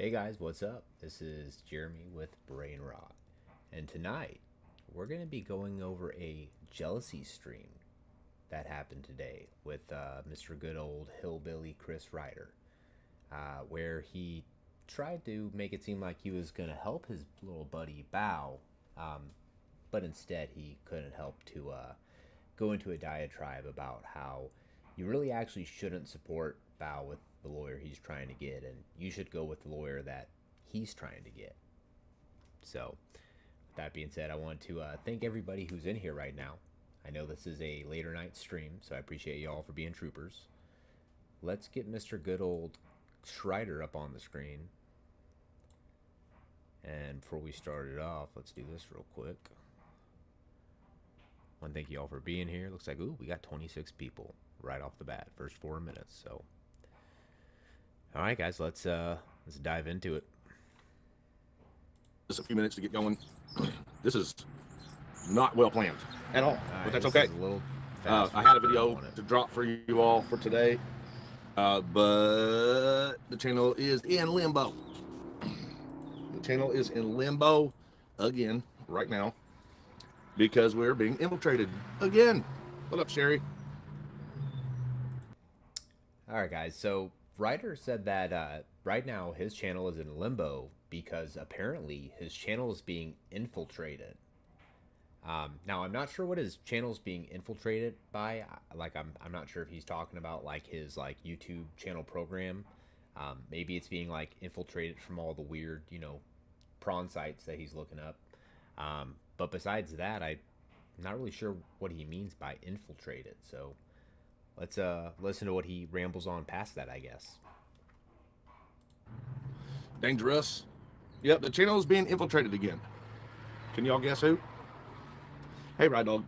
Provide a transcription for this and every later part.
Hey guys, what's up? This is Jeremy with Brain Rot, and tonight we're going to be going over a jealousy stream that happened today with Mr. Good Old Hillbilly Chris Ryder, where he tried to make it seem like he was going to help his little buddy Bow, but instead he couldn't help to go into a diatribe about how you really actually shouldn't support Bow with the lawyer he's trying to get, and you should go with the lawyer that he's trying to get. So, with that being said, I want to thank everybody who's in here right now. I know this is a later night stream, so I appreciate y'all for being troopers. Let's get Mr. Good Old Schreider up on the screen. And before we start it off, let's do this real quick. I want to thank you all for being here. Looks like, ooh, we got 26 people right off the bat, first 4 minutes. So, all right, guys, let's dive into it. Just a few minutes to get going. This is not well planned at all, but that's okay. I had a video to drop for you all for today, but the channel is in limbo. The channel is in limbo again right now because we're being infiltrated again. What up, Sherry? All right, guys. So Ryder said that right now his channel is in limbo because apparently his channel is being infiltrated. Now I'm not sure what his channel is being infiltrated by. Like I'm not sure if he's talking about like his like YouTube channel program. Maybe it's being like infiltrated from all the weird, prawn sites that he's looking up. But besides that, I'm not really sure what he means by infiltrated. So let's listen to what he rambles on past that, I guess. Dangerous. Yep, the channel is being infiltrated again. Can y'all guess who? Hey, Ride Dog.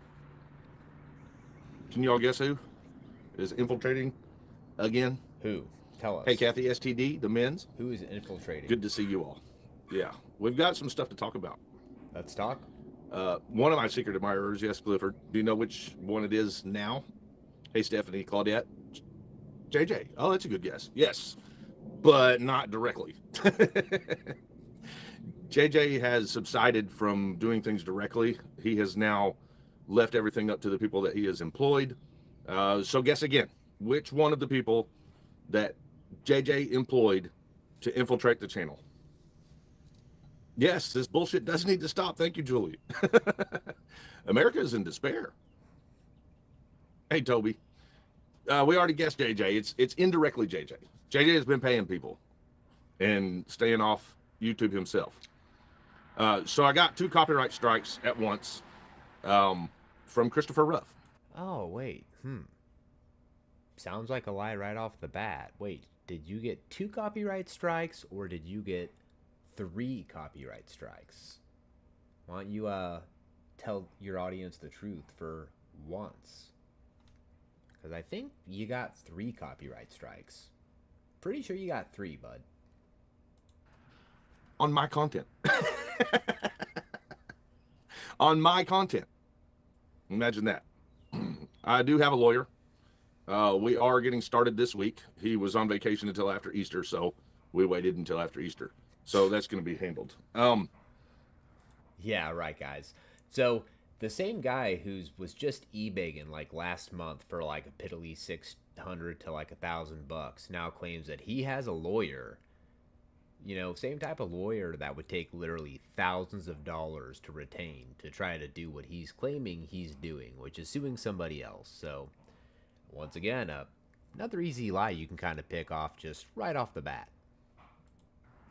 Can y'all guess who is infiltrating again? Who? Tell us. Hey, Kathy, STD, the men's. Who is infiltrating? Good to see you all. Yeah, we've got some stuff to talk about. Let's talk. One of my secret admirers, yes, Clifford. Do you know which one it is now? Hey, Stephanie, Claudette, JJ. Oh, that's a good guess. Yes, but not directly. JJ has subsided from doing things directly. He has now left everything up to the people that he has employed. So guess again, which one of the people that JJ employed to infiltrate the channel? Yes, this bullshit does need to stop. Thank you, Julie. America is in despair. Hey, Toby. We already guessed JJ. It's indirectly JJ. JJ has been paying people and staying off YouTube himself. So I got 2 copyright strikes at once from Christopher Ruff. Oh, wait. Sounds like a lie right off the bat. Wait, did you get 2 copyright strikes or did you get 3 copyright strikes? Why don't you tell your audience the truth for once? Because I think you got 3 copyright strikes. Pretty sure you got 3, bud. On my content. On my content. Imagine that. I do have a lawyer. We are getting started this week. He was on vacation until after Easter, so we waited until after Easter. So that's going to be handled. Yeah, right, guys. So the same guy who was just eBaying like last month for like a piddly $600 to like $1,000 now claims that he has a lawyer. Same type of lawyer that would take literally thousands of dollars to retain to try to do what he's claiming he's doing, which is suing somebody else. So once again, another easy lie you can kind of pick off just right off the bat.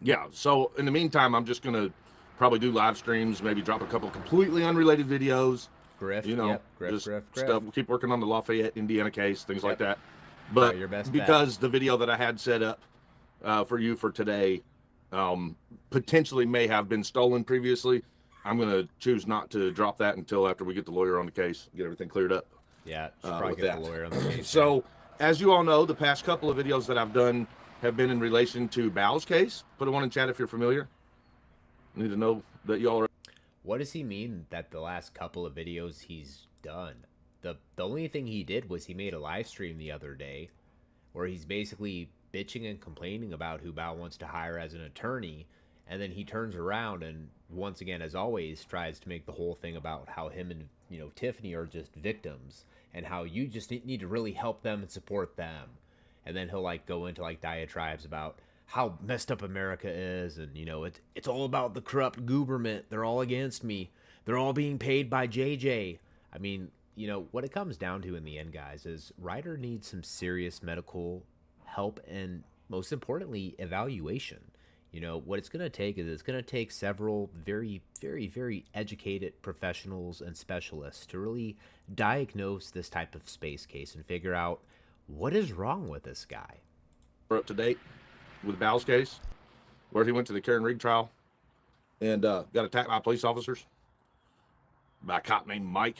Yeah, so in the meantime, I'm just going to probably do live streams, maybe drop a couple completely unrelated videos. Griff, griff. Griff. Stuff. We'll keep working on the Lafayette, Indiana case, things like that. But your best because the video that I had set up for you for today potentially may have been stolen previously, I'm going to choose not to drop that until after we get the lawyer on the case, get everything cleared up. Yeah, probably get the lawyer on the case. So, as you all know, the past couple of videos that I've done have been in relation to Bow's case. Put a 1 in chat if you're familiar. I need to know that y'all are. What does he mean that the last couple of videos he's done? The only thing he did was he made a live stream the other day where he's basically bitching and complaining about who Bao wants to hire as an attorney, and then he turns around and once again, as always, tries to make the whole thing about how him and Tiffany are just victims and how you just need to really help them and support them. And then he'll like go into like diatribes about how messed up America is, and it's all about the corrupt government. They're all against me. They're all being paid by JJ. I mean, what it comes down to in the end, guys, is Ryder needs some serious medical help and, most importantly, evaluation. What it's going to take is it's going to take several very, very, very educated professionals and specialists to really diagnose this type of space case and figure out what is wrong with this guy. We're up to date with Bao's case, where he went to the Karen Reed trial and got attacked by police officers by a cop named Mike.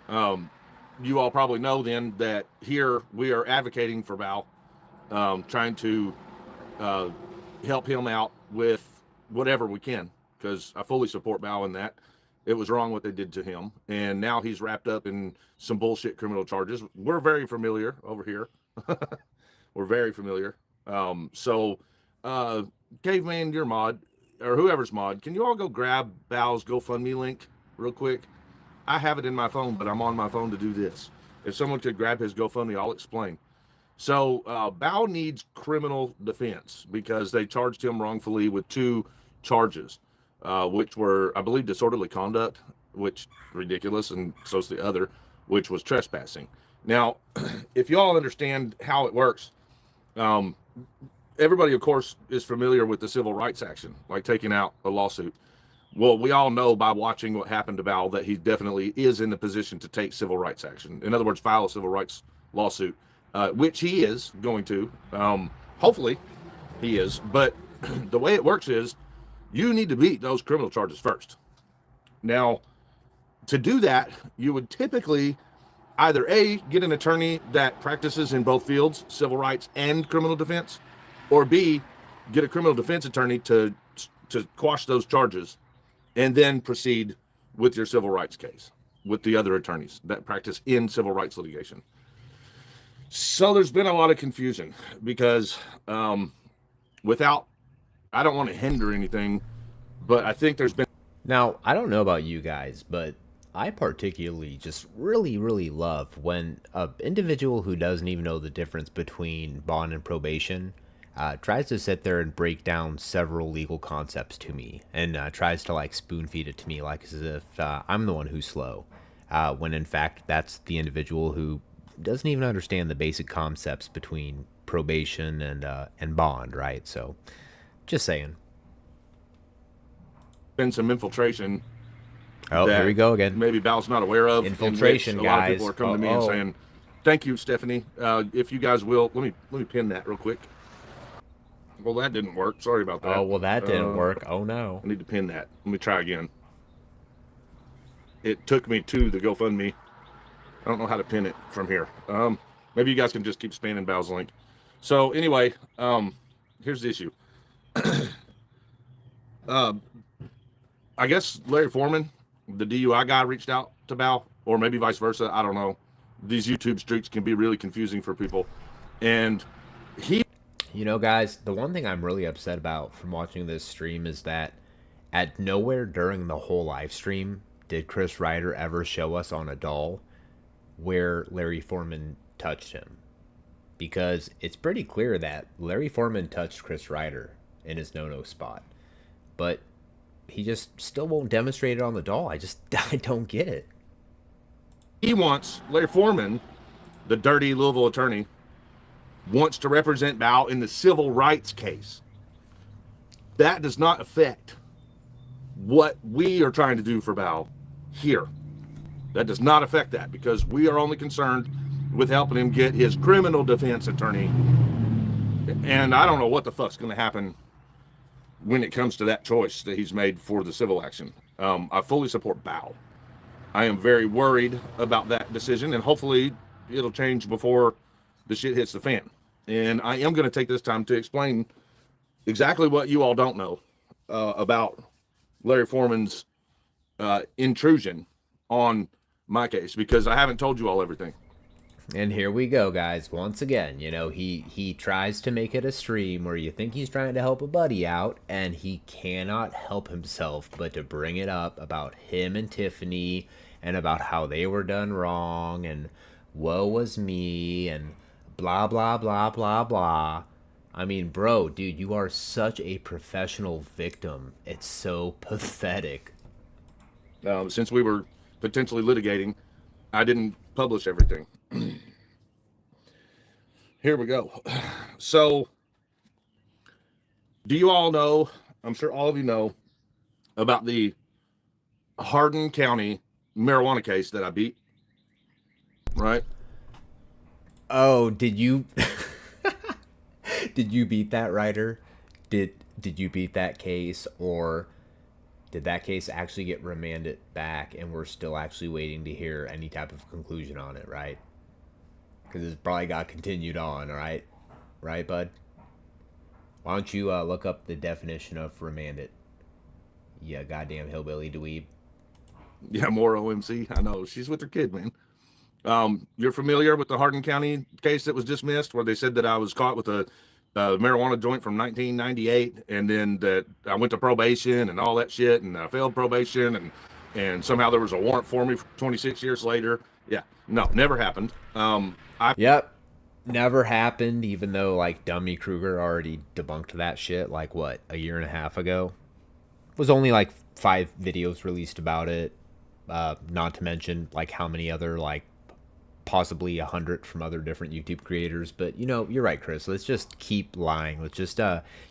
You all probably know then that here we are advocating for Bao, trying to help him out with whatever we can, because I fully support Bao in that. It was wrong what they did to him, and now he's wrapped up in some bullshit criminal charges. We're very familiar over here. We're very familiar. Caveman, your mod, or whoever's mod, can you all go grab Bao's GoFundMe link real quick? I have it in my phone, but I'm on my phone to do this. If someone could grab his GoFundMe, I'll explain. So Bao needs criminal defense because they charged him wrongfully with 2 charges, which were, I believe, disorderly conduct, which ridiculous, and so's the other, which was trespassing. Now, if you all understand how it works, everybody, of course, is familiar with the civil rights action, like taking out a lawsuit. Well, we all know by watching what happened to Bao that he definitely is in the position to take civil rights action. In other words, file a civil rights lawsuit, which he is going to. Hopefully he is. But the way it works is you need to beat those criminal charges first. Now, to do that, you would typically either A, get an attorney that practices in both fields, civil rights and criminal defense, or B, get a criminal defense attorney to quash those charges, and then proceed with your civil rights case with the other attorneys that practice in civil rights litigation. So there's been a lot of confusion because I don't want to hinder anything, but I think there's been... Now, I don't know about you guys, but I particularly just really, really love when an individual who doesn't even know the difference between bond and probation tries to sit there and break down several legal concepts to me and tries to like spoon feed it to me like as if I'm the one who's slow, when in fact that's the individual who doesn't even understand the basic concepts between probation and bond, right? So just saying. Been some infiltration. Oh, here we go again. Maybe Bao's not aware of. Infiltration, guys. A lot of people are coming to me and saying, "Thank you, Stephanie. If you guys will, let me pin that real quick." Well, that didn't work. Sorry about that. Oh, well, that didn't work. Oh no. I need to pin that. Let me try again. It took me to the GoFundMe. I don't know how to pin it from here. Maybe you guys can just keep spamming Bao's link. So anyway, here's the issue. I guess Larry Foreman, the DUI guy, reached out to Bao, or maybe vice versa. I don't know. These YouTube streaks can be really confusing for people. And he... guys, the one thing I'm really upset about from watching this stream is that at nowhere during the whole live stream did Chris Ryder ever show us on a doll where Larry Foreman touched him. Because it's pretty clear that Larry Foreman touched Chris Ryder in his no-no spot. But he just still won't demonstrate it on the doll. I don't get it. He wants, Larry Foreman, the dirty Louisville attorney, wants to represent Bao in the civil rights case. That does not affect what we are trying to do for Bao here. That does not affect that, because we are only concerned with helping him get his criminal defense attorney. And I don't know what the fuck's going to happen when it comes to that choice that he's made for the civil action. I fully support Bao. I am very worried about that decision, and hopefully it'll change before the shit hits the fan. And I am going to take this time to explain exactly what you all don't know about Larry Foreman's intrusion on my case, because I haven't told you all everything. And here we go, guys. Once again, you know, he tries to make it a stream where you think he's trying to help a buddy out, and he cannot help himself but to bring it up about him and Tiffany and about how they were done wrong and woe was me and blah blah blah blah blah. I mean, bro, dude, you are such a professional victim. It's so pathetic. Since we were potentially litigating, I didn't publish everything. Here we go. So, do you all know, I'm sure all of you know, about the Hardin County marijuana case that I beat? Right? Oh, did you did you beat that, Ryder? Did you beat that case, or did that case actually get remanded back and we're still actually waiting to hear any type of conclusion on it, right? Because it's probably got continued on, right? Right, bud? Why don't you look up the definition of remanded? Yeah, goddamn hillbilly dweeb. Yeah, more OMC. I know. She's with her kid, man. You're familiar with the Hardin County case that was dismissed, where they said that I was caught with a marijuana joint from 1998, and then that I went to probation and all that shit, and I failed probation, and somehow there was a warrant for me 26 years later. Yeah, no, never happened. Yep, never happened. Even though like Dummy Kruger already debunked that shit like what, a year and a half ago. Was only like 5 videos released about it. Not to mention like how many other like possibly 100 from other different YouTube creators. But you know, you're right, Chris. Let's just keep lying. Let's just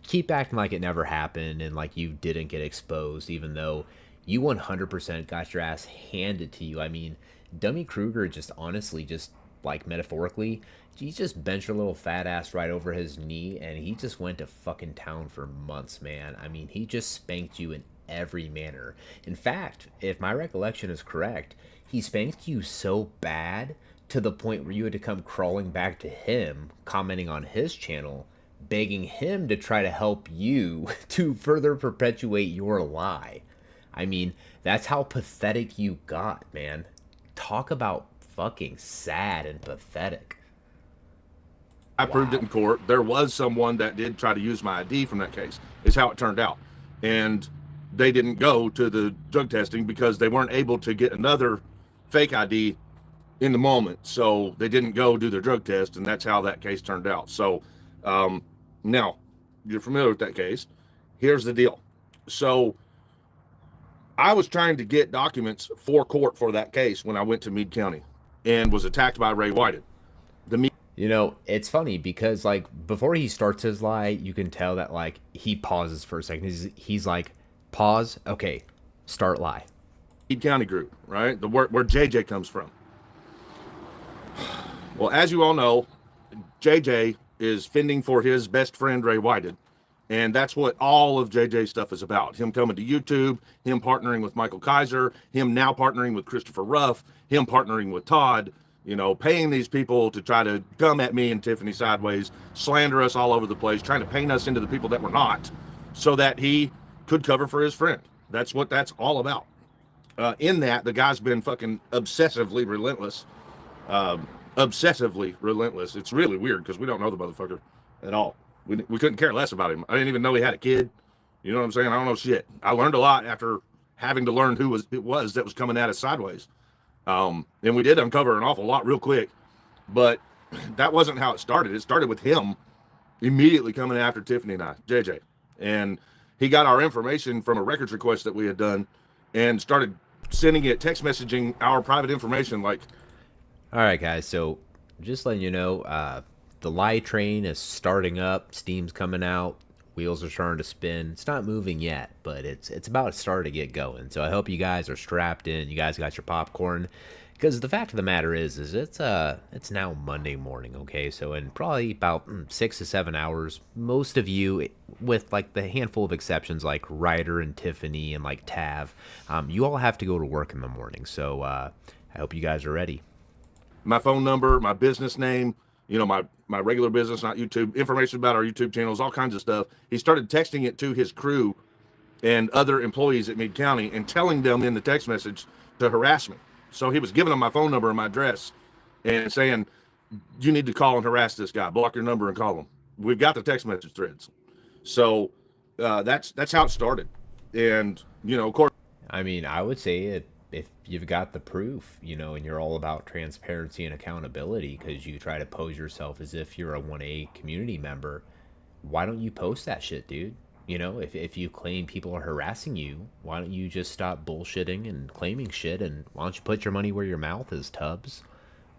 keep acting like it never happened and like you didn't get exposed, even though you 100% got your ass handed to you. I mean, Dummy Kruger just honestly, just like metaphorically, he just bent your little fat ass right over his knee and he just went to fucking town for months, man. I mean, he just spanked you in every manner. In fact, if my recollection is correct, he spanked you so bad to the point where you had to come crawling back to him, commenting on his channel, begging him to try to help you to further perpetuate your lie. I mean, that's how pathetic you got, man. Talk about fucking sad and pathetic. I proved it in court. There was someone that did try to use my ID from that case, is how it turned out. And they didn't go to the drug testing because they weren't able to get another fake ID in the moment. So they didn't go do their drug test, and that's how that case turned out. So now, you're familiar with that case. Here's the deal. So I was trying to get documents for court for that case when I went to Meade County and was attacked by Ray Whited. You know, it's funny because like before he starts his lie, you can tell that like he pauses for a second. He's like, pause, okay, start lie. Meade County group, right? The where JJ comes from. Well, as you all know, JJ is fending for his best friend Ray Whited, and that's what all of JJ's stuff is about. Him coming to YouTube, him partnering with Michael Kaiser, him now partnering with Christopher Ruff, him partnering with Todd. You know, paying these people to try to come at me and Tiffany sideways, slander us all over the place, trying to paint us into the people that we're not, so that he could cover for his friend. That's what that's all about. In that, the guy's been fucking obsessively relentless. It's really weird because we don't know the motherfucker at all. We couldn't care less about him. I didn't even know he had a kid. You know what I'm saying? I don't know shit. I learned a lot after having to learn who it was that was coming at us sideways. And we did uncover an awful lot real quick, but that wasn't how it started. It started with him immediately coming after Tiffany and I, JJ. And he got our information from a records request that we had done and started sending it, text messaging our private information. Like, all right, guys. So just letting you know, the lie train is starting up. Steam's coming out. Wheels are starting to spin. It's not moving yet, but it's about to start to get going. So I hope you guys are strapped in. You guys got your popcorn, because the fact of the matter is it's now Monday morning. Okay, so in probably about 6 to 7 hours, most of you, with like the handful of exceptions like Ryder and Tiffany and like Tav, you all have to go to work in the morning. So I hope you guys are ready. My phone number, my business name, you know, my regular business, not YouTube, information about our YouTube channels, all kinds of stuff. He started texting it to his crew and other employees at Meade County and telling them in the text message to harass me. So he was giving them my phone number and my address and saying, you need to call and harass this guy. Block your number and call him. We've got the text message threads. So that's how it started. And, of course. I mean, I would say it, if you've got the proof, and you're all about transparency and accountability because you try to pose yourself as if you're a 1A community member, why don't you post that shit, dude? If you claim people are harassing you, why don't you just stop bullshitting and claiming shit, and why don't you put your money where your mouth is, Tubbs?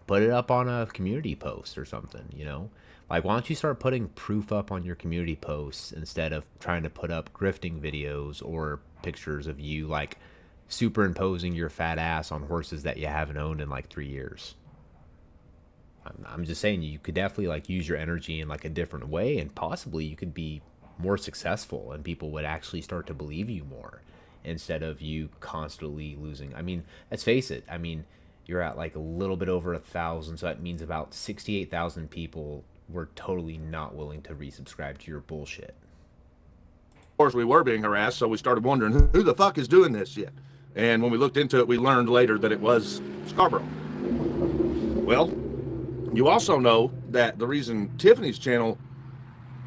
Put it up on a community post or something. Like, why don't you start putting proof up on your community posts instead of trying to put up grifting videos or pictures of you, like, superimposing your fat ass on horses that you haven't owned in like 3 years. I'm just saying, you could definitely like use your energy in like a different way, and possibly you could be more successful and people would actually start to believe you more instead of you constantly losing. I mean, let's face it. I mean, you're at like a little bit over 1,000, so that means about 68,000 people were totally not willing to resubscribe to your bullshit. Of course, we were being harassed, so we started wondering who the fuck is doing this shit. And when we looked into it, we learned later that it was Scarborough. Well, you also know that the reason Tiffany's channel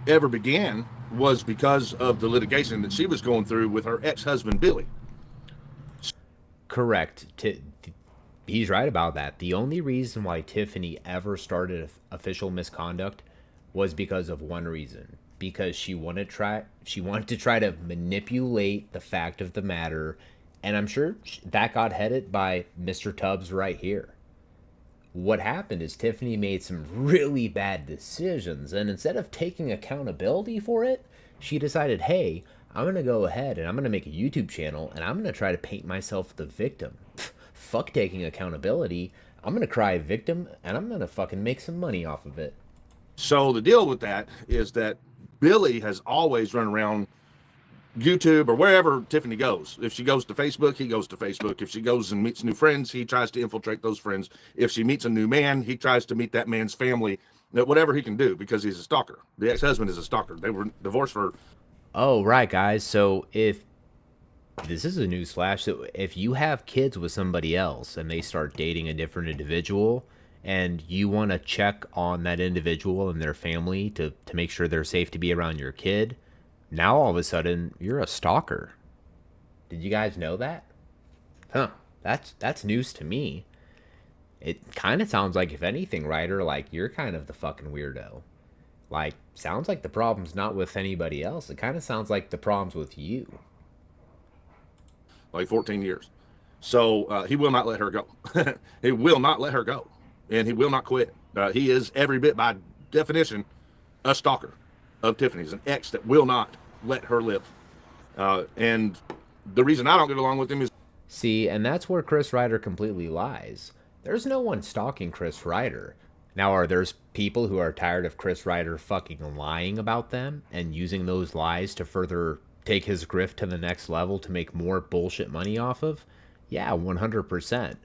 ever began was because of the litigation that she was going through with her ex-husband, Billy. Correct. He's right about that. The only reason why Tiffany ever started official misconduct was because of one reason. Because she wanted to try to manipulate the fact of the matter, and I'm sure that got headed by Mr. Tubbs right here. What happened is Tiffany made some really bad decisions, and instead of taking accountability for it, she decided, hey, I'm going to go ahead and I'm going to make a YouTube channel, and I'm going to try to paint myself the victim. Fuck taking accountability. I'm going to cry victim, and I'm going to fucking make some money off of it. So the deal with that is that Billy has always run around YouTube or wherever Tiffany goes. If she goes to Facebook, he goes to Facebook. If she goes and meets new friends, he tries to infiltrate those friends. If she meets a new man, he tries to meet that man's family, whatever he can do, because he's a stalker. The ex-husband is a stalker. They were divorced for... Oh, right, guys. So if this is a news flash, so if you have kids with somebody else and they start dating a different individual, and you want to check on that individual and their family to make sure they're safe to be around your kid, now all of a sudden you're a stalker. Did you guys know that? Huh. That's news to me. It kind of sounds like, if anything, Ryder, like you're kind of the fucking weirdo. Like, sounds like the problem's not with anybody else. It kind of sounds like the problem's with you. Like 14 years. So he will not let her go. He will not let her go. And he will not quit. He is every bit, by definition, a stalker of Tiffany's, an ex that will not let her live. And the reason I don't get along with him is... See, and that's where Chris Ryder completely lies. There's no one stalking Chris Ryder. Now, are there people who are tired of Chris Ryder fucking lying about them and using those lies to further take his grift to the next level to make more bullshit money off of? Yeah, 100%.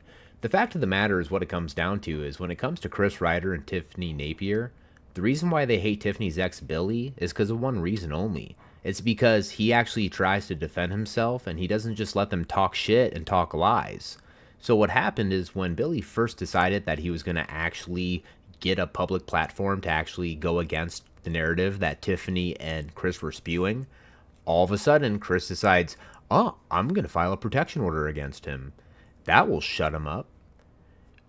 The fact of the matter is, what it comes down to is, when it comes to Chris Ryder and Tiffany Napier, the reason why they hate Tiffany's ex Billy is because of one reason only. It's because he actually tries to defend himself, and he doesn't just let them talk shit and talk lies. So what happened is, when Billy first decided that he was going to actually get a public platform to actually go against the narrative that Tiffany and Chris were spewing, all of a sudden Chris decides, oh, I'm going to file a protection order against him. That will shut him up.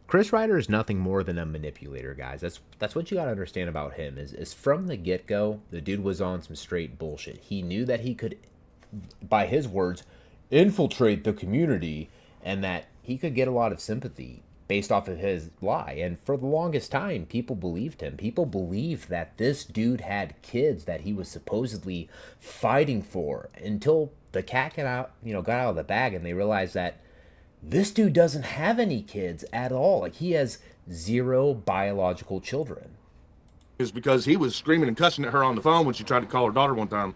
Chris Ryder is nothing more than a manipulator, guys. That's what you got to understand about him, is from the get-go, the dude was on some straight bullshit. He knew that he could, by his words, infiltrate the community, and that he could get a lot of sympathy based off of his lie. And for the longest time, people believed him. People believed that this dude had kids that he was supposedly fighting for, until the cat got out of the bag, and they realized that this dude doesn't have any kids at all. Like, he has 0 biological children. Is because he was screaming and cussing at her on the phone when she tried to call her daughter one time,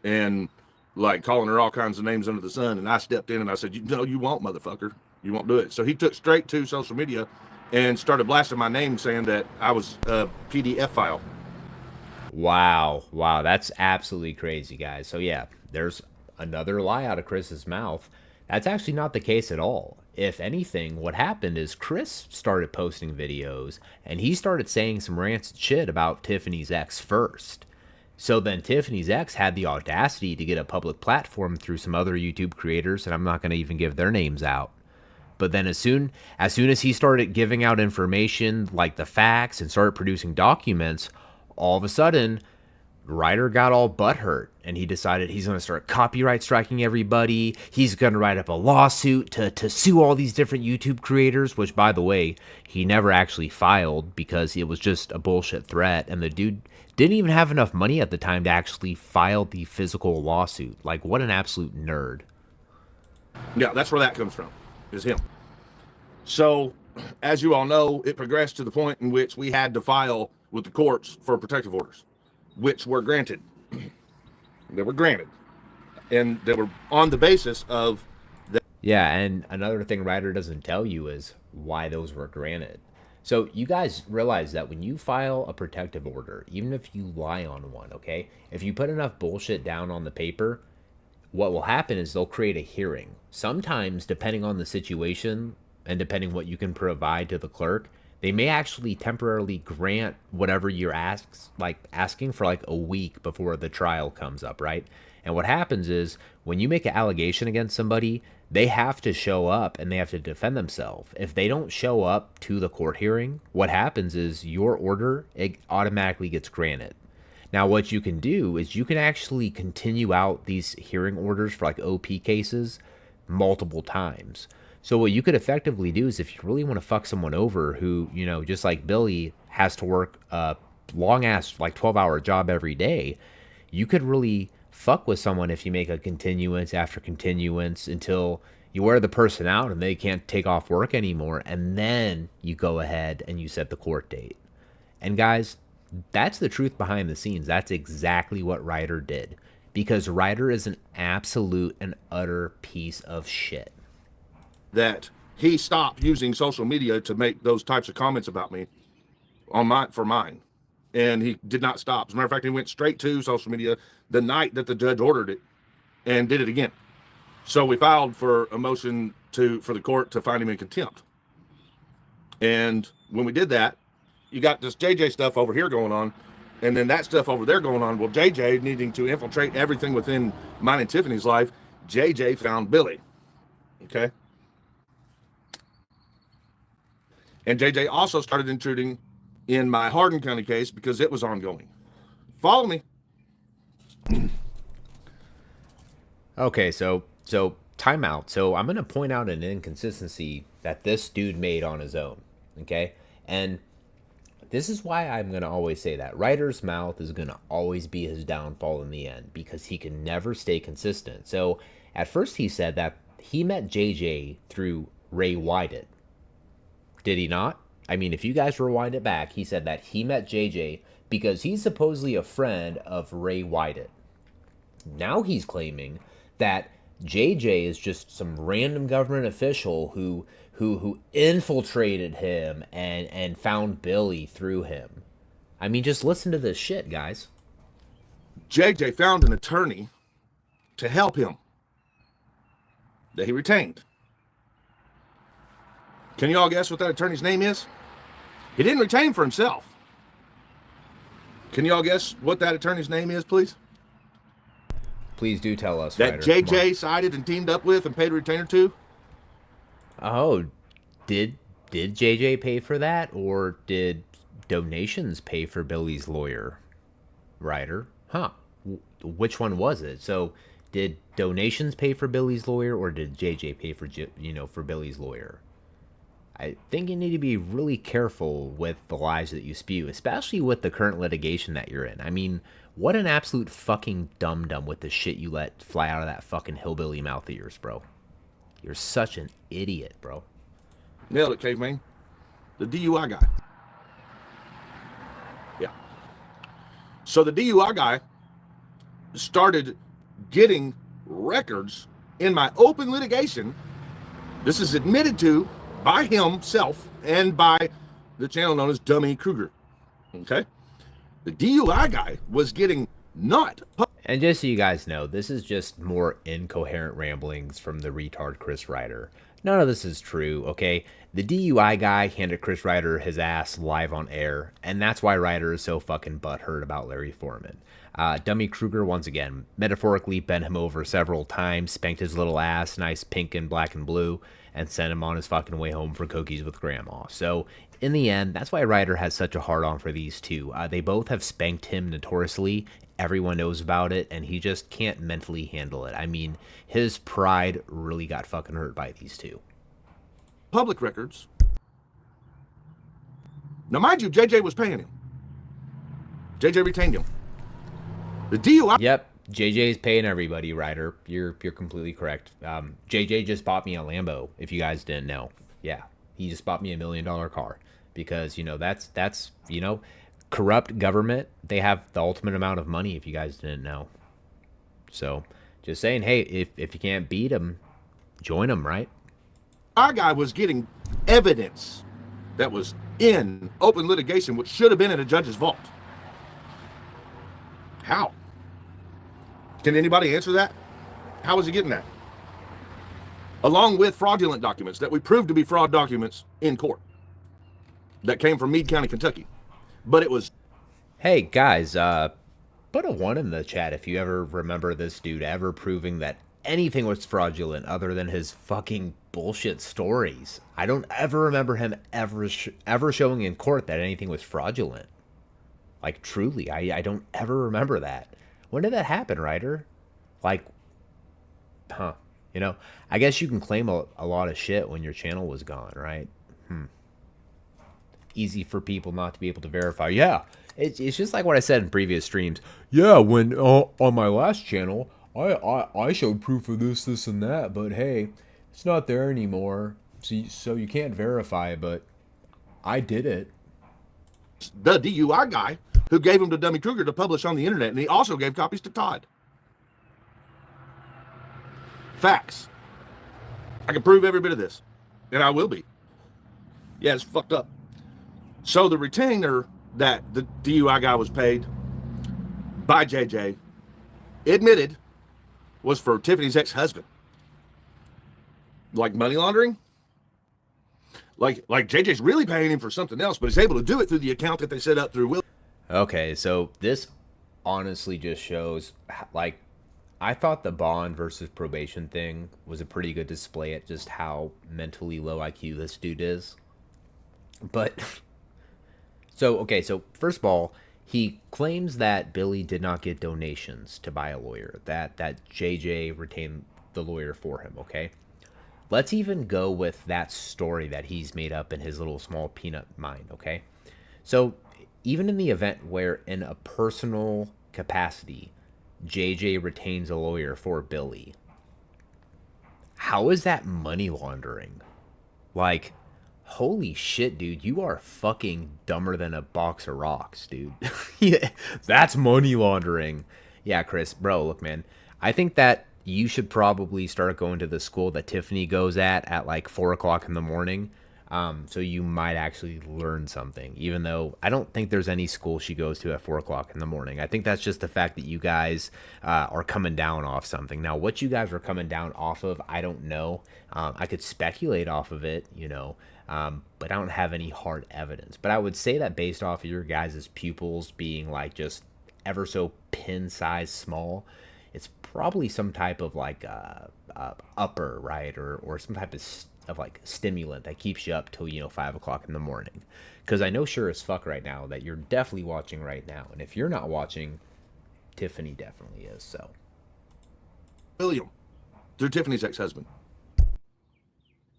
and like calling her all kinds of names under the sun. And I stepped in and I said, no, you won't, motherfucker. You won't do it. So he took straight to social media and started blasting my name, saying that I was a PDF file. Wow. That's absolutely crazy, guys. So yeah, there's another lie out of Chris's mouth. That's actually not the case at all. if anything, what happened is Chris started posting videos and he started saying some rancid shit about Tiffany's ex first. So then Tiffany's ex had the audacity to get a public platform through some other YouTube creators, and I'm not going to even give their names out. But then as soon as he started giving out information like the facts and started producing documents, all of a sudden Ryder got all butthurt and he decided he's going to start copyright striking everybody. He's going to write up a lawsuit to sue all these different YouTube creators, which, by the way, he never actually filed because it was just a bullshit threat. And the dude didn't even have enough money at the time to actually file the physical lawsuit. Like, what an absolute nerd. Yeah, that's where that comes from, is him. So, as you all know, it progressed to the point in which we had to file with the courts for protective orders, which were granted. They were granted. And they were on the basis of that. Yeah, and another thing Ryder doesn't tell you is why those were granted. So you guys realize that when you file a protective order, even if you lie on one, okay, if you put enough bullshit down on the paper, what will happen is they'll create a hearing. Sometimes, depending on the situation and depending what you can provide to the clerk, they may actually temporarily grant whatever you're asking for like a week before the trial comes up, right? And what happens is when you make an allegation against somebody, they have to show up and they have to defend themselves. If they don't show up to the court hearing, what happens is your order, it automatically gets granted. Now, what you can do is you can actually continue out these hearing orders for like OP cases multiple times. So what you could effectively do is if you really want to fuck someone over who, you know, just like Billy has to work a long ass like 12-hour job every day, you could really fuck with someone if you make a continuance after continuance until you wear the person out and they can't take off work anymore, and then you go ahead and you set the court date. And guys, that's the truth behind the scenes. That's exactly what Ryder did, because Ryder is an absolute and utter piece of shit. That he stopped using social media to make those types of comments about me on for mine. And he did not stop. As a matter of fact, he went straight to social media the night that the judge ordered it and did it again. So we filed for a motion for the court to find him in contempt. And when we did that, you got this JJ stuff over here going on, and then that stuff over there going on. Well, JJ needing to infiltrate everything within mine and Tiffany's life, JJ found Billy. Okay. And JJ also started intruding in my Hardin County case because it was ongoing. Follow me. Okay, so timeout. So I'm going to point out an inconsistency that this dude made on his own, okay? And this is why I'm going to always say that. Ryder's mouth is going to always be his downfall in the end because he can never stay consistent. So at first he said that he met JJ through Ray Whited. Did he not? I mean, if you guys rewind it back, he said that he met JJ because he's supposedly a friend of Ray Whited. Now he's claiming that JJ is just some random government official who infiltrated him and found Billy through him. I mean, just listen to this shit, guys. JJ found an attorney to help him that he retained. Can you all guess what that attorney's name is? He didn't retain for himself. Can you all guess what that attorney's name is, please? Please do tell us, that Ryder. JJ sided and teamed up with and paid a retainer to? Oh, did JJ pay for that, or did donations pay for Billy's lawyer, Ryder? Huh. Which one was it? So, did donations pay for Billy's lawyer, or did JJ pay for Billy's lawyer? I think you need to be really careful with the lies that you spew, especially with the current litigation that you're in. I mean, what an absolute fucking dum-dum with the shit you let fly out of that fucking hillbilly mouth of yours, bro. You're such an idiot, bro. Nailed it, caveman. The DUI guy. Yeah. So the DUI guy started getting records in my open litigation. This is admitted to by himself and by the channel known as Dummy Kruger. Okay? The DUI guy was getting not. And just so you guys know, this is just more incoherent ramblings from the retard Chris Ryder. None of this is true, okay? The DUI guy handed Chris Ryder his ass live on air, and that's why Ryder is so fucking butthurt about Larry Foreman. Dummy Kruger, once again, metaphorically bent him over several times, spanked his little ass, nice pink and black and blue, and sent him on his fucking way home for cookies with grandma. So, in the end, that's why Ryder has such a hard-on for these two. They both have spanked him notoriously. Everyone knows about it, and he just can't mentally handle it. I mean, his pride really got fucking hurt by these two. Public records. Now, mind you, JJ was paying him. JJ retained him. The DUI. Yep, JJ's paying everybody, Ryder. You're completely correct. JJ just bought me a Lambo, if you guys didn't know. Yeah, he just bought me $1 million car because, you know, that's you know, corrupt government. They have the ultimate amount of money, if you guys didn't know. So, just saying, hey, if you can't beat them, join them, right? Our guy was getting evidence that was in open litigation, which should have been in a judge's vault. How? Can anybody answer that? How was he getting that? Along with fraudulent documents that we proved to be fraud documents in court that came from Meade County, Kentucky. But it was... Hey, guys, put a 1 in the chat if you ever remember this dude ever proving that anything was fraudulent other than his fucking bullshit stories. I don't ever remember him ever showing in court that anything was fraudulent. Like, truly, I don't ever remember that. When did that happen, Ryder? Like, you know, I guess you can claim a lot of shit when your channel was gone, right? Easy for people not to be able to verify. Yeah, it's just like what I said in previous streams. Yeah, when on my last channel, I showed proof of this, and that, but hey, it's not there anymore. So you can't verify, but I did it. The DUI guy who gave him to Dummy Kruger to publish on the internet, and he also gave copies to Todd. Facts. I can prove every bit of this, and I will be. Yeah, it's fucked up. So the retainer that the DUI guy was paid by JJ admitted was for Tiffany's ex-husband. Like money laundering? Like JJ's really paying him for something else, but he's able to do it through the account that they set up through Will. Okay, so this honestly just shows, like, I thought the bond versus probation thing was a pretty good display at just how mentally low IQ this dude is. But, so first of all, he claims that Billy did not get donations to buy a lawyer, that JJ retained the lawyer for him, okay? Let's even go with that story that he's made up in his little small peanut mind, okay? So, even in the event where in a personal capacity, JJ retains a lawyer for Billy, how is that money laundering? Like, holy shit, dude, you are fucking dumber than a box of rocks, dude. Yeah, that's money laundering. Yeah, Chris, bro, look, man, I think that you should probably start going to the school that Tiffany goes at like 4 o'clock in the morning. So you might actually learn something, even though I don't think there's any school she goes to at 4 o'clock in the morning. I think that's just the fact that you guys are coming down off something. Now, what you guys are coming down off of, I don't know. I could speculate off of it, you know, but I don't have any hard evidence. But I would say that based off of your guys' pupils being like just ever so pin size small, it's probably some type of like upper, right, or some type of like stimulant that keeps you up till, you know, 5 o'clock in the morning. Because I know sure as fuck right now that you're definitely watching right now, and if you're not watching, Tiffany definitely is. So William, through Tiffany's ex-husband.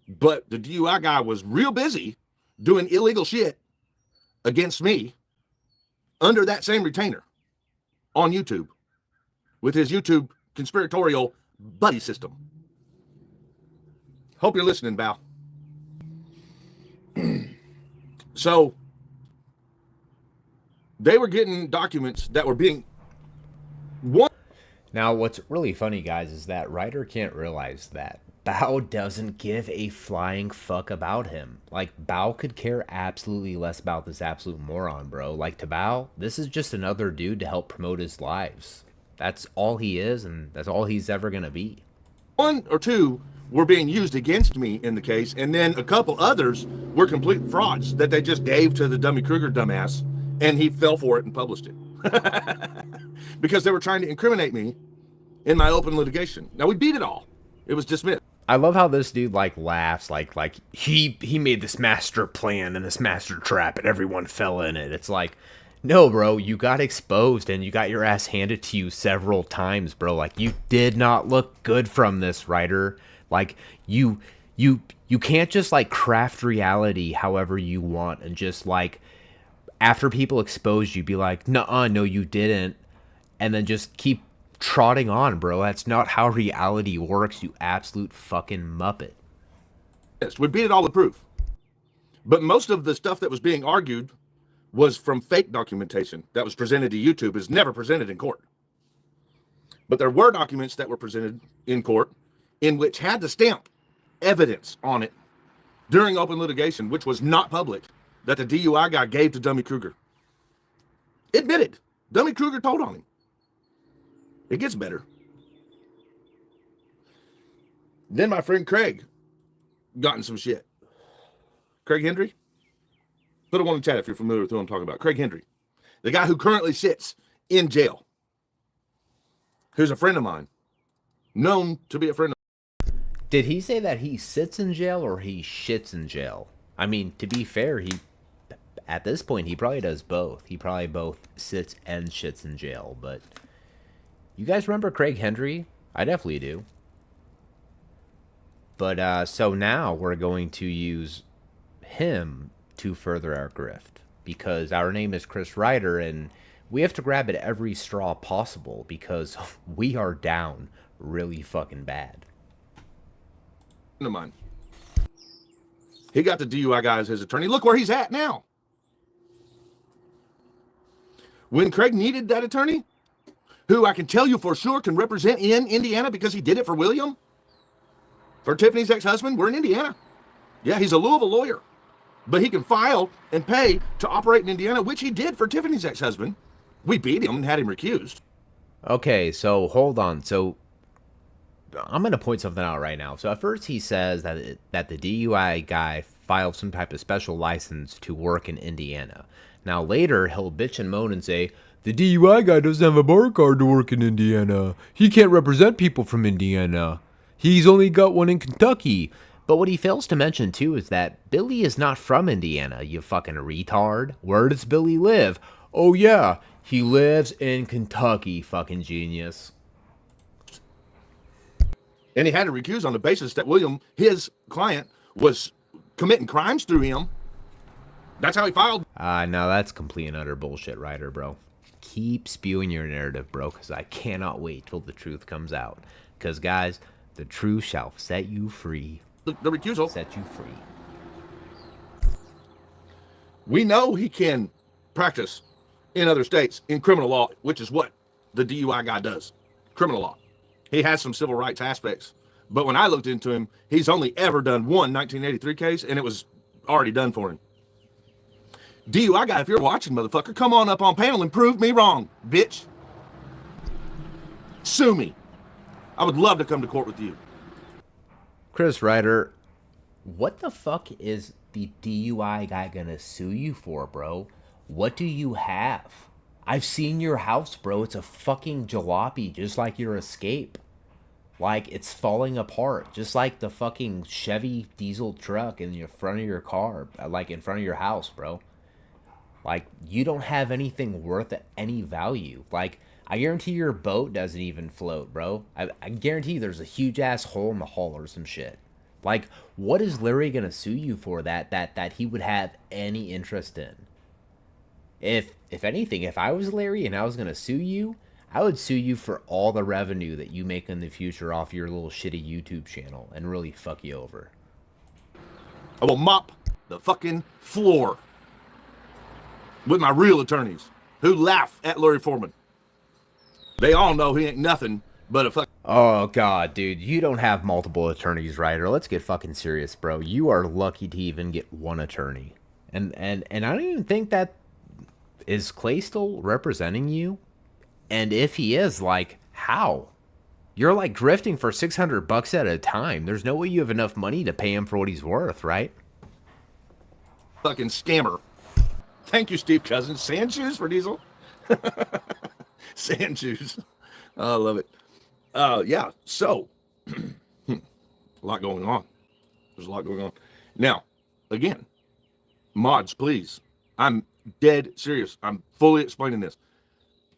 But the DUI guy was real busy doing illegal shit against me under that same retainer on YouTube with his YouTube conspiratorial buddy system. Hope you're listening, Val. So they were getting documents that were being Now, what's really funny, guys, is that Ryder can't realize that Bao doesn't give a flying fuck about him. Like, Bao could care absolutely less about this absolute moron, bro. Like, to Bao, this is just another dude to help promote his lives. That's all he is, and that's all he's ever gonna be. One or two were being used against me in the case, and then a couple others were complete frauds that they just gave to the Dummy Kruger dumbass, and he fell for it and published it. Because they were trying to incriminate me in my open litigation. Now, we beat it all. It was dismissed. I love how this dude like laughs like he made this master plan and this master trap and everyone fell in it. It's like, no, bro, you got exposed and you got your ass handed to you several times, bro. Like, you did not look good from this, Ryder. Like, you can't just like craft reality however you want and just like after people expose you be like, nuh-uh, no you didn't, and then just keep trotting on, bro. That's not how reality works, you absolute fucking muppet. Yes, we beat it all with proof. But most of the stuff that was being argued was from fake documentation that was presented to YouTube, is never presented in court. But there were documents that were presented in court in which had the stamp evidence on it during open litigation, which was not public, that the DUI guy gave to Dummy Kruger. Admitted. Dummy Kruger told on him. It gets better. Then my friend Craig got in some shit. Craig Hendry? Put him on the chat if you're familiar with who I'm talking about. Craig Hendry. The guy who currently sits in jail. Who's a friend of mine. Known to be a friend of mine. Did he say that he sits in jail or he shits in jail? I mean, to be fair, at this point, he probably does both. He probably both sits and shits in jail, but... You guys remember Craig Hendry? I definitely do. But, so now we're going to use him to further our grift. Because our name is Chris Ryder, and we have to grab at every straw possible because we are down really fucking bad. Never mind. He got the DUI guy as his attorney. Look where he's at now. When Craig needed that attorney, who I can tell you for sure can represent in Indiana because he did it for William, for Tiffany's ex-husband, we're in Indiana. Yeah, he's a Louisville lawyer, but he can file and pay to operate in Indiana, which he did for Tiffany's ex-husband. We beat him and had him recused. Okay, so hold on. So I'm going to point something out right now. So at first he says that the DUI guy filed some type of special license to work in Indiana. Now later he'll bitch and moan and say, the DUI guy doesn't have a bar card to work in Indiana. He can't represent people from Indiana. He's only got one in Kentucky. But what he fails to mention, too, is that Billy is not from Indiana, you fucking retard. Where does Billy live? Oh, yeah, he lives in Kentucky, fucking genius. And he had to recuse on the basis that William, his client, was committing crimes through him. That's how he filed. No, that's complete and utter bullshit, Ryder, bro. Keep spewing your narrative, bro, because I cannot wait till the truth comes out. Because, guys, the truth shall set you free. The recusal. Set you free. We know he can practice in other states in criminal law, which is what the DUI guy does. Criminal law. He has some civil rights aspects. But when I looked into him, he's only ever done one 1983 case, and it was already done for him. DUI guy, if you're watching, motherfucker, come on up on panel and prove me wrong, bitch. Sue me. I would love to come to court with you. Chris Ryder, what the fuck is the DUI guy gonna sue you for, bro? What do you have? I've seen your house, bro. It's a fucking jalopy, just like your Escape. Like, it's falling apart, just like the fucking Chevy diesel truck in the front of your car, like in front of your house, bro. Like, you don't have anything worth any value. Like, I guarantee your boat doesn't even float, bro. I guarantee there's a huge-ass hole in the hull or some shit. Like, what is Larry gonna sue you for that he would have any interest in? If anything, if I was Larry and I was gonna sue you, I would sue you for all the revenue that you make in the future off your little shitty YouTube channel and really fuck you over. I will mop the fucking floor with my real attorneys who laugh at Larry Foreman. They all know he ain't nothing but a fuck. Oh god, dude, you don't have multiple attorneys, Ryder. Let's get fucking serious, bro. You are lucky to even get one attorney. And I don't even think that is Clay still representing you? And if he is, like, how? You're like grifting for $600 at a time. There's no way you have enough money to pay him for what he's worth, right? Fucking scammer. Thank you, Steve Cousins. Sand shoes for Diesel? Sand shoes. Oh, I love it. Yeah, so a lot going on. There's a lot going on. Now, again, mods, please. I'm dead serious. I'm fully explaining this.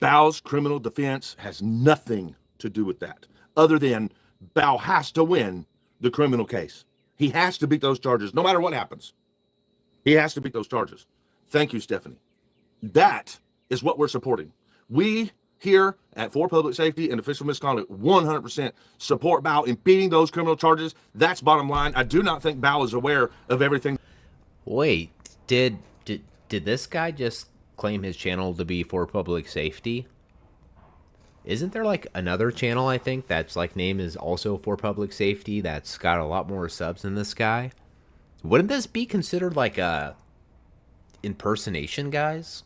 Bow's criminal defense has nothing to do with that, other than Bow has to win the criminal case. He has to beat those charges, no matter what happens. He has to beat those charges. Thank you, Stephanie. That is what we're supporting. We here at For Public Safety and Official Misconduct 100% support Bow in beating those criminal charges. That's bottom line. I do not think Bow is aware of everything. Wait, did this guy just claim his channel to be For Public Safety? Isn't there like another channel, I think, that's like name is also For Public Safety that's got a lot more subs than this guy? Wouldn't this be considered like a impersonation, guys?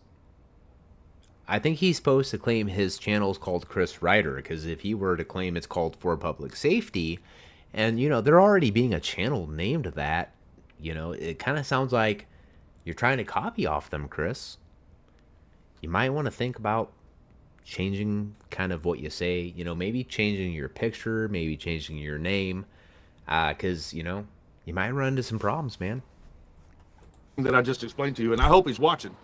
I think he's supposed to claim his channel is called Chris Ryder, because if he were to claim it's called For Public Safety, and, you know, there already being a channel named that, you know, it kind of sounds like you're trying to copy off them, Chris. You might want to think about changing kind of what you say, you know, maybe changing your picture, maybe changing your name, because, you know, you might run into some problems, man. That I just explained to you, and I hope he's watching.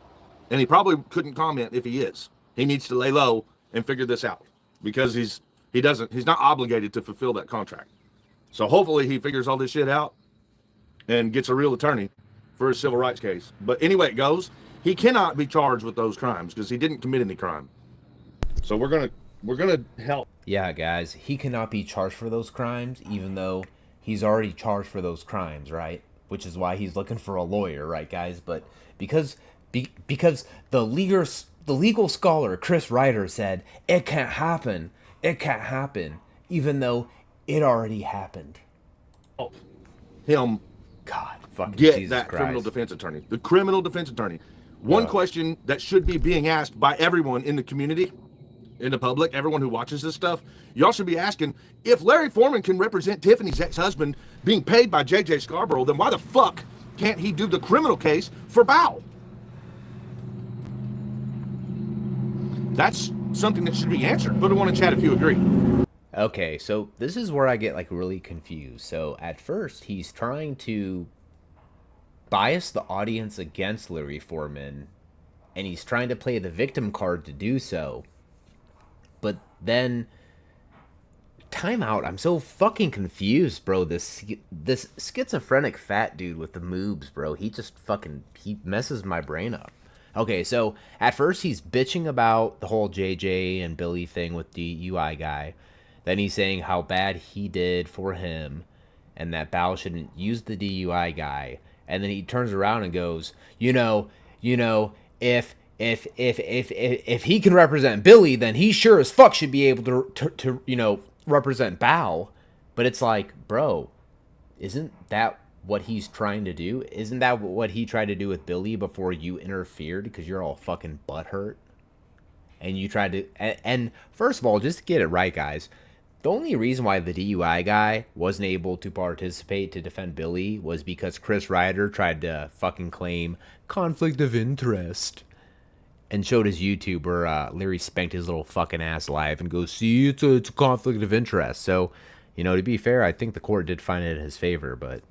And he probably couldn't comment if he is. He needs to lay low and figure this out, because he's not obligated to fulfill that contract. So hopefully he figures all this shit out and gets a real attorney for his civil rights case. But anyway it goes, he cannot be charged with those crimes because he didn't commit any crime. So we're gonna help. Yeah, guys, he cannot be charged for those crimes, even though he's already charged for those crimes, right? Which is why he's looking for a lawyer, right, guys? But because the legal scholar Chris Ryder said it can't happen, even though it already happened. Him, God, fucking get Jesus that Christ. criminal defense attorney. The criminal defense attorney. One question that should be being asked by everyone in the community, in the public, everyone who watches this stuff, y'all should be asking, if Larry Foreman can represent Tiffany's ex-husband being paid by JJ Scarborough, then why the fuck can't he do the criminal case for Bow? That's something that should be answered. Put it on in chat if you agree. Okay, so this is where I get like really confused. So at first he's trying to bias the audience against Larry Foreman, and he's trying to play the victim card to do so. But then, time out. I'm so fucking confused, bro. This schizophrenic fat dude with the moobs, bro. He messes my brain up. Okay, so at first he's bitching about the whole JJ and Billy thing with the UI guy. Then he's saying how bad he did for him, and that Bow shouldn't use the DUI guy. And then he turns around and goes, if he can represent Billy, then he sure as fuck should be able to represent Bow. But it's like, bro, isn't that what he's trying to do? Isn't that what he tried to do with Billy before you interfered because you're all fucking butthurt? And you tried to, and first of all, just to get it right, guys, the only reason why the DUI guy wasn't able to participate to defend Billy was because Chris Ryder tried to fucking claim conflict of interest and showed his YouTube where Larry spanked his little fucking ass live and goes, see, it's a conflict of interest. So, to be fair, I think the court did find it in his favor, but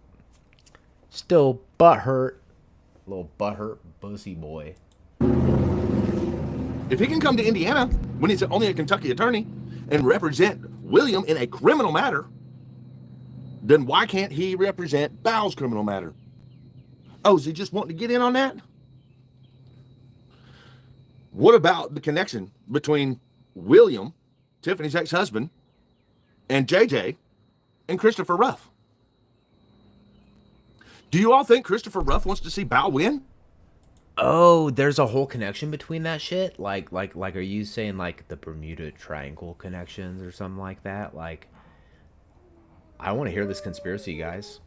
still butthurt, little butthurt pussy boy. If he can come to Indiana when he's only a Kentucky attorney and represent William in a criminal matter, then why can't he represent Bow's criminal matter? Oh, is he just wanting to get in on that? What about the connection between William, Tiffany's ex-husband, and JJ and Christopher Ruff? Do you all think Christopher Ruff wants to see Bow win? Oh, there's a whole connection between that shit. Like, are you saying like the Bermuda Triangle connections or something like that? Like, I want to hear this conspiracy, guys.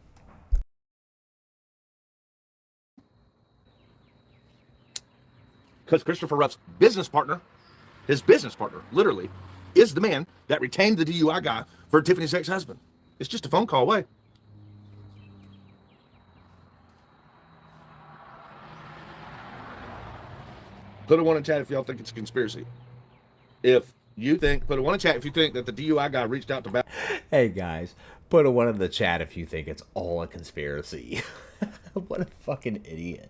Because Christopher Ruff's business partner, his business partner, literally, is the man that retained the DUI guy for Tiffany's ex-husband. It's just a phone call away. Put a one in chat if y'all think it's a conspiracy. If you think, put a one in chat if you think that the DUI guy reached out to Hey guys, put a one in the chat if you think it's all a conspiracy. What a fucking idiot.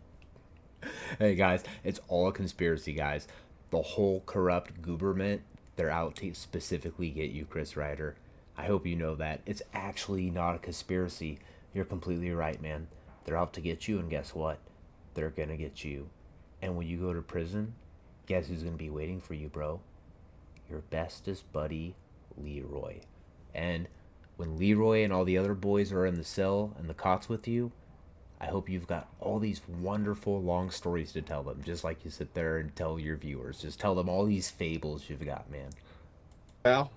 Hey guys, it's all a conspiracy, guys. The whole corrupt gooberment, they're out to specifically get you, Chris Ryder. I hope you know that. It's actually not a conspiracy. You're completely right, man. They're out to get you, and guess what? They're gonna get you. And when you go to prison, guess who's gonna be waiting for you, bro? Your bestest buddy, Leroy. And when Leroy and all the other boys are in the cell and the cots with you, I hope you've got all these wonderful long stories to tell them, just like you sit there and tell your viewers. Just tell them all these fables you've got, man. Al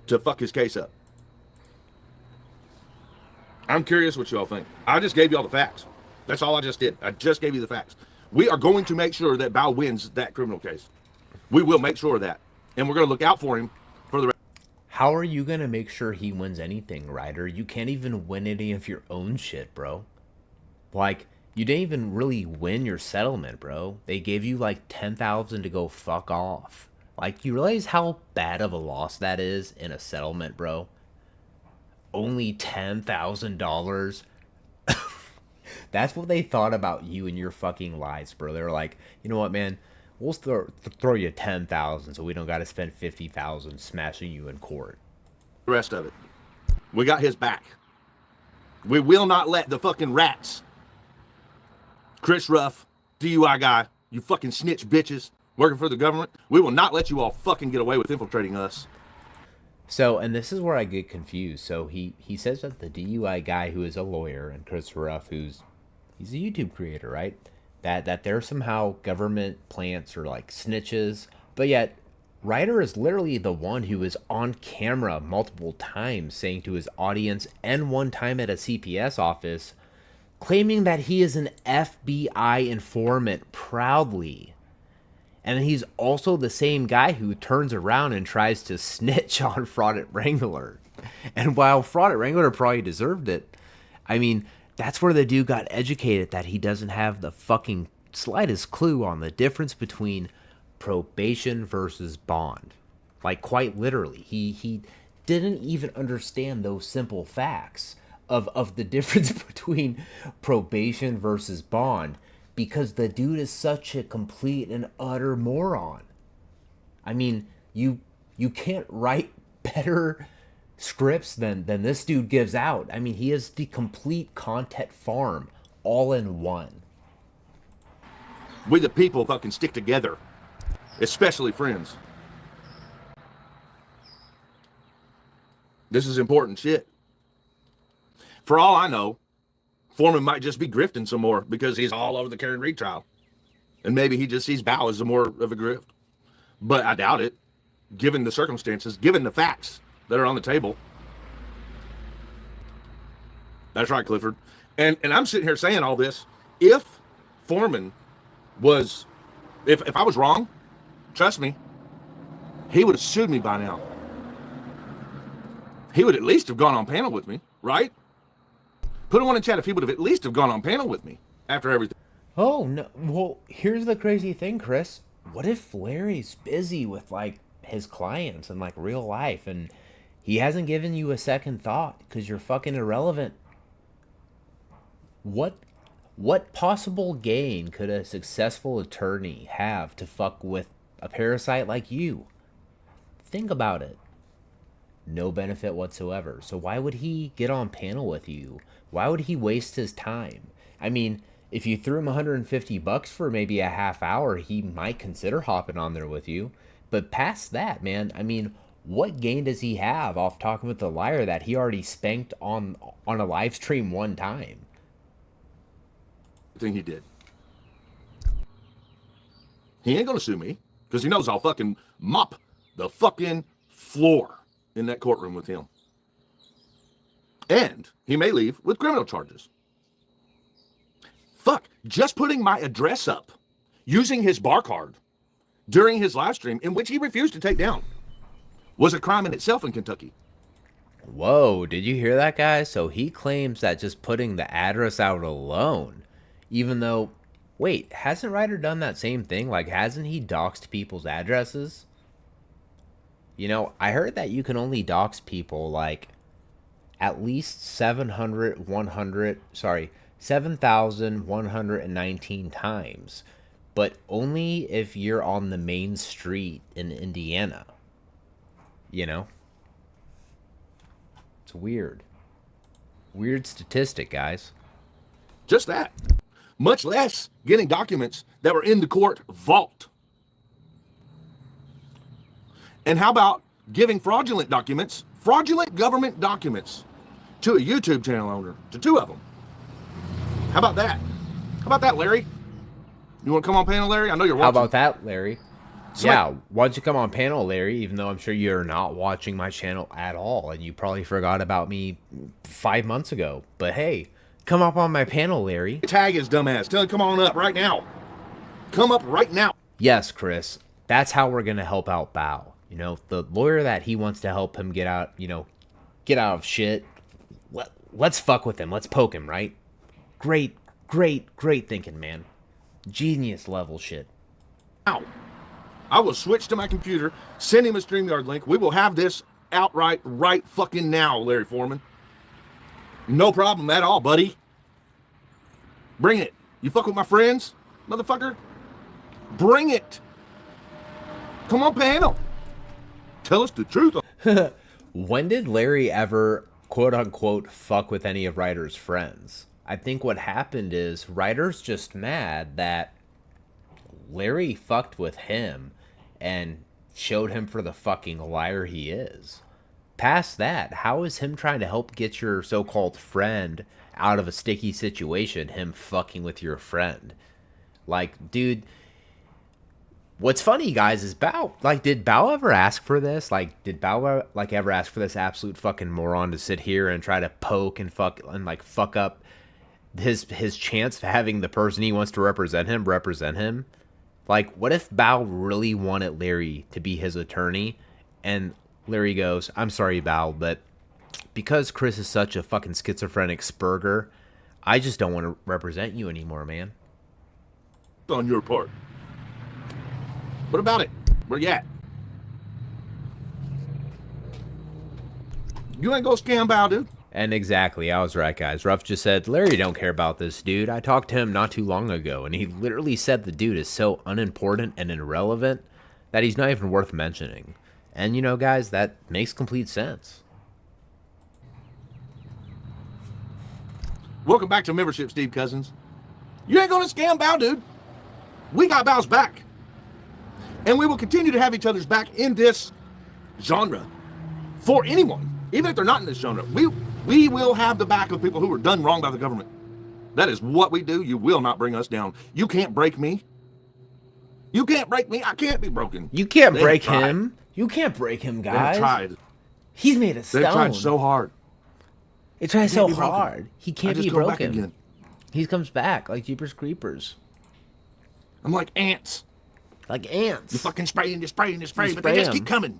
to fuck his case up. I'm curious what y'all think. I just gave y'all the facts. That's all I just did. I just gave you the facts. We are going to make sure that Bao wins that criminal case. We will make sure of that. And we're going to look out for him for the rest. How are you going to make sure he wins anything, Ryder? You can't even win any of your own shit, bro. Like, you didn't even really win your settlement, bro. They gave you like $10,000 to go fuck off. Like, you realize how bad of a loss that is in a settlement, bro? Only $10,000. That's what they thought about you and your fucking lies, bro. They were like, you know what, man? We'll throw you 10,000 so we don't got to spend 50,000 smashing you in court. The rest of it. We got his back. We will not let the fucking rats, Chris Ruff, DUI guy, you fucking snitch bitches working for the government, we will not let you all fucking get away with infiltrating us. So, and this is where I get confused. So he says that the DUI guy who is a lawyer and Chris Ruff, he's a YouTube creator, right? That they're somehow government plants or like snitches, but yet Ryder is literally the one who is on camera multiple times saying to his audience and one time at a CPS office, claiming that he is an FBI informant proudly. And he's also the same guy who turns around and tries to snitch on Fraud at Wrangler. And while Fraud at Wrangler probably deserved it, I mean, that's where the dude got educated, that he doesn't have the fucking slightest clue on the difference between probation versus bond. Like, quite literally, he didn't even understand those simple facts of the difference between probation versus bond, because the dude is such a complete and utter moron. I mean, you can't write better scripts than this dude gives out. I mean, he is the complete content farm all in one. We the people fucking stick together, especially friends. This is important shit. For all I know, Foreman might just be grifting some more because he's all over the Karen Reed trial. And maybe he just sees Bao as more of a grift. But I doubt it, given the circumstances, given the facts that are on the table. That's right, Clifford. And I'm sitting here saying all this. If Foreman was, if I was wrong, trust me, he would have sued me by now. He would at least have gone on panel with me, right? Put a one in chat if he would have at least have gone on panel with me after everything. Oh, no. Well, here's the crazy thing, Chris. What if Larry's busy with, like, his clients and, like, real life, and he hasn't given you a second thought because you're fucking irrelevant? What possible gain could a successful attorney have to fuck with a parasite like you? Think about it. No benefit whatsoever. So why would he get on panel with you? Why would he waste his time? I mean, if you threw him $150 for maybe a half hour, he might consider hopping on there with you. But past that, man, I mean, what gain does he have off talking with the liar that he already spanked on a live stream one time? Thing he did. He ain't gonna sue me because he knows I'll fucking mop the fucking floor in that courtroom with him. And he may leave with criminal charges. Fuck, just putting my address up using his bar card during his live stream, in which he refused to take down, was a crime in itself in Kentucky. Whoa, did you hear that, guys? So he claims that just putting the address out alone, even though, wait, hasn't Ryder done that same thing? Like, hasn't he doxed people's addresses? You know, I heard that you can only dox people, like, at least 7,119 times, but only if you're on the main street in Indiana. You know? It's weird. Weird statistic, guys. Just that. Much less getting documents that were in the court vault. And how about giving fraudulent documents, fraudulent government documents, to a YouTube channel owner, to 2 of them? How about that? How about that, Larry? You want to come on panel, Larry? I know you're watching. How about that, Larry? So yeah, why don't you come on panel, Larry, even though I'm sure you're not watching my channel at all, and you probably forgot about me 5 months ago. But hey, come up on my panel, Larry. Tag his dumbass. Tell him come on up right now. Come up right now. Yes, Chris, that's how we're going to help out Bao. You know, the lawyer that he wants to help him get out, get out of shit. Let's fuck with him. Let's poke him, right? Great thinking, man. Genius level shit. Ow. I will switch to my computer, send him a StreamYard link. We will have this outright right fucking now, Larry Foreman. No problem at all, buddy. Bring it. You fuck with my friends, motherfucker? Bring it. Come on, panel. Tell us the truth. When did Larry ever, quote unquote, fuck with any of Ryder's friends? I think what happened is Ryder's just mad that Larry fucked with him and showed him for the fucking liar he is. Past that, how is him trying to help get your so-called friend out of a sticky situation, him fucking with your friend? Like, dude, what's funny, guys, is Bao, like, did Bao ever ask for this? Like, did Bao, like, ever ask for this absolute fucking moron to sit here and try to poke and fuck up his chance of having the person he wants to represent him? Like, what if Bao really wanted Larry to be his attorney, and Larry goes, I'm sorry, Bao, but because Chris is such a fucking schizophrenic spurger, I just don't want to represent you anymore, man. On your part. What about it? Where you at? You ain't gonna scam Bao, dude. And exactly, I was right, guys. Ruff just said, Larry don't care about this dude. I talked to him not too long ago, and he literally said the dude is so unimportant and irrelevant that he's not even worth mentioning. And, you know, guys, that makes complete sense. Welcome back to membership, Steve Cousins. You ain't gonna scam Bao, dude. We got Bao's back. And we will continue to have each other's back in this genre. For anyone, even if they're not in this genre, we will have the back of people who were done wrong by the government. That is what we do. You will not bring us down. You can't break me. You can't break me. I can't be broken. You can't break him. You can't break him, guys. They've tried. He's made of stone. They've tried so hard. They tried so hard. He can't be broken. Back again. He comes back like Jeepers Creepers. I'm like ants. Like ants. You fucking spray and you spray and you spray, but they just keep coming.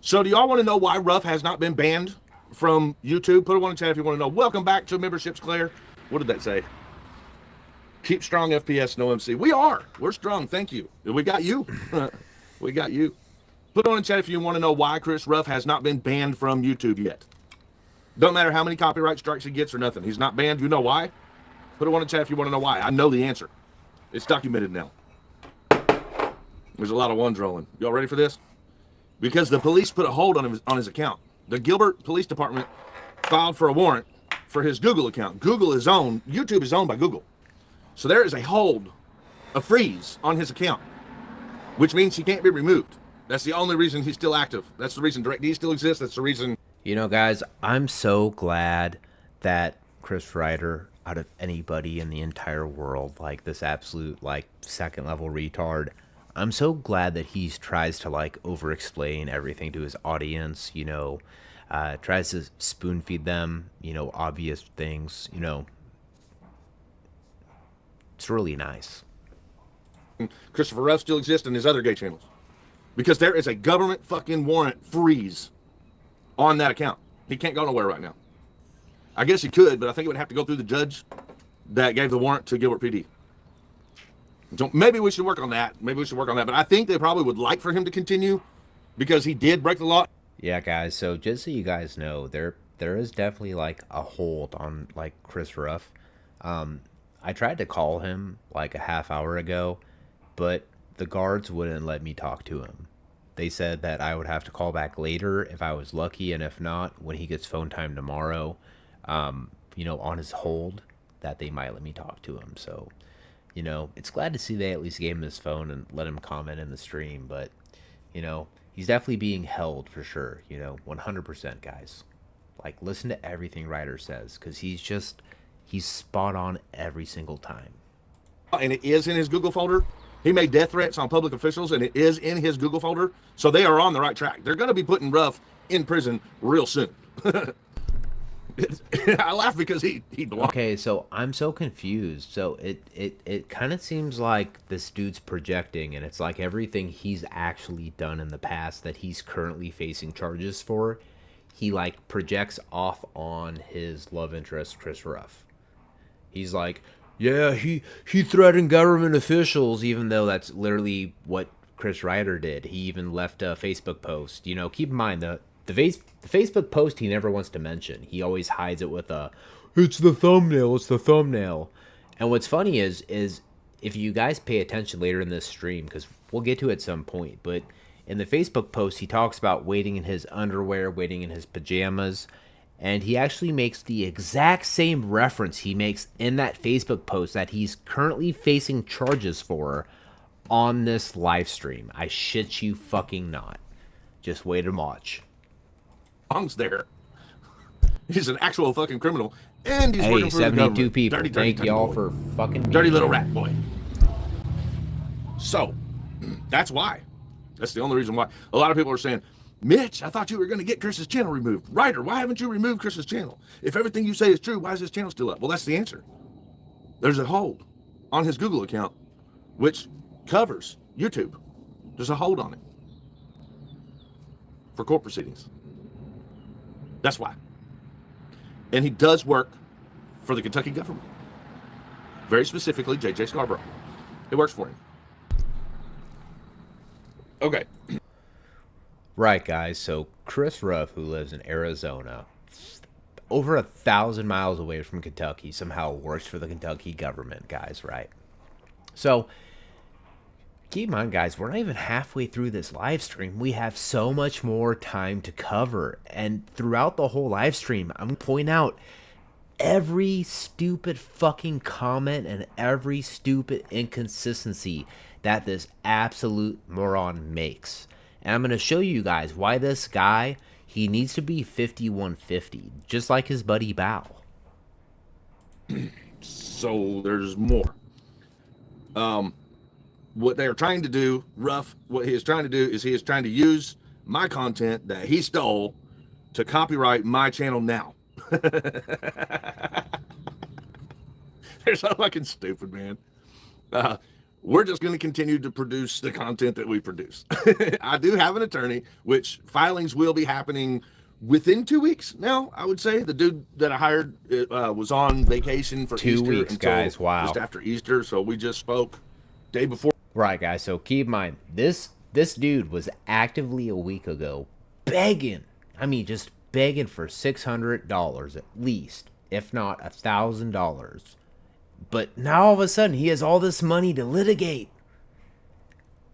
So do y'all want to know why Ruff has not been banned from YouTube? Put it on the chat if you want to know. Welcome back to memberships, Claire. What did that say? Keep strong FPS, no MC. We are. We're strong. Thank you. We got you. We got you. Put it on the chat if you want to know why Chris Ruff has not been banned from YouTube yet. Don't matter how many copyright strikes he gets or nothing. He's not banned. You know why? Put it on the chat if you want to know why. I know the answer. It's documented now. There's a lot of ones rolling. Y'all ready for this? Because the police put a hold on his account. The Gilbert Police Department filed for a warrant for his Google account. YouTube is owned by Google. So there is a hold, a freeze on his account, which means he can't be removed. That's the only reason he's still active. That's the reason DirectD still exists. That's the reason. You know, guys, I'm so glad that Chris Ryder out of anybody in the entire world, like this absolute like second level retard. I'm so glad that he tries to like over explain everything to his audience, tries to spoon feed them, obvious things, it's really nice. Christopher Ruff still exists in his other gay channels because there is a government fucking warrant freeze on that account. He can't go nowhere right now. I guess he could, but I think it would have to go through the judge that gave the warrant to Gilbert PD. So maybe we should work on that. But I think they probably would like for him to continue because he did break the law. Yeah, guys. So just so you guys know, there is definitely like a hold on like Chris Ruff. I tried to call him like a half hour ago, but the guards wouldn't let me talk to him. They said that I would have to call back later if I was lucky, and if not, when he gets phone time tomorrow, on his hold, that they might let me talk to him. So, it's glad to see they at least gave him his phone and let him comment in the stream, but, he's definitely being held for sure, 100%, guys. Like, listen to everything Ryder says, because he's spot on every single time. And it is in his Google folder. He made death threats on public officials, and it is in his Google folder. So they are on the right track. They're going to be putting Ruff in prison real soon. I laugh because he belongs. Okay, so I'm so confused. So it kind of seems like this dude's projecting, and it's like everything he's actually done in the past that he's currently facing charges for, he like projects off on his love interest, Chris Ruff. He's like, yeah, he threatened government officials, even though that's literally what Chris Ryder did. He even left a Facebook post. Keep in mind the Facebook post he never wants to mention. He always hides it with it's the thumbnail. And what's funny is if you guys pay attention later in this stream, because we'll get to it at some point, but in the Facebook post, he talks about waiting in his underwear, waiting in his pajamas, and he actually makes the exact same reference he makes in that Facebook post that he's currently facing charges for on this live stream. I shit you fucking not. Just wait and watch. There. He's an actual fucking criminal, and he's working for the government. 72 people. Thank y'all for fucking dirty little rat boy. So, that's why. That's the only reason why. A lot of people are saying, Mitch, I thought you were going to get Chris's channel removed. Ryder, why haven't you removed Chris's channel? If everything you say is true, why is his channel still up? Well, that's the answer. There's a hold on his Google account, which covers YouTube. There's a hold on it for court proceedings. That's why. And he does work for the Kentucky government. Very specifically, J.J. Scarborough. It works for him. Okay. Right, guys. So Chris Ruff, who lives in Arizona, over 1,000 miles away from Kentucky, somehow works for the Kentucky government, guys, right? So keep in mind, guys, we're not even halfway through this live stream. We have so much more time to cover. And throughout the whole live stream, I'm going to point out every stupid fucking comment and every stupid inconsistency that this absolute moron makes. And I'm going to show you guys why this guy, he needs to be 5150, just like his buddy Bao. So there's more. What they're trying to do, Ruff, what he is trying to do is he is trying to use my content that he stole to copyright my channel now. They're so fucking stupid, man. We're just going to continue to produce the content that we produce. I do have an attorney, which filings will be happening within 2 weeks now, I would say. The dude that I hired was on vacation for 2 Easter. 2 weeks, guys. Wow. Just after Easter, so we just spoke day before. Right, guys. So keep in mind, this dude was actively a week ago begging. I mean, just begging for $600 at least, if not $1,000. But now all of a sudden, he has all this money to litigate.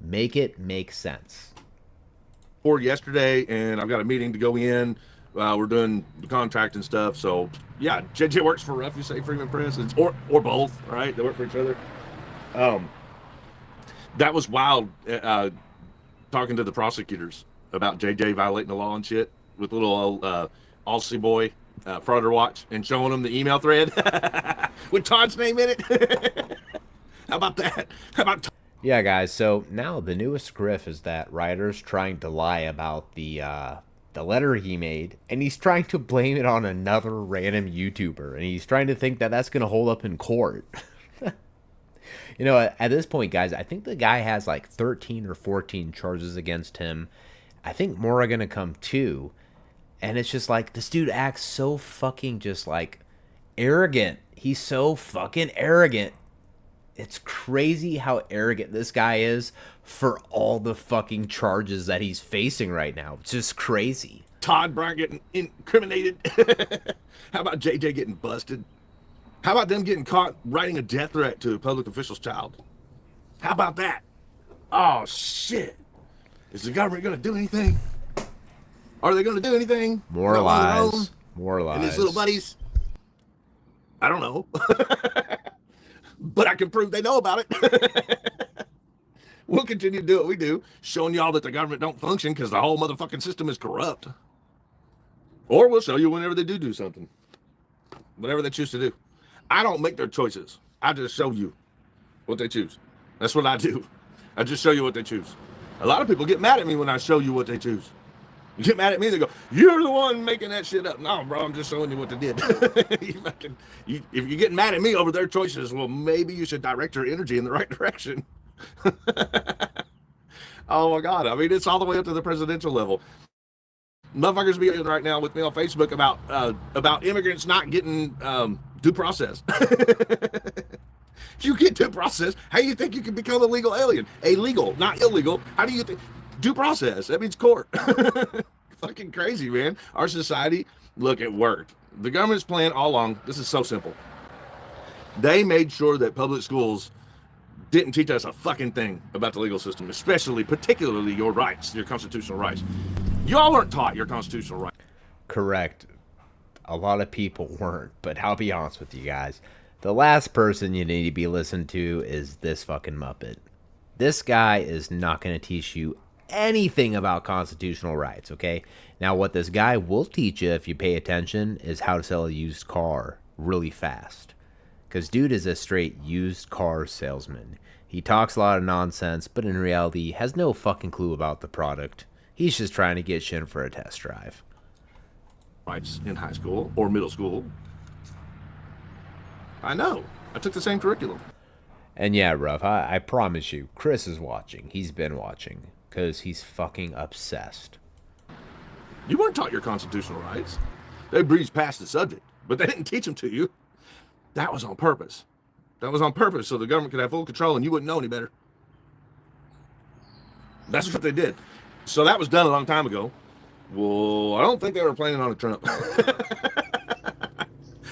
Make it make sense. Or yesterday, and I've got a meeting to go in. We're doing the contract and stuff. So yeah, JJ works for Ruff, you say, Freeman Press, or both, right? They work for each other. That was wild. Talking to the prosecutors about JJ violating the law and shit with little old Aussie boy Fraud or Watch and showing them the email thread with Todd's name in it. How about that? How about Yeah, guys. So now the newest grift is that Ryder's trying to lie about the letter he made, and he's trying to blame it on another random YouTuber, and he's trying to think that that's gonna hold up in court. You know, at this point, guys, I think the guy has like 13 or 14 charges against him. I think more are gonna come too, and it's just like this dude acts so fucking just like arrogant. He's so fucking arrogant. It's crazy how arrogant this guy is for all the fucking charges that he's facing right now. It's just crazy. Todd Bryant getting incriminated? How about JJ getting busted? How about them getting caught writing a death threat to a public official's child? How about that? Oh, shit. Is the government going to do anything? Are they going to do anything? More lies. More lies. And his little buddies? I don't know. But I can prove they know about it. We'll continue to do what we do, showing y'all that the government don't function because the whole motherfucking system is corrupt. Or we'll show you whenever they do something. Whatever they choose to do. I don't make their choices. I just show you what they choose. That's what I do. I just show you what they choose. A lot of people get mad at me when I show you what they choose. You get mad at me, they go, you're the one making that shit up. No, bro, I'm just showing you what they did. If you're getting mad at me over their choices, well, maybe you should direct your energy in the right direction. Oh, my God. I mean, it's all the way up to the presidential level. Motherfuckers be right now with me on Facebook about immigrants not getting due process. You get due process. How do you think you can become a legal alien? Illegal, not illegal. How do you think? Due process. That means court. Fucking crazy, man. Our society, look, it worked. The government's plan all along, this is so simple. They made sure that public schools didn't teach us a fucking thing about the legal system, particularly your rights, your constitutional rights. Y'all weren't taught your constitutional rights. Correct. A lot of people weren't, but I'll be honest with you guys. The last person you need to be listening to is this fucking Muppet. This guy is not going to teach you anything about constitutional rights, okay? Now, what this guy will teach you, if you pay attention, is how to sell a used car really fast. Because dude is a straight used car salesman. He talks a lot of nonsense, but in reality has no fucking clue about the product. He's just trying to get you in for a test drive. Rights in high school or middle school. I know. I took the same curriculum. And yeah, Ruff, I promise you, Chris is watching. He's been watching. Because he's fucking obsessed. You weren't taught your constitutional rights. They breezed past the subject, but they didn't teach them to you. That was on purpose. That was on purpose so the government could have full control and you wouldn't know any better. That's what they did. So that was done a long time ago. Well, I don't think they were planning on a Trump.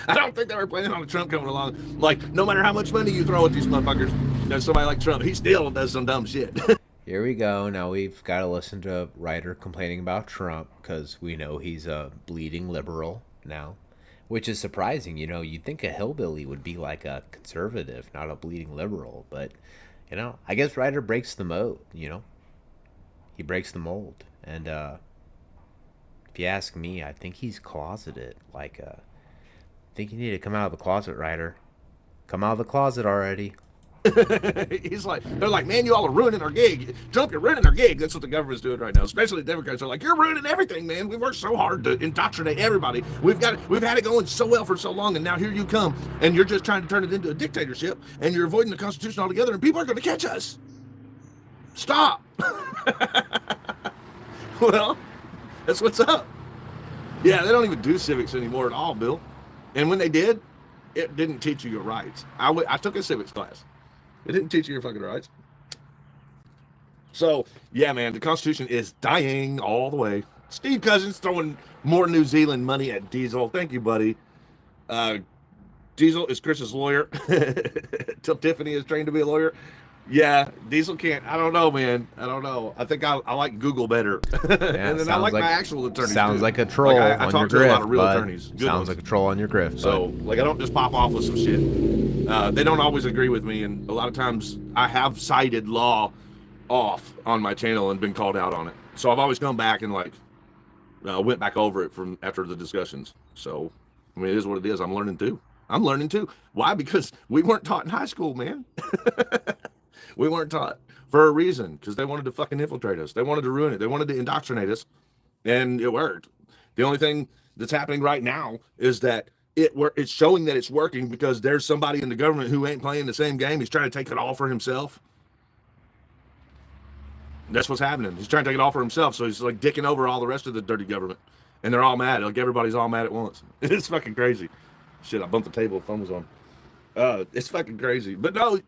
I don't think they were planning on a Trump coming along. Like, no matter how much money you throw at these motherfuckers, there's somebody like Trump, he still does some dumb shit. Here we go. Now we've got to listen to Ryder complaining about Trump because we know he's a bleeding liberal now, which is surprising. You know, you'd think a hillbilly would be like a conservative, not a bleeding liberal. But, you know, I guess Ryder breaks the mold, you know. He breaks the mold. And if you ask me, I think he's closeted. Like, I think you need to come out of the closet, Ryder. Come out of the closet already. He's like, they're like, man, you all are ruining our gig. Trump, you're ruining our gig. That's what the government's doing right now. Especially the Democrats are like, you're ruining everything, man. We worked so hard to indoctrinate everybody. We've had it going so well for so long, and now here you come, and you're just trying to turn it into a dictatorship, and you're avoiding the Constitution altogether, and people are going to catch us. Stop. Well, that's what's up. Yeah, they don't even do civics anymore at all, Bill. And when they did, it didn't teach you your rights. I took a civics class. It didn't teach you your fucking rights. So, yeah, man, the Constitution is dying all the way. Steve Cousins throwing more New Zealand money at Diesel. Thank you, buddy. Diesel is Chris's lawyer. Till Tiffany is trained to be a lawyer. Yeah, Diesel can't. I don't know, man. I don't know. I think I like Google better. Yeah, and then I like my actual attorneys. Sounds too. like a troll like I on talk your to grift, a lot of real bud. attorneys. Good Sounds ones. like a troll on your grift. So, like, I don't just pop off with some shit. They don't always agree with me, and a lot of times I have cited law off on my channel and been called out on it. So I've always come back and, like, went back over it from after the discussions. So, I mean, it is what it is. I'm learning too. Why? Because we weren't taught in high school, man. We weren't taught for a reason, because they wanted to fucking infiltrate us. They wanted to ruin it. They wanted to indoctrinate us, and it worked. The only thing that's happening right now is that it's showing that it's working because there's somebody in the government who ain't playing the same game. He's trying to take it all for himself. That's what's happening. He's trying to take it all for himself, so he's like dicking over all the rest of the dirty government, and they're all mad. Like everybody's all mad at once. It's fucking crazy. Shit, I bumped the table. Phone was on. It's fucking crazy. But no,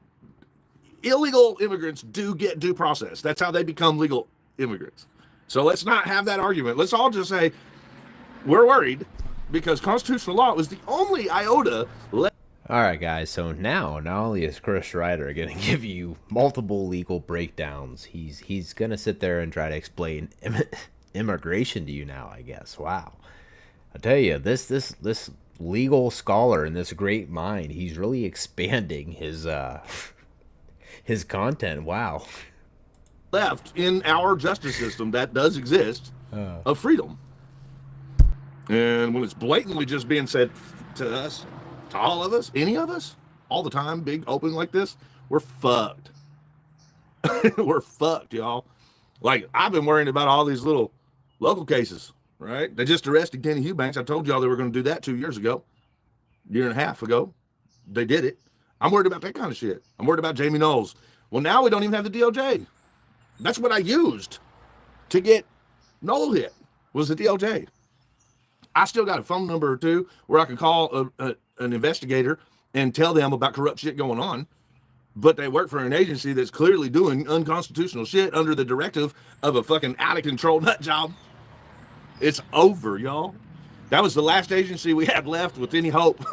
illegal immigrants do get due process. That's how they become legal immigrants. So let's not have that argument. Let's all just say we're worried because constitutional law was the only iota left. All right, guys. So now, not only is Chris Ryder going to give you multiple legal breakdowns, he's going to sit there and try to explain immigration to you now, I guess. Wow. I tell you, this legal scholar and this great mind, he's really expanding his content. Wow. Left in our justice system that does exist of freedom. And when it's blatantly just being said to us, to all of us, any of us, all the time, big open like this, we're fucked. We're fucked, y'all. Like, I've been worrying about all these little local cases, right? They just arrested Kenny Eubanks. I told y'all they were going to do that 2 years ago, year and a half ago. They did it. I'm worried about that kind of shit. I'm worried about Jamie Knowles. Well, now we don't even have the DOJ. That's what I used to get Knoll hit, was the DOJ. I still got a phone number or two where I can call an investigator and tell them about corrupt shit going on, but they work for an agency that's clearly doing unconstitutional shit under the directive of a fucking out-of-control nut job. It's over, y'all. That was the last agency we had left with any hope.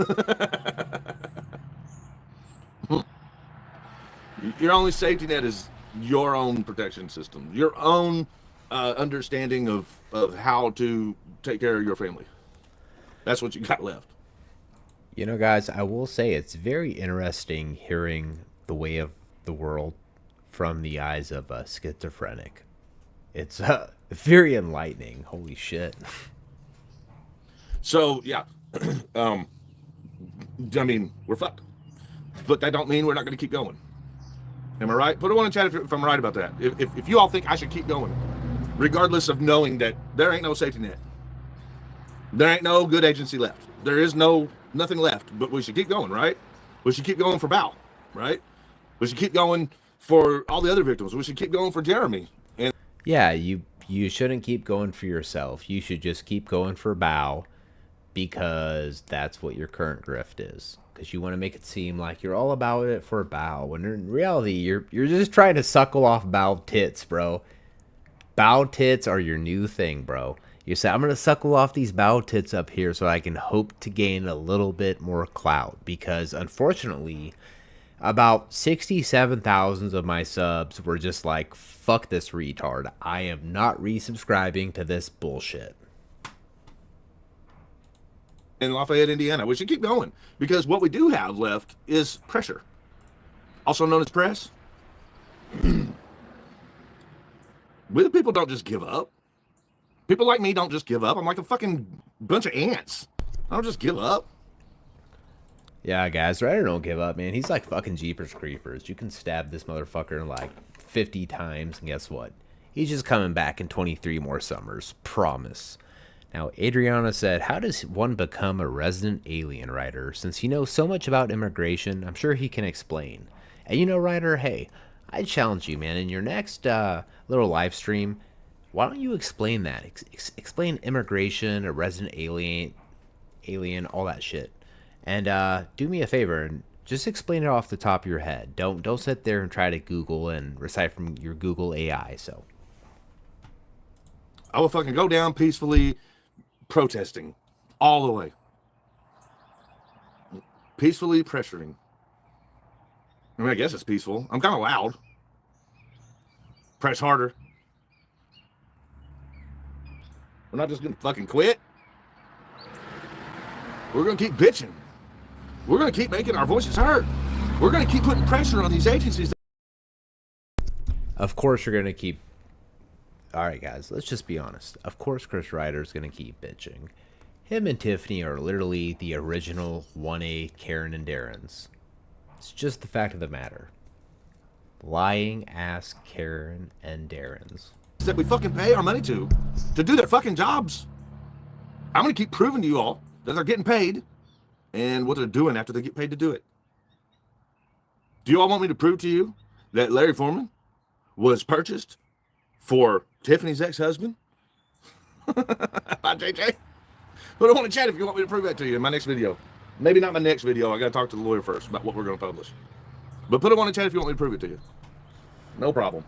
Your only safety net is your own protection system, your own understanding of how to take care of your family. That's what you got left. You know, guys, I will say it's very interesting hearing the way of the world from the eyes of a schizophrenic. It's very enlightening. Holy shit. So, yeah. I mean, we're fucked. But that don't mean we're not going to keep going. Am I right? Put it on in chat if I'm right about that. If you all think I should keep going, regardless of knowing that there ain't no safety net. There ain't no good agency left. There is nothing left, but we should keep going, right? We should keep going for Bao, right? We should keep going for all the other victims. We should keep going for Jeremy. And yeah, you shouldn't keep going for yourself. You should just keep going for Bao because that's what your current grift is. Because you want to make it seem like you're all about it for Bao, when in reality you're just trying to suckle off Bao tits, bro. Bao tits are your new thing, bro. You say, I'm going to suckle off these Bao tits up here so I can hope to gain a little bit more clout. Because unfortunately, about 67,000 of my subs were just like, fuck this retard. I am not resubscribing to this bullshit. In Lafayette, Indiana, we should keep going because what we do have left is pressure, also known as press. We the people don't just give up. People like me don't just give up. I'm like a fucking bunch of ants. I don't just give up. Yeah, guys, Ryder don't give up, man. He's like fucking Jeepers Creepers. You can stab this motherfucker like 50 times, and guess what? He's just coming back in 23 more summers. Promise. Now, Adriana said, how does one become a resident alien, Ryder? Since you know so much about immigration, I'm sure he can explain. And you know, Ryder, hey, I challenge you, man. In your next little live stream, why don't you explain that? Explain immigration, a resident alien, all that shit. And do me a favor and just explain it off the top of your head. Don't sit there and try to Google and recite from your Google AI. So I will fucking go down peacefully, protesting all the way, peacefully pressuring. I mean, I guess it's peaceful. I'm kind of loud. Press harder. We're not just gonna fucking quit. We're gonna keep bitching. We're gonna keep making our voices heard. We're gonna keep putting pressure on these agencies. Of course, you're gonna keep All right, guys, let's just be honest. Of course, Chris Ryder's going to keep bitching. Him and Tiffany are literally the original 1A Karen and Darren's. It's just the fact of the matter. Lying ass Karen and Darren's. That we fucking pay our money to do their fucking jobs. I'm going to keep proving to you all that they're getting paid and what they're doing after they get paid to do it. Do you all want me to prove to you that Larry Foreman was purchased for Tiffany's ex-husband? Bye, JJ. Put it on the chat if you want me to prove that to you in my next video. Maybe not my next video. I got to talk to the lawyer first about what we're going to publish. But put it on the chat if you want me to prove it to you. No problem.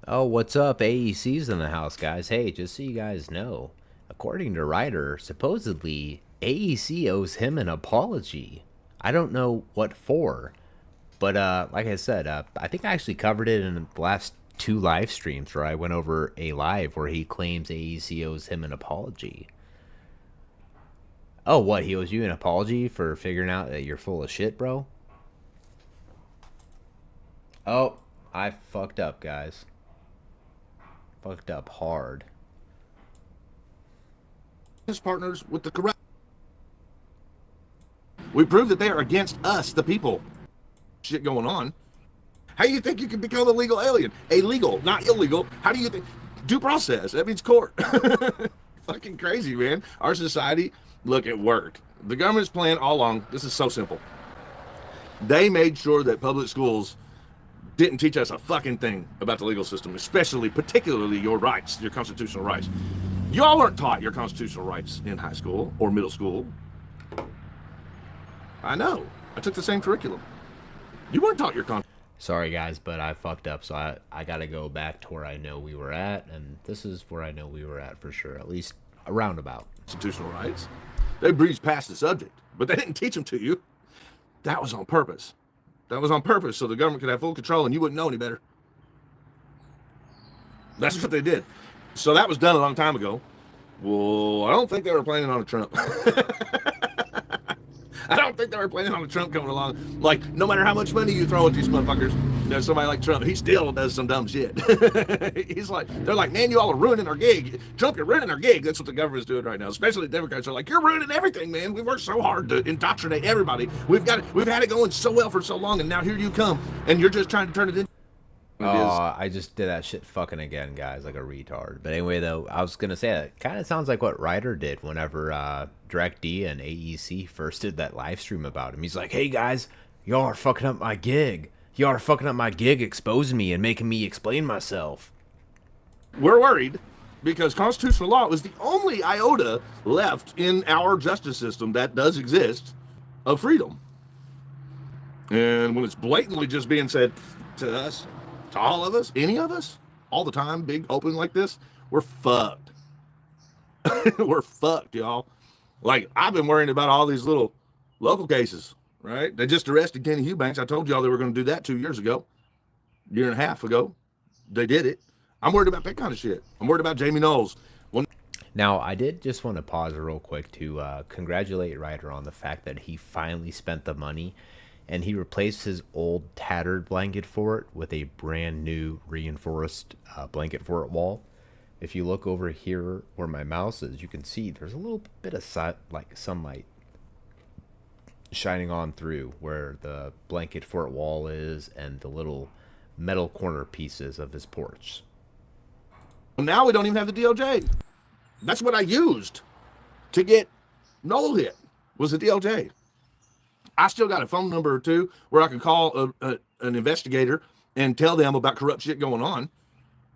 Oh, what's up? AEC's in the house, guys. Hey, just so you guys know, according to Ryder, supposedly AEC owes him an apology. I don't know what for, but like I said, I think I actually covered it in the last 2 live streams where I went over a live where he claims AEC owes him an apology. Oh, what? He owes you an apology for figuring out that you're full of shit, bro? Oh, I fucked up, guys. Fucked up hard. His partners with the corrupt. We prove that they are against us, the people. Shit going on. How do you think you can become a legal alien? Illegal, not illegal. How do you think? Due process. That means court. Fucking crazy, man. Our society, look, it worked. The government's plan all along, this is so simple. They made sure that public schools didn't teach us a fucking thing about the legal system, particularly your rights, your constitutional rights. Y'all weren't taught your constitutional rights in high school or middle school. I know. I took the same curriculum. You weren't taught your Sorry, guys, but I fucked up, so I got to go back to where I know we were at, and this is where I know we were at for sure, at least a roundabout. Constitutional rights. They breezed past the subject, but they didn't teach them to you. That was on purpose. That was on purpose, so the government could have full control and you wouldn't know any better. That's what they did. So that was done a long time ago. Well, I don't think they were planning on a Trump. I don't think they were planning on a Trump coming along. Like, no matter how much money you throw at these motherfuckers, there's somebody like Trump, he still does some dumb shit. They're like, man, you all are ruining our gig. Trump, you're ruining our gig. That's what the government's doing right now. Especially the Democrats are like, you're ruining everything, man. We worked so hard to indoctrinate everybody. We've had it going so well for so long, and now here you come, and you're just trying to turn it into. Oh, I just did that shit fucking again, guys, like a retard. But anyway, though, I was going to say, it kind of sounds like what Ryder did whenever Direct D and AEC first did that live stream about him. He's like, hey, guys, y'all are fucking up my gig. Y'all are fucking up my gig, exposing me and making me explain myself. We're worried because constitutional law was the only iota left in our justice system that does exist of freedom. And when it's blatantly just being said to us, to all of us, any of us, all the time, big open like this, we're fucked. We're fucked, y'all. Like, I've been worrying about all these little local cases, right? They just arrested Kenny Eubanks. I told y'all they were going to do that 2 years ago, year and a half ago. They did it. I'm worried about that kind of shit. I'm worried about Jamie Knowles. Now, I did just want to pause real quick to congratulate Ryder on the fact that he finally spent the money and he replaced his old tattered blanket fort with a brand new reinforced blanket fort wall. If you look over here where my mouse is, you can see there's a little bit of sunlight shining on through where the blanket fort wall is and the little metal corner pieces of his porch. Now we don't even have the DOJ. That's what I used to get Noel hit, was the DOJ. I still got a phone number or two where I could call an investigator and tell them about corrupt shit going on.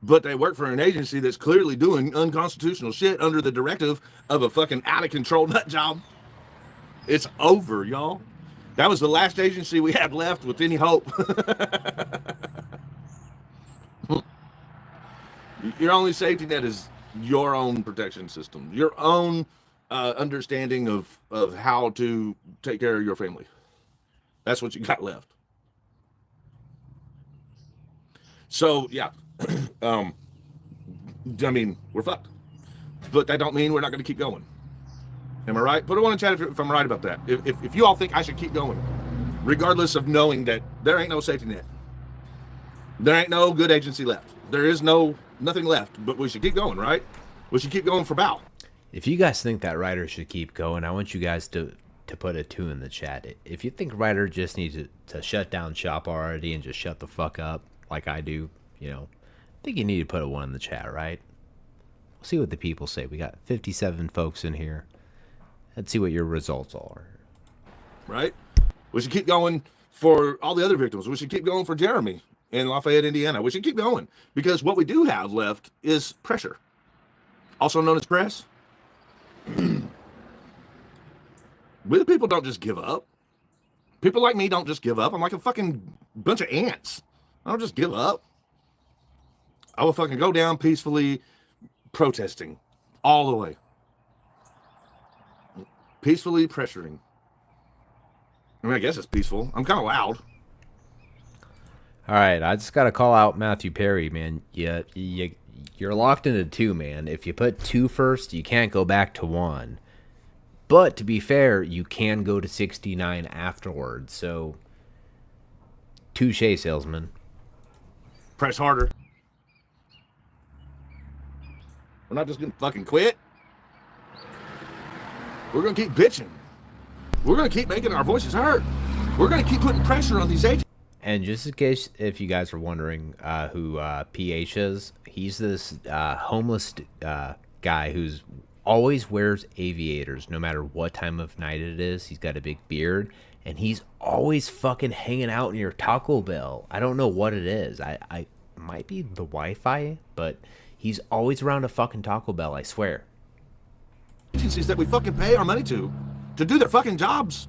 But they work for an agency that's clearly doing unconstitutional shit under the directive of a fucking out-of-control nut job. It's over, y'all. That was the last agency we had left with any hope. Your only safety net is your own protection system, your own understanding of how to take care of your family. That's what you got left. So, yeah. I mean, we're fucked. But that don't mean we're not going to keep going. Am I right? Put it on in chat if I'm right about that. If you all think I should keep going, regardless of knowing that there ain't no safety net. There ain't no good agency left. There is nothing left, but we should keep going, right? We should keep going for Bow. If you guys think that Ryder should keep going, I want you guys to put a 2 in the chat. If you think Ryder just needs to shut down shop already and just shut the fuck up like I do, you know, I think you need to put a 1 in the chat, right? We'll see what the people say. We got 57 folks in here. Let's see what your results are. Right? We should keep going for all the other victims. We should keep going for Jeremy in Lafayette, Indiana. We should keep going because what we do have left is pressure, also known as press. We the people don't just give up. People like me don't just give up. I'm like a fucking bunch of ants. I don't just give up. I will fucking go down peacefully protesting all the way. Peacefully pressuring. I mean, I guess it's peaceful. I'm kind of loud. All right, I just got to call out Matthew Perry, man. You're locked into 2, man. If you put 2 first, you can't go back to 1. But to be fair, you can go to 69 afterwards. So, touche, salesman. Press harder. We're not just going to fucking quit. We're going to keep bitching. We're going to keep making our voices heard. We're going to keep putting pressure on these agents. And just in case, if you guys are wondering who PH is, he's this homeless guy who's always wears aviators no matter what time of night it is. He's got a big beard, and he's always fucking hanging out near Taco Bell. I don't know what it is. I might be the Wi-Fi, but he's always around a fucking Taco Bell, I swear. Agencies that we fucking pay our money to do their fucking jobs.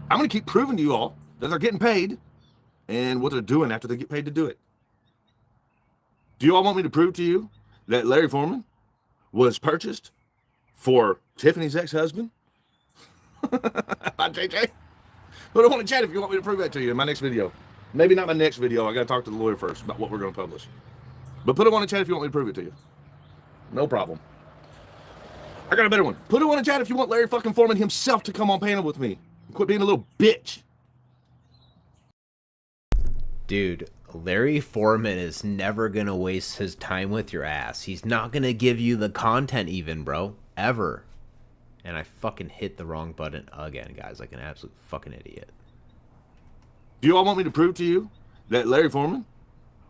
I'm going to keep proving to you all that they're getting paid and what they're doing after they get paid to do it. Do you all want me to prove to you that Larry Foreman was purchased for Tiffany's ex-husband? Hi, JJ. Put it on the chat if you want me to prove that to you in my next video. Maybe not my next video. I got to talk to the lawyer first about what we're going to publish. But put it on the chat if you want me to prove it to you. No problem. I got a better one. Put it on the chat if you want Larry fucking Foreman himself to come on panel with me. Quit being a little bitch. Dude, Larry Foreman is never going to waste his time with your ass. He's not going to give you the content even, bro. Ever. And I fucking hit the wrong button again, guys, like an absolute fucking idiot. Do you all want me to prove to you that Larry Foreman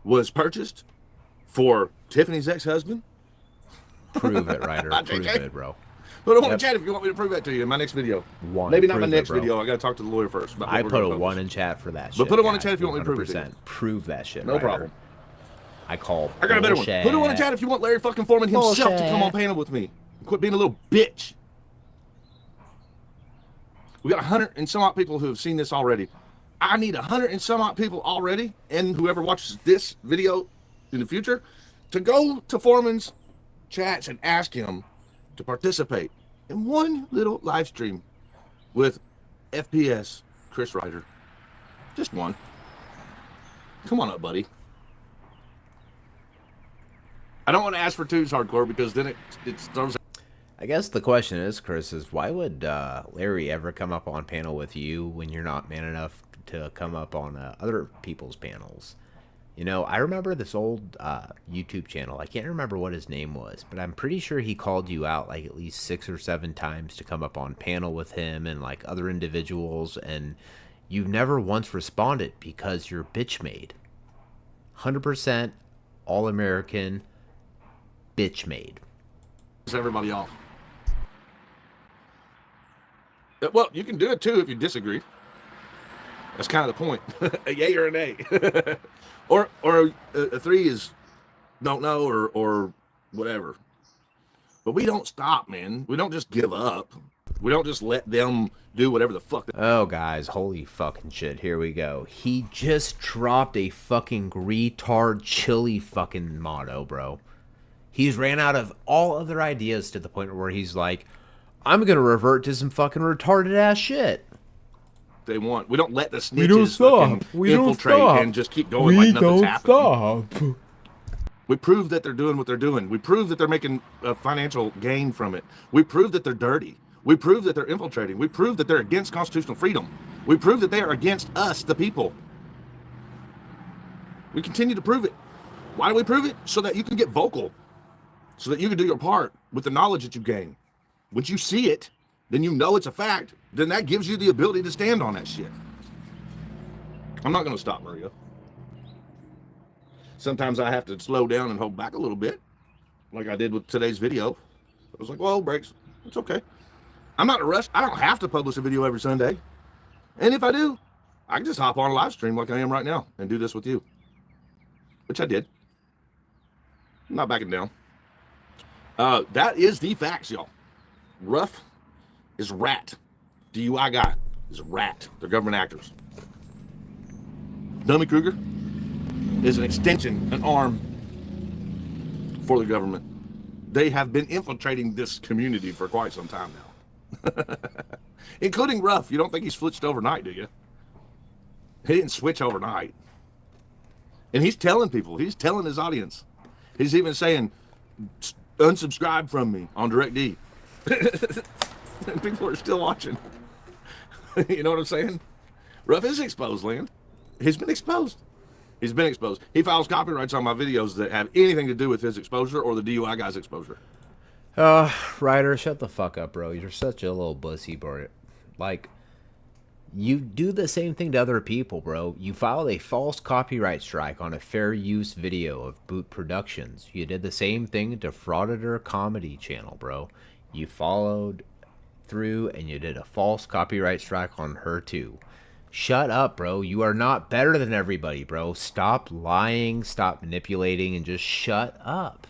was purchased for Tiffany's ex-husband? Prove it, Ryder. Prove it, bro. Put it on the chat if you want me to prove that to you in my next video. Maybe not my next video. I got to talk to the lawyer first. I put a 1 in chat for that shit. But put it on the chat if you want me to prove it to you. Prove that shit, No problem. I got a better one. Put it on the chat if you want Larry fucking Foreman himself to come on panel with me. Quit being a little bitch. We got 100 and some odd people who have seen this already. I need 100 and some odd people already, and whoever watches this video in the future, to go to Foreman's chats and ask him to participate in one little live stream with FPS Chris Ryder. Just one. Come on up, buddy. I don't want to ask for twos hardcore because then it throws. I guess the question is, Chris, is why would Larry ever come up on panel with you when you're not man enough to come up on other people's panels? You know, I remember this old YouTube channel. I can't remember what his name was, but I'm pretty sure he called you out like at least 6 or 7 times to come up on panel with him and like other individuals, and you've never once responded because you're bitch made. 100% all-American bitch made. Everybody off. Well, you can do it too if you disagree. That's kind of the point. A yay or a nay. or a 3 is don't know or whatever. But we don't stop, man. We don't just give up. We don't just let them do whatever the fuck. Oh, guys, holy fucking shit. Here we go. He just dropped a fucking retard chili fucking motto, bro. He's ran out of all other ideas to the point where he's like, I'm going to revert to some fucking retarded ass shit. They want. We don't let the snitches infiltrate and just keep going like nothing's happening. We prove that they're doing what they're doing. We prove that they're making a financial gain from it. We prove that they're dirty. We prove that they're infiltrating. We prove that they're against constitutional freedom. We prove that they are against us, the people. We continue to prove it. Why do we prove it? So that you can get vocal, so that you can do your part with the knowledge that you gain. Once you see it, then you know it's a fact. Then that gives you the ability to stand on that shit. I'm not going to stop, Maria. Sometimes I have to slow down and hold back a little bit, like I did with today's video. I was like, well, breaks. It's okay. I'm not in a rush. I don't have to publish a video every Sunday. And if I do, I can just hop on a live stream like I am right now and do this with you, which I did. I'm not backing down. That is the facts, y'all. Ruff is rat. DUI guy is rat. They're government actors. Dummy Kruger is an extension, an arm for the government. They have been infiltrating this community for quite some time now. Including Ruff. You don't think he switched overnight, do you? He didn't switch overnight. And he's telling people, he's telling his audience. He's even saying, unsubscribe from me on DirectD. And people are still watching. You know what I'm saying? Ruff is exposed, land. He's been exposed. He's been exposed. He files copyrights on my videos that have anything to do with his exposure or the DUI guy's exposure. Ryder, shut the fuck up, bro. You're such a little pussy, bro. Like, you do the same thing to other people, bro. You filed a false copyright strike on a fair use video of Boot Productions. You did the same thing to Frauditor Comedy Channel, bro. You followed through and you did a false copyright strike on her too. Shut up, bro. You are not better than everybody, bro. Stop lying, stop manipulating, and just shut up.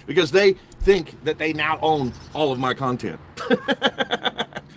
Because they think that they now own all of my content.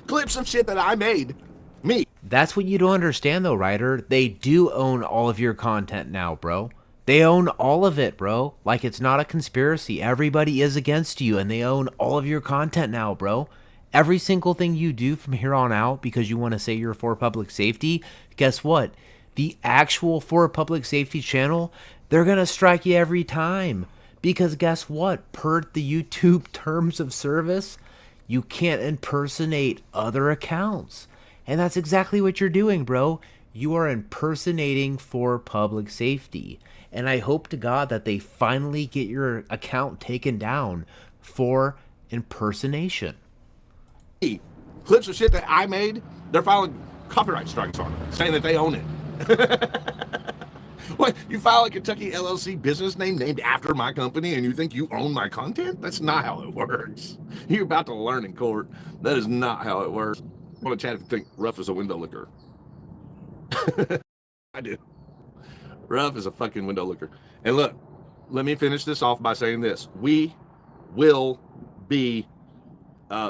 Clips of shit that I made. Me. That's what you don't understand, though, Ryder. They do own all of your content now, bro. They own all of it, bro. Like, it's not a conspiracy. Everybody is against you, and they own all of your content now, bro. Every single thing you do from here on out because you want to say you're for public safety, guess what? The actual For Public Safety channel, they're going to strike you every time. Because guess what? Per the YouTube terms of service, you can't impersonate other accounts. And that's exactly what you're doing, bro. You are impersonating For Public Safety. And I hope to God that they finally get your account taken down for impersonation. Clips of shit that I made, they're filing copyright strikes on it, saying that they own it. What, you file a Kentucky LLC business name named after my company and you think you own my content? That's not how it works. You're about to learn in court. That is not how it works. I want to chat if you think Ruff is a window licker. I do. Ruff is a fucking window licker. And look, let me finish this off by saying this. We will be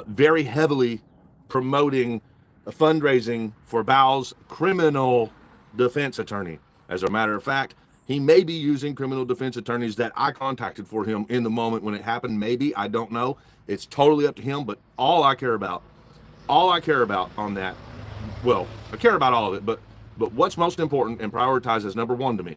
very heavily promoting a fundraising for Bao's criminal defense attorney. As a matter of fact, he may be using criminal defense attorneys that I contacted for him in the moment when it happened. Maybe, I don't know. It's totally up to him, but all I care about on that, well, I care about all of it, but what's most important and prioritized as number one to me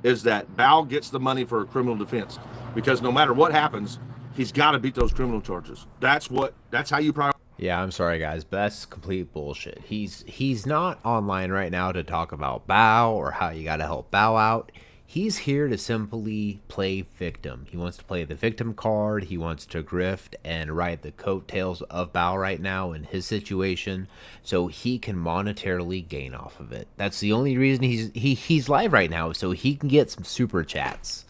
is that Bao gets the money for criminal defense, because no matter what happens, he's got to beat those criminal charges. That's how you prioritize. Yeah, I'm sorry, guys, but that's complete bullshit. He's not online right now to talk about Bao or how you got to help Bao out. He's here to simply play victim. He wants to play the victim card. He wants to grift and ride the coattails of Bao right now in his situation so he can monetarily gain off of it. That's the only reason he's live right now, so he can get some super chats.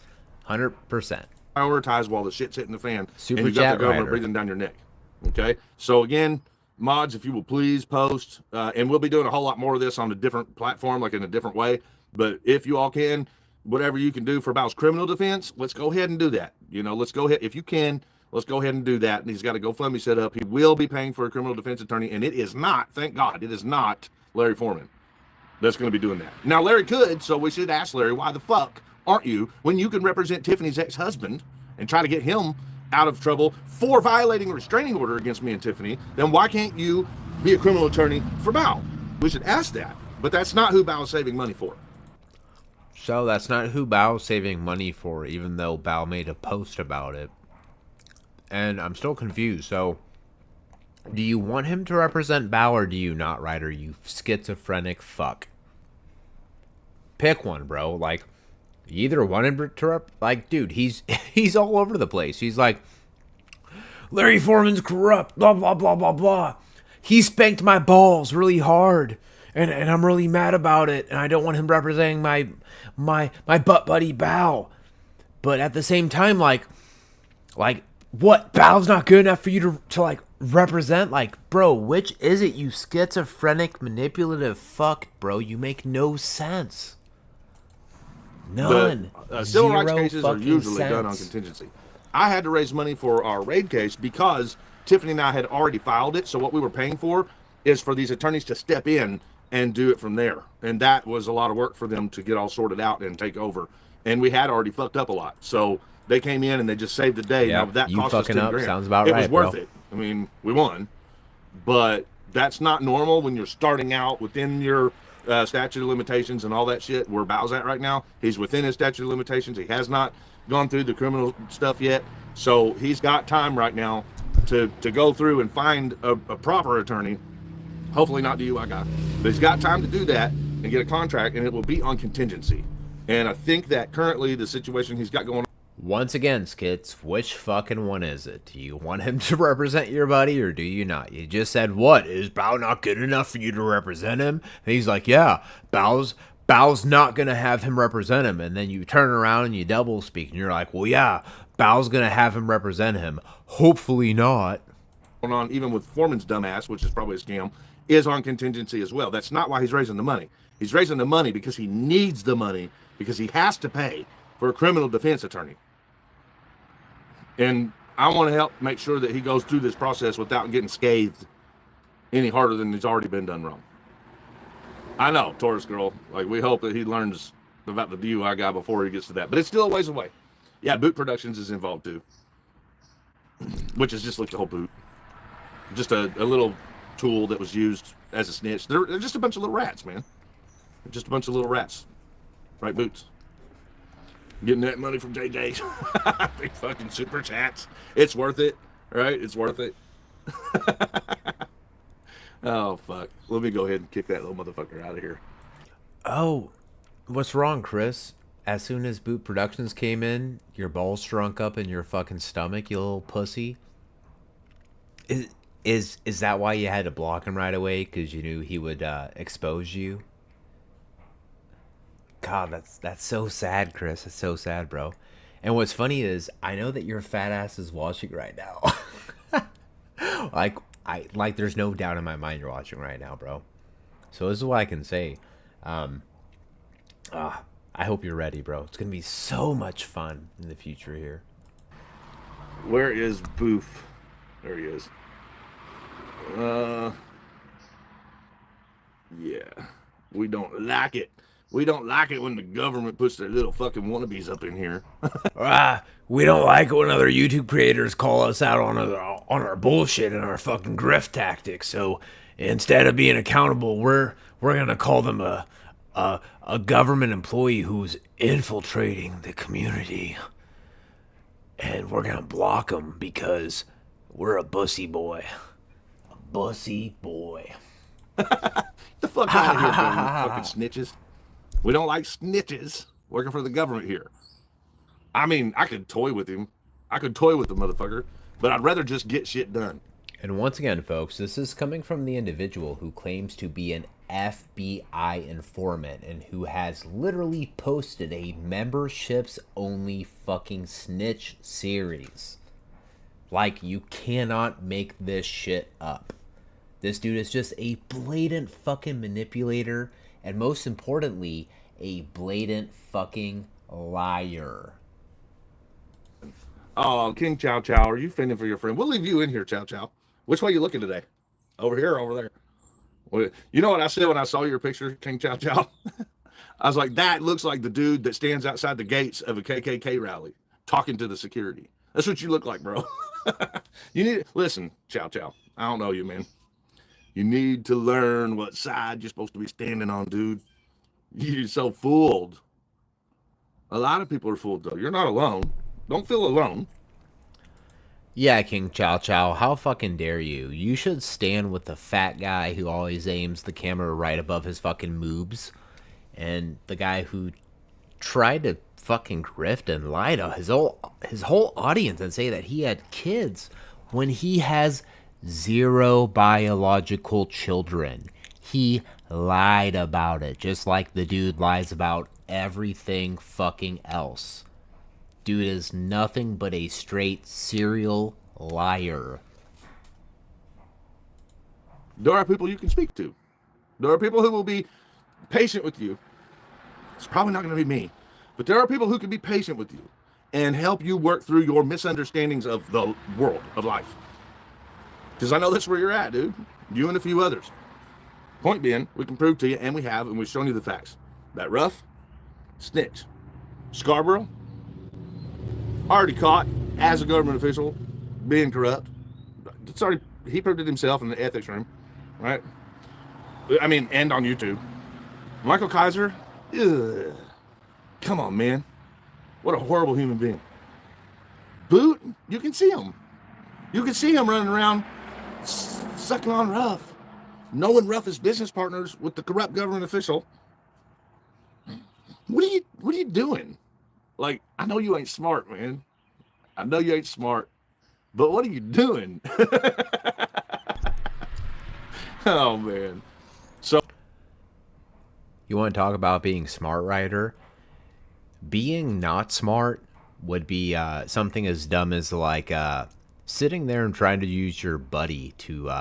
100%. Prioritize while the shit's hitting the fan Super and you got chat the government Ryder. breathing down your neck. Okay, so again, mods, if you will please post, and we'll be doing a whole lot more of this on a different platform, like in a different way. But if you all can, whatever you can do for Bao's criminal defense, let's go ahead and do that. You know, let's go ahead. If you can, let's go ahead and do that. And he's got a GoFundMe set up. He will be paying for a criminal defense attorney, and it is not, thank God, it is not Larry Foreman that's going to be doing that. Now, Larry could, so we should ask Larry, why the fuck aren't you, when you can represent Tiffany's ex-husband and try to get him out of trouble for violating a restraining order against me and Tiffany, then why can't you be a criminal attorney for Bao? We should ask that, but that's not who Bao is saving money for. So that's not who Bao's saving money for, even though Bao made a post about it. And I'm still confused. So, do you want him to represent Bao or do you not, Ryder? You schizophrenic fuck. Pick one, bro. Like, You either want him to like, dude, he's he's all over the place. He's like, Larry Foreman's corrupt, blah blah blah blah blah. He spanked my balls really hard, and I'm really mad about it, and I don't want him representing my butt buddy Bow. But at the same time, like what? Bow's not good enough for you to like represent? Like, bro, which is it? You schizophrenic, manipulative fuck, bro. You make no sense. None. Civil rights Zero cases are fucking usually sense. done on contingency. I had to raise money for our raid case because Tiffany and I had already filed it. So what we were paying for is for these attorneys to step in and do it from there. And that was a lot of work for them to get all sorted out and take over. And we had already fucked up a lot. So they came in and they just saved the day. Yeah, now that you cost us fucking 10 up grand. sounds about it right, was worth bro. it. I mean, we won. But that's not normal when you're starting out within your statute of limitations and all that shit. Where Bow's at right now, he's within his statute of limitations. He has not gone through the criminal stuff yet, so he's got time right now to go through and find a proper attorney. Hopefully not the UI guy, but he's got time to do that and get a contract, and it will be on contingency. And I think that currently the situation he's got going on. Once again, Skits, which fucking one is it? Do you want him to represent your buddy or do you not? You just said, what? Is Bow not good enough for you to represent him? And he's like, yeah, Bow's not going to have him represent him. And then you turn around and you double speak and you're like, well, yeah, Bow's going to have him represent him. Hopefully not. On even with Foreman's dumbass, which is probably a scam, is on contingency as well. That's not why he's raising the money. He's raising the money because he needs the money because he has to pay for a criminal defense attorney. And I want to help make sure that he goes through this process without getting scathed any harder than he's already been done wrong. I know, Taurus Girl, like we hope that he learns about the DUI guy before he gets to that, but it's still a ways away. Yeah, Boot Productions is involved too, which is just like the whole boot. Just a little tool that was used as a snitch. They're just a bunch of little rats, man. They're just a bunch of little rats. Right, Boots? Getting that money from JJ. Big fucking super chats. It's worth it, right? It's worth it. Oh, fuck. Let me go ahead and kick that little motherfucker out of here. Oh, what's wrong, Chris? As soon as Boot Productions came in, your balls shrunk up in your fucking stomach, you little pussy. Is that why you had to block him right away? Because you knew he would expose you? God, that's so sad, Chris. It's so sad, bro. And what's funny is, I know that your fat ass is watching right now. like there's no doubt in my mind you're watching right now, bro. So this is what I can say. I hope you're ready, bro. It's gonna be so much fun in the future here. Where is Boof? There he is. Yeah. We don't like it. We don't like it when the government puts their little fucking wannabes up in here. We don't like it when other YouTube creators call us out on our bullshit and our fucking grift tactics. So instead of being accountable, we're gonna call them a government employee who's infiltrating the community, and we're gonna block them because we're a bussy boy. A bussy boy. The fuck out of here, you fucking snitches. We don't like snitches working for the government here. I mean, I could toy with him. I could toy with the motherfucker, but I'd rather just get shit done. And once again, folks, this is coming from the individual who claims to be an FBI informant and who has literally posted a memberships only fucking snitch series. Like, you cannot make this shit up. This dude is just a blatant fucking manipulator, and most importantly, a blatant fucking liar. Oh, King Chow Chow, are you fending for your friend? We'll leave you in here, Chow Chow. Which way you looking today? Over here or over there? Well, you know what I said when I saw your picture, King Chow Chow? I was like, that looks like the dude that stands outside the gates of a KKK rally talking to the security. That's what you look like, bro. You need, listen, Chow Chow, I don't know you, man. You need to learn what side you're supposed to be standing on, dude. You're so fooled. A lot of people are fooled, though. You're not alone. Don't feel alone. Yeah, King Chow Chow, how fucking dare you? You should stand with the fat guy who always aims the camera right above his fucking moobs, and the guy who tried to fucking grift and lie to his whole audience and say that he had kids when he has 0 biological children. He lied about it, just like the dude lies about everything fucking else. Dude is nothing but a straight serial liar. There are people you can speak to. There are people who will be patient with you. It's probably not going to be me, but there are people who can be patient with you and help you work through your misunderstandings of the world, of life. Because I know that's where you're at, dude. You and a few others. Point being, we can prove to you, and we have, and we've shown you the facts. That Ruff, snitch. Scarborough, already caught as a government official, being corrupt. It's already, he proved it himself in the ethics room, right? I mean, and on YouTube. Michael Kaiser, ugh. Come on, man. What a horrible human being. Boot, you can see him. You can see him running around sucking on Ruff, knowing Ruff is business partners with the corrupt government official. What are you doing? Like, I know you ain't smart, man. I know you ain't smart, but what are you doing? Oh, man. So, you want to talk about being smart, Ryder? Being not smart would be something as dumb as like sitting there and trying to use your buddy to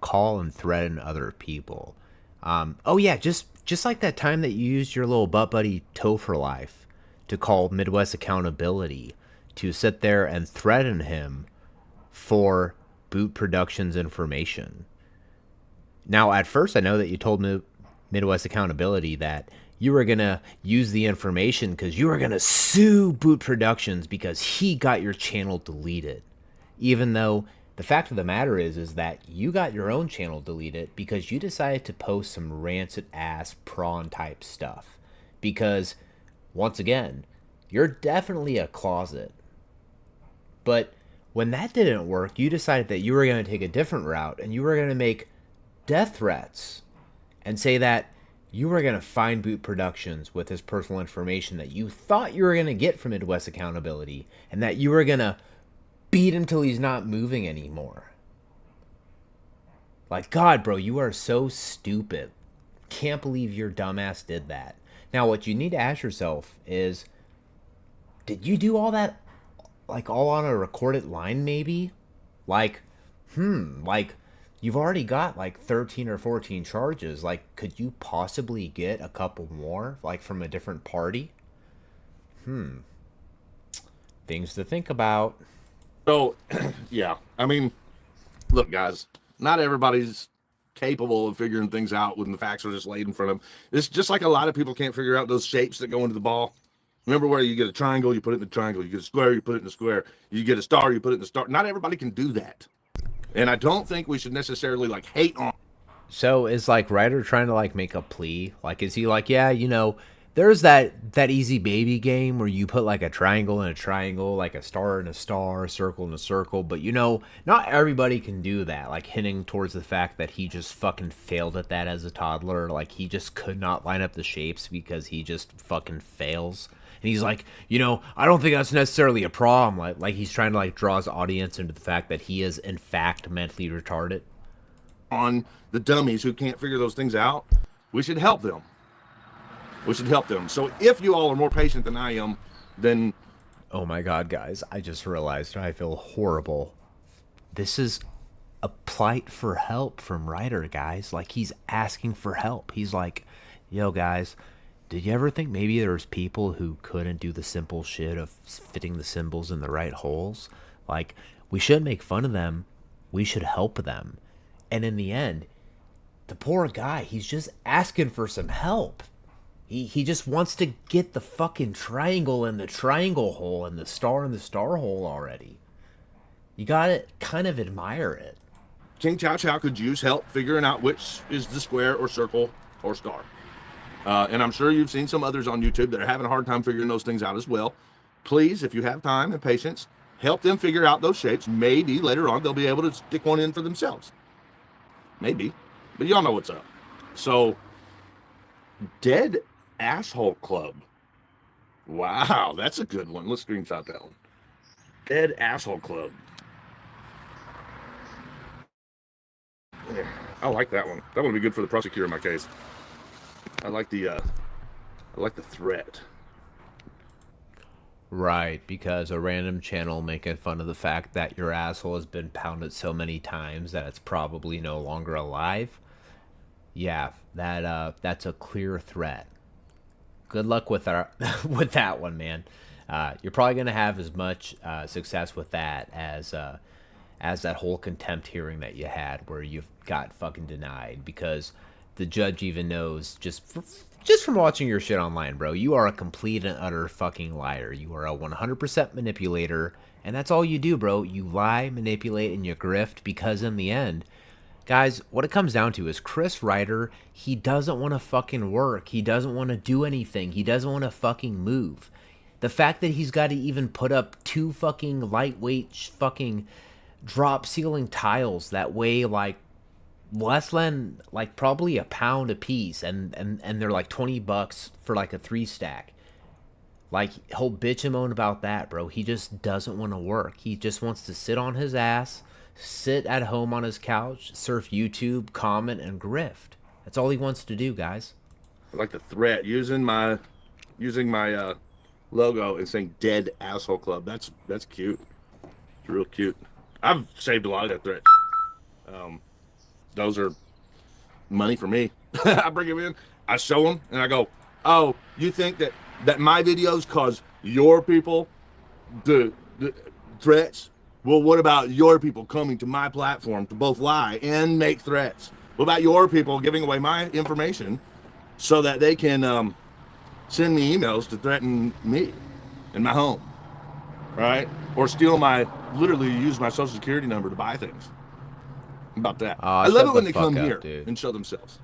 call and threaten other people. Oh yeah, just like that time that you used your little butt buddy Toe for Life to call Midwest Accountability to sit there and threaten him for Boot Productions information. Now, at first, I know that you told Midwest Accountability that you were going to use the information because you were going to sue Boot Productions because he got your channel deleted. Even though the fact of the matter is that you got your own channel deleted because you decided to post some rancid ass prawn type stuff. Because, once again, you're definitely a closet. But when that didn't work, you decided that you were going to take a different route and you were going to make death threats and say that you were going to fine Boot Productions with his personal information that you thought you were going to get from Midwest Accountability and that you were going to beat him till he's not moving anymore. Like, God, bro, you are so stupid. Can't believe your dumbass did that. Now, what you need to ask yourself is, did you do all that, like, all on a recorded line, maybe? Like, you've already got, like, 13 or 14 charges. Like, could you possibly get a couple more, like, from a different party? Things to think about. So, yeah, I mean, look, guys, not everybody's capable of figuring things out when the facts are just laid in front of them. It's just like a lot of people can't figure out those shapes that go into the ball. Remember where you get a triangle, you put it in the triangle. You get a square, you put it in the square. You get a star, you put it in the star. Not everybody can do that. And I don't think we should necessarily, like, hate on. So is, like, Ryder trying to, like, make a plea? Like, is he like, yeah, you know, there's that easy baby game where you put, like, a triangle and a triangle, like a star and a star, a circle and a circle. But, you know, not everybody can do that. Like, hinting towards the fact that he just fucking failed at that as a toddler. Like, he just could not line up the shapes because he just fucking fails. And he's like, you know, I don't think that's necessarily a problem. Like he's trying to, like, draw his audience into the fact that he is, in fact, mentally retarded. On the dummies who can't figure those things out, we should help them. We should help them. So if you all are more patient than I am, then... Oh my God, guys, I just realized I feel horrible. This is a plight for help from Ryder, guys. Like, he's asking for help. He's like, yo, guys, did you ever think maybe there's people who couldn't do the simple shit of fitting the symbols in the right holes? Like, we shouldn't make fun of them. We should help them. And in the end, the poor guy, he's just asking for some help. He just wants to get the fucking triangle in the triangle hole and the star in the star hole already. You gotta kind of admire it. King Chow Chow could use help figuring out which is the square or circle or star. And I'm sure you've seen some others on YouTube that are having a hard time figuring those things out as well. Please, if you have time and patience, help them figure out those shapes. Maybe later on they'll be able to stick one in for themselves. Maybe. But y'all know what's up. So, Dead Asshole Club Wow, that's a good one. Let's screenshot that one. Dead Asshole Club. Yeah, I like that one. That one would be good for the prosecutor in my case. I like the threat. Right, because a random channel making fun of the fact that your asshole has been pounded so many times that it's probably no longer alive. Yeah, that's a clear threat. Good luck with our with that one, man. You're probably gonna have as much success with that as that whole contempt hearing that you had, where you got fucking denied because the judge even knows just from watching your shit online, bro. You are a complete and utter fucking liar. You are a 100% manipulator, and that's all you do, bro. You lie, manipulate, and you grift because in the end, guys, what it comes down to is Chris Ryder, he doesn't want to fucking work. He doesn't want to do anything. He doesn't want to fucking move. The fact that he's got to even put up 2 fucking lightweight fucking drop ceiling tiles that weigh like less than like probably a pound a piece, and they're like $20 for like a 3 stack. Like, he'll bitch and moan about that, bro. He just doesn't want to work. He just wants to sit on his ass, sit at home on his couch, surf YouTube, comment, and grift. That's all he wants to do, guys. I like the threat, using my logo and saying "Dead Asshole Club." That's cute. It's real cute. I've saved a lot of that threat. Those are money for me. I bring them in, I show them, and I go, "Oh, you think that my videos cause your people the threats? Well, what about your people coming to my platform to both lie and make threats? What about your people giving away my information so that they can send me emails to threaten me and my home, right? Or literally use my social security number to buy things." About that. I love it when they come here and show themselves.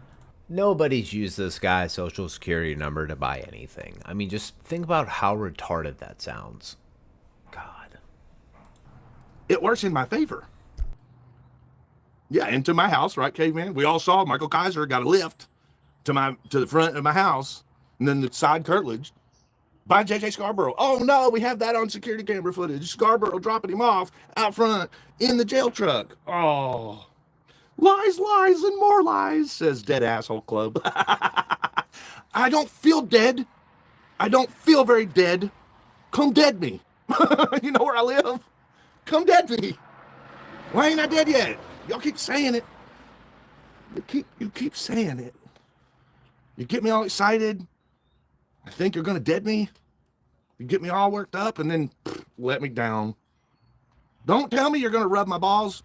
Nobody's used this guy's social security number to buy anything. I mean, just think about how retarded that sounds. God. It works in my favor. Yeah, into my house, right, caveman? We all saw Michael Kaiser got a lift to the front of my house, and then the side curtilage by JJ Scarborough. Oh no, we have that on security camera footage. Scarborough dropping him off out front in the jail truck. Oh. Lies, lies, and more lies, says Dead Asshole Club. I don't feel dead. I don't feel very dead. Come dead me. You know where I live? Come dead me. Why ain't I dead yet? Y'all keep saying it. You keep saying it. You get me all excited. I think you're gonna dead me. You get me all worked up and then let me down. Don't tell me you're gonna rub my balls.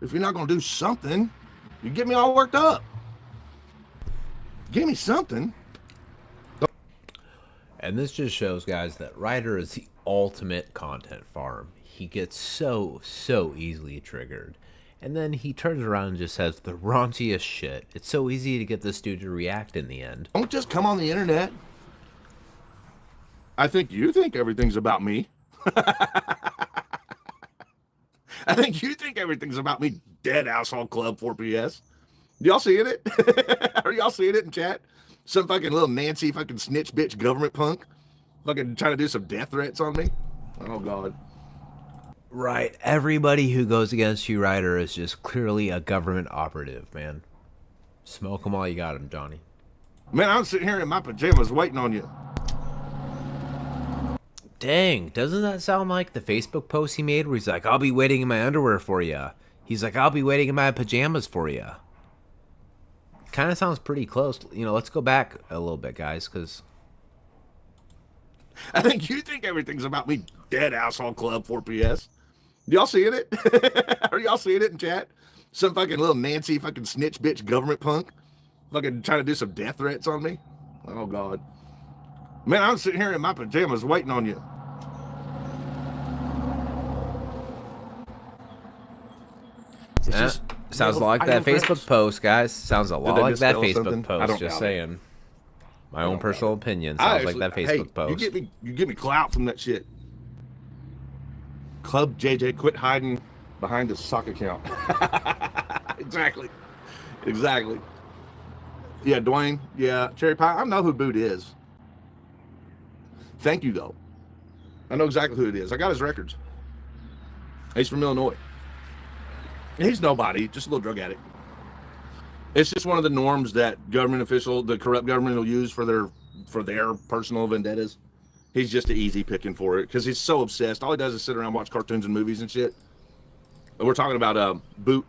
If you're not going to do something, you get me all worked up. Give me something. And this just shows, guys, that Ryder is the ultimate content farm. He gets so easily triggered. And then he turns around and just says the raunchiest shit. It's so easy to get this dude to react in the end. Don't just come on the internet. I think you think everything's about me. I think you think everything's about me, Dead Asshole Club 4PS. Y'all seeing it? Are y'all seeing it in chat? Some fucking little Nancy fucking snitch bitch government punk fucking trying to do some death threats on me? Oh, God. Right. Everybody who goes against you, Ryder, is just clearly a government operative, man. Smoke them while you got them, Johnny. Man, I'm sitting here in my pajamas waiting on you. Dang, doesn't that sound like the Facebook post he made where he's like, I'll be waiting in my underwear for you. He's like, I'll be waiting in my pajamas for you. Kind of sounds pretty close. You know, let's go back a little bit, guys, because I think you think everything's about me, Dead Asshole Club 4PS. Y'all seeing it? Are y'all seeing it in chat? Some fucking little Nancy fucking snitch bitch government punk fucking trying to do some death threats on me? Oh, God. Man, I'm sitting here in my pajamas waiting on you. Sounds a lot like that Facebook post, guys. Sounds a lot like that Facebook post. Just saying. My own personal opinion. Sounds like that Facebook post. You get me clout from that shit. Club JJ, quit hiding behind a sock account. Exactly. Yeah, Dwayne. Yeah, Cherry Pie. I know who Boot is. Thank you, though. I know exactly who it is. I got his records. He's from Illinois. He's nobody, just a little drug addict. It's just one of the norms that the corrupt government will use for their personal vendettas. He's just an easy picking for it because he's so obsessed. All he does is sit around, watch cartoons and movies and shit. And we're talking about Boot.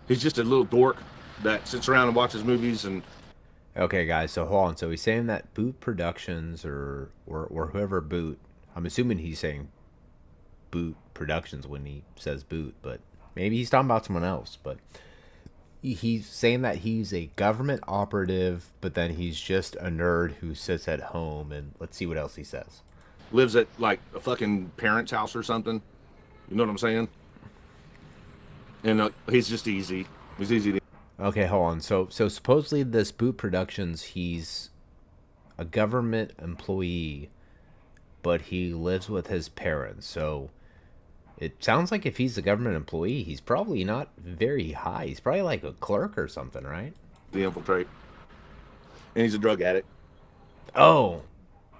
He's just a little dork that sits around and watches movies and. Okay, guys, so hold on. So he's saying that Boot Productions or whoever Boot, I'm assuming he's saying Boot Productions when he says Boot, but maybe he's talking about someone else. But he's saying that he's a government operative, but then he's just a nerd who sits at home. And let's see what else he says. Lives at like a fucking parent's house or something. You know what I'm saying? And he's just easy. He's easy to. Okay, hold on. So supposedly this Boot Productions, he's a government employee, but he lives with his parents. So it sounds like if he's a government employee, he's probably not very high. He's probably like a clerk or something, right? The infiltrate. And he's a drug addict. Oh.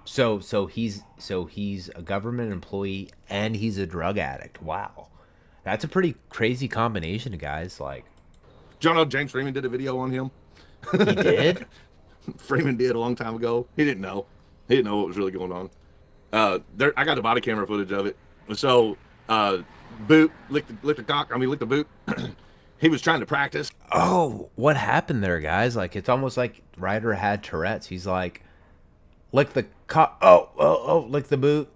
So he's a government employee and he's a drug addict. Wow. That's a pretty crazy combination, guys. Like, Do you know James Freeman did a video on him? he did? Freeman did a long time ago. He didn't know. He didn't know what was really going on. I got the body camera footage of it. So Boot licked the boot. He was trying to practice. Oh, what happened there, guys? Like, it's almost like Ryder had Tourette's. He's like, lick the lick the boot.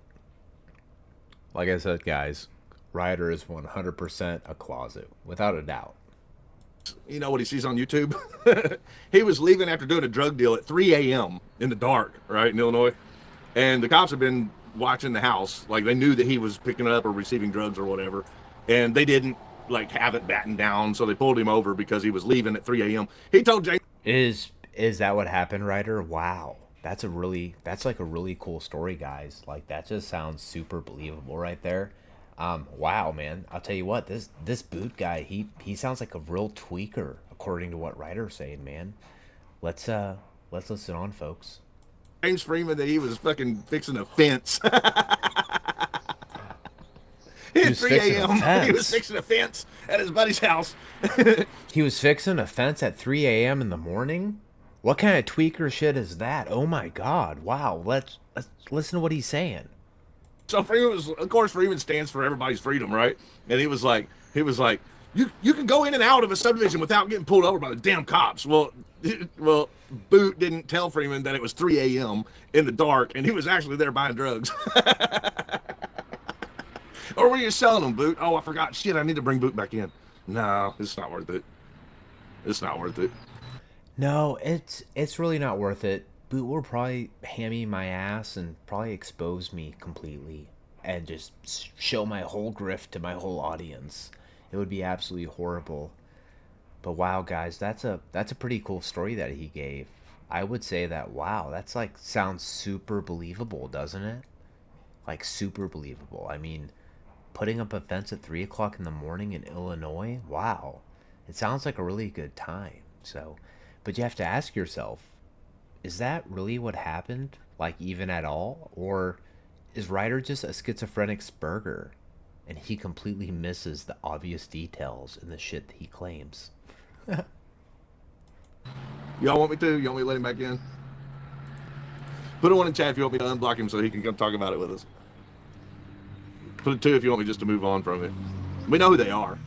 Like I said, guys, Ryder is 100% a closet, without a doubt. You know what he sees on YouTube? He was leaving after doing a drug deal at 3 a.m. in the dark, right, in Illinois. And the cops have been watching the house. Like, they knew that he was picking up or receiving drugs or whatever. And they didn't, like, have it battened down. So they pulled him over because he was leaving at 3 a.m. He told James. Is that what happened, Ryder? Wow. That's like a really cool story, guys. Like, that just sounds super believable right there. Wow, man. I'll tell you what, this Boot guy, he sounds like a real tweaker, according to what Ryder's saying, man. Let's listen on, folks. James Freeman that he was fucking fixing a fence. At 3 a.m. He was fixing a fence at his buddy's house. He was fixing a fence at 3 a.m. in the morning? What kind of tweaker shit is that? Oh my god. Wow. Let's listen to what he's saying. So Freeman was, of course, Freeman stands for everybody's freedom, right? And he was like, you can go in and out of a subdivision without getting pulled over by the damn cops. Well, Boot didn't tell Freeman that it was 3 a.m. in the dark, and he was actually there buying drugs. Or were you selling them, Boot? Oh, I forgot. Shit, I need to bring Boot back in. No, it's not worth it. It's not worth it. No, it's really not worth it. Boot will probably hand me my ass and probably expose me completely and just show my whole grift to my whole audience. It would be absolutely horrible. But wow, guys, that's a pretty cool story that he gave. I would say that, wow, that's like sounds super believable, doesn't it? Like super believable. I mean, putting up a fence at 3 o'clock in the morning in Illinois, wow. It sounds like a really good time. So, but you have to ask yourself, is that really what happened? Like, even at all? Or is Ryder just a schizophrenic Spurger and he completely misses the obvious details in the shit that he claims? Y'all want me to? You want me to let him back in? Put a 1 in chat if you want me to unblock him so he can come talk about it with us. Put a 2 if you want me just to move on from it. We know who they are.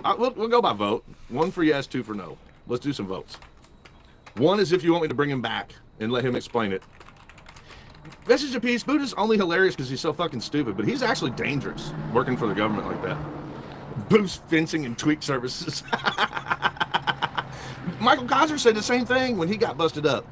We'll go by vote. 1 for yes, 2 for no. Let's do some votes. 1 is if you want me to bring him back and let him explain it. Message of peace. Boot is only hilarious because he's so fucking stupid, but he's actually dangerous working for the government like that. Boot's fencing and tweak services. Michael Kaiser said the same thing when he got busted up.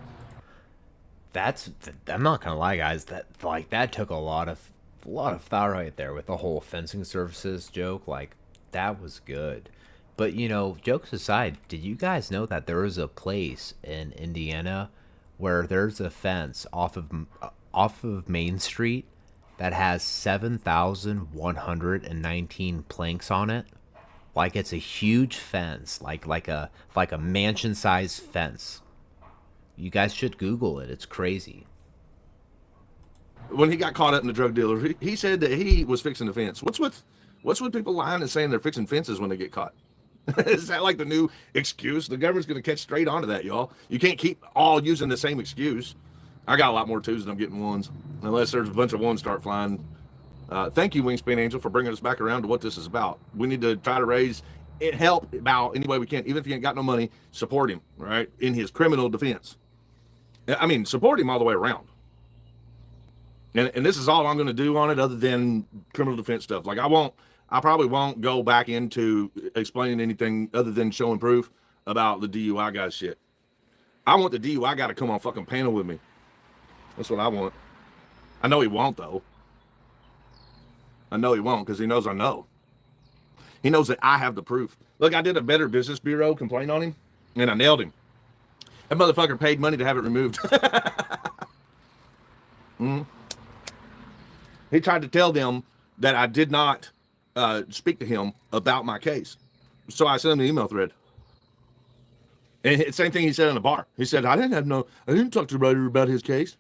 I'm not gonna lie, guys. That took a lot of thought right there with the whole fencing services joke. Like, that was good. But, you know, jokes aside, did you guys know that there is a place in Indiana where there's a fence off of Main Street that has 7,119 planks on it? Like, it's a huge fence, like a mansion-sized fence. You guys should Google it. It's crazy. when he got caught up in the drug dealer, he said that he was fixing the fence. What's with people lying and saying they're fixing fences when they get caught? Is that like the new excuse? The government's going to catch straight onto that, y'all. You can't keep all using the same excuse. I got a lot more twos than I'm getting ones, unless there's a bunch of ones start flying. Thank you, Wingspan Angel, for bringing us back around to what this is about. We need to try to raise it, help about any way we can. Even if you ain't got no money, support him, right, in his criminal defense. I mean, support him all the way around. And this is all I'm going to do on it, other than criminal defense stuff. Like I probably won't go back into explaining anything other than showing proof about the DUI guy shit. I want the DUI guy to come on fucking panel with me. That's what I want. I know he won't, though. I know he won't, because he knows I know. He knows that I have the proof. Look, I did a Better Business Bureau complaint on him, and I nailed him. That motherfucker paid money to have it removed. He tried to tell them that I did not speak to him about my case. So I sent him an email thread. And same thing he said in the bar. He said, I didn't talk to Ryder about his case.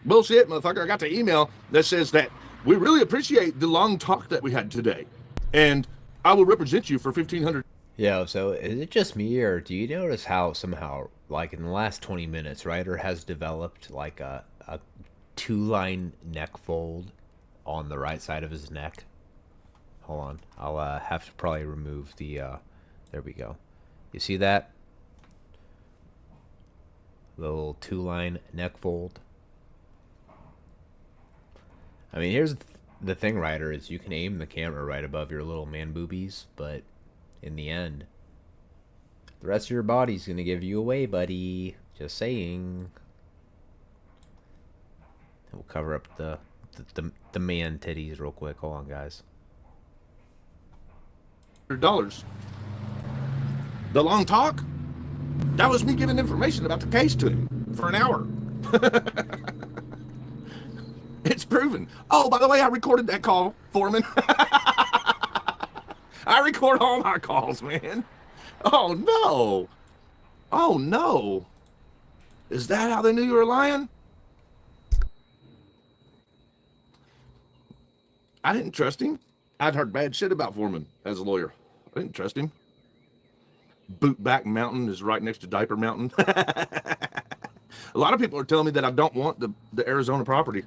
Bullshit, motherfucker. I got the email that says that we really appreciate the long talk that we had today. And I will represent you for $1,500. Yeah, so is it just me, or do you notice how somehow, like in the last 20 minutes, Ryder has developed like a two-line neck fold on the right side of his neck? Hold on. I'll have to probably remove the, there we go. You see that? The little two-line neck fold. I mean, here's the thing, Ryder, is you can aim the camera right above your little man boobies, but in the end, the rest of your body's going to give you away, buddy. Just saying. We'll cover up the man titties real quick. Hold on, guys. $100. The long talk? That was me giving information about the case to him for an hour. It's proven. Oh, by the way, I recorded that call, Foreman. I record all my calls, man. Oh, no. Oh, no. Is that how they knew you were lying? I didn't trust him. I'd heard bad shit about Foreman as a lawyer. I didn't trust him. Bootback Mountain is right next to Diaper Mountain. A lot of people are telling me that I don't want the Arizona property.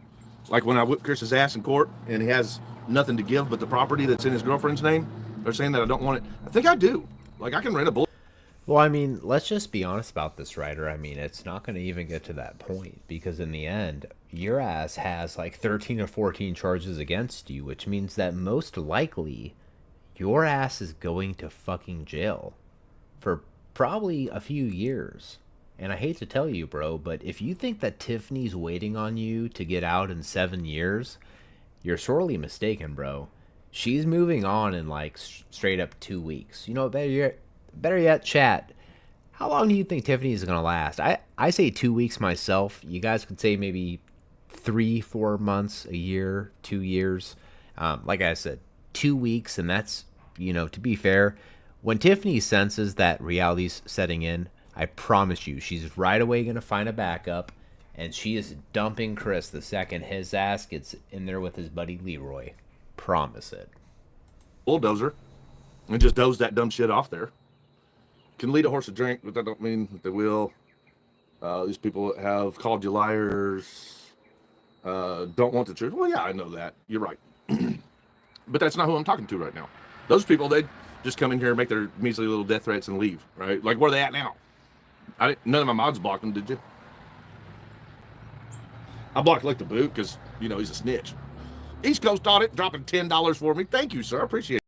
Like when I whip Chris's ass in court and he has nothing to give but the property that's in his girlfriend's name, they're saying that I don't want it. I think I do. Like I can rent a bullet. Well, I mean, let's just be honest about this, Ryder. I mean, it's not going to even get to that point because in the end, your ass has like 13 or 14 charges against you, which means that most likely your ass is going to fucking jail for probably a few years. And I hate to tell you, bro, but if you think that Tiffany's waiting on you to get out in 7 years, you're sorely mistaken, bro. She's moving on in like straight up 2 weeks. You know, better yet, chat. How long do you think Tiffany's gonna last? I say 2 weeks myself. You guys could say maybe 3-4 months, a year, 2 years. Like I said, 2 weeks, and that's, you know, to be fair, when Tiffany senses that reality's setting in, I promise you, she's right away going to find a backup, and she is dumping Chris the second his ass gets in there with his buddy Leroy. Promise it. Bulldozer and just doze that dumb shit off there. Can lead a horse to drink, but that don't mean that they will. These people have called you liars, don't want the truth. Well, yeah, I know that. You're right. But that's not who I'm talking to right now. Those people, they just come in here and make their measly little death threats and leave, right? Like, where are they at now? None of my mods blocked them, did you? I blocked Lick the Boot because, you know, he's a snitch. East Coast Audit dropping $10 for me. Thank you, sir. I appreciate it.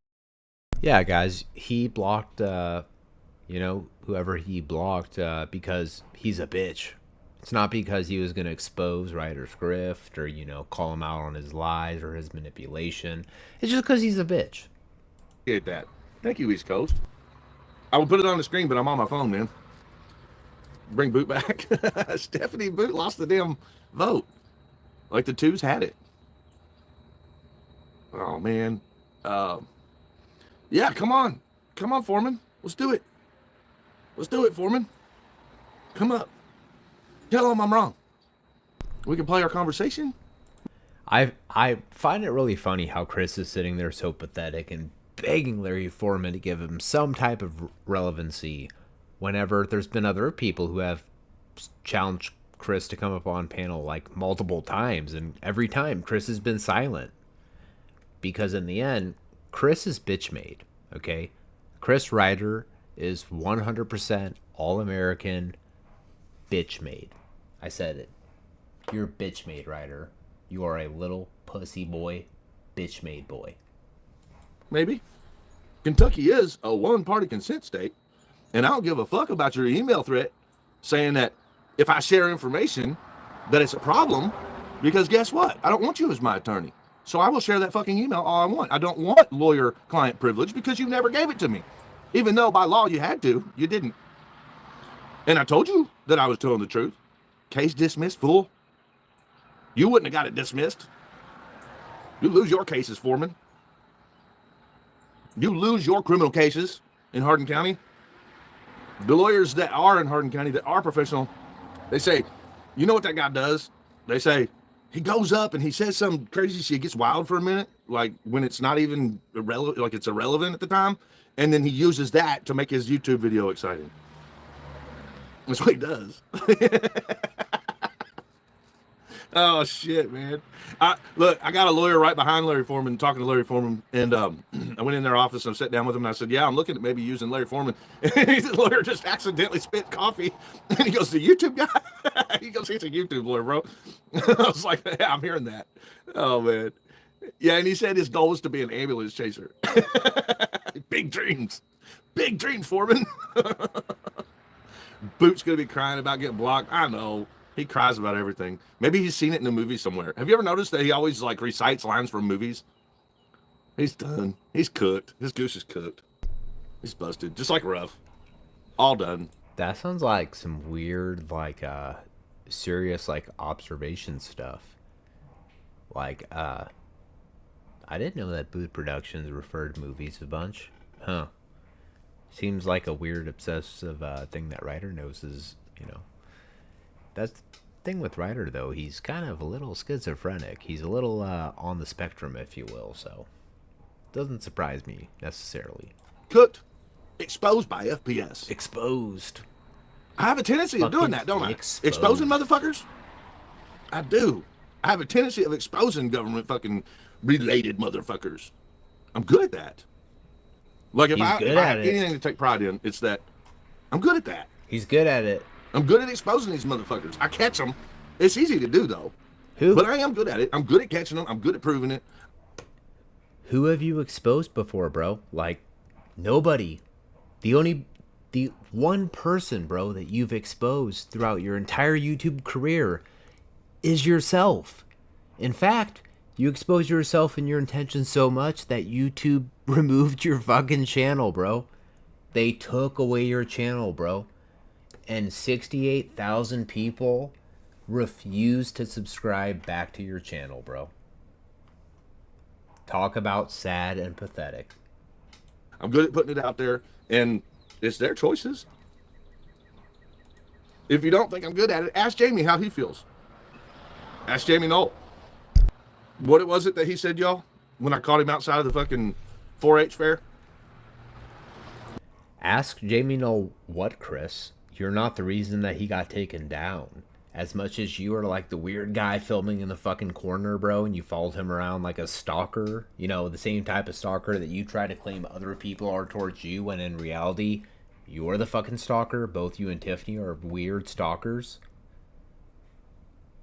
Yeah, guys, he blocked, whoever he blocked because he's a bitch. It's not because he was going to expose Ryder's grift or, you know, call him out on his lies or his manipulation. It's just because he's a bitch. Appreciate that. Thank you, East Coast. I will put it on the screen, but I'm on my phone, man. Bring Boot back. Stephanie Boot lost the damn vote. Like the twos had it. Oh, man. Yeah, come on. Come on, Foreman. Let's do it. Let's do it, Foreman. Come up. Tell him I'm wrong. We can play our conversation. I find it really funny how Chris is sitting there so pathetic and begging Larry Foreman to give him some type of relevancy whenever there's been other people who have challenged Chris to come up on panel like multiple times, and every time Chris has been silent. Because in the end, Chris is bitch made, okay? Chris Ryder is 100% all-American bitch made. I said it. You're bitch made, Ryder. You are a little pussy boy, bitch made boy. Maybe. Kentucky is a one-party consent state, and I don't give a fuck about your email threat saying that if I share information that it's a problem, because guess what? I don't want you as my attorney. So I will share that fucking email all I want. I don't want lawyer-client privilege because you never gave it to me. Even though by law you had to, you didn't. And I told you that I was telling the truth. Case dismissed, fool. You wouldn't have got it dismissed. You lose your cases, Foreman. You lose your criminal cases in Hardin County. The lawyers that are in Hardin County that are professional, they say, you know what that guy does? They say, he goes up and he says some crazy shit, gets wild for a minute, like when it's not even irrelevant, like it's irrelevant at the time, and then he uses that to make his YouTube video exciting. That's what he does. Oh shit, man! Look, I got a lawyer right behind Larry Foreman, talking to Larry Foreman, and I went in their office and I sat down with him and I said, "Yeah, I'm looking at maybe using Larry Foreman." And the lawyer just accidentally spit coffee, and he goes, "The YouTube guy?" He goes, "He's a YouTube lawyer, bro." I was like, "Yeah, I'm hearing that." Oh man, yeah, and he said his goal was to be an ambulance chaser. Big dreams, Foreman. Boot's gonna be crying about getting blocked. I know. He cries about everything. Maybe he's seen it in a movie somewhere. Have you ever noticed that he always like recites lines from movies? He's done. He's cooked. His goose is cooked. He's busted. Just like Ruff. All done. That sounds like some weird, like, serious, like, observation stuff. Like, I didn't know that Booth Productions referred to movies a bunch. Huh. Seems like a weird, obsessive thing that Ryder knows is, you know. That's the thing with Ryder, though. He's kind of a little schizophrenic. He's a little on the spectrum, if you will, so doesn't surprise me necessarily. Cooked. Exposed by FPS. Exposed. I have a tendency of doing that, don't I? Exposing motherfuckers? I do. I have a tendency of exposing government fucking related motherfuckers. I'm good at that. Like if I have anything to take pride in, it's that I'm good at that. He's good at it. I'm good at exposing these motherfuckers. I catch them. It's easy to do, though. Who? But I am good at it. I'm good at catching them. I'm good at proving it. Who have you exposed before, bro? Like, nobody. The one person, bro, that you've exposed throughout your entire YouTube career is yourself. In fact, you exposed yourself and your intentions so much that YouTube removed your fucking channel, bro. They took away your channel, bro. And 68,000 people refuse to subscribe back to your channel, bro. Talk about sad and pathetic. I'm good at putting it out there, and it's their choices. If you don't think I'm good at it, ask Jamie how he feels. Ask Jamie Knoll. What was it that he said, y'all, when I caught him outside of the fucking 4-H fair? Ask Jamie Knoll what, Chris? You're not the reason that he got taken down. As much as you are like the weird guy filming in the fucking corner, bro, and you followed him around like a stalker, you know, the same type of stalker that you try to claim other people are towards you, when in reality, you're the fucking stalker. Both you and Tiffany are weird stalkers.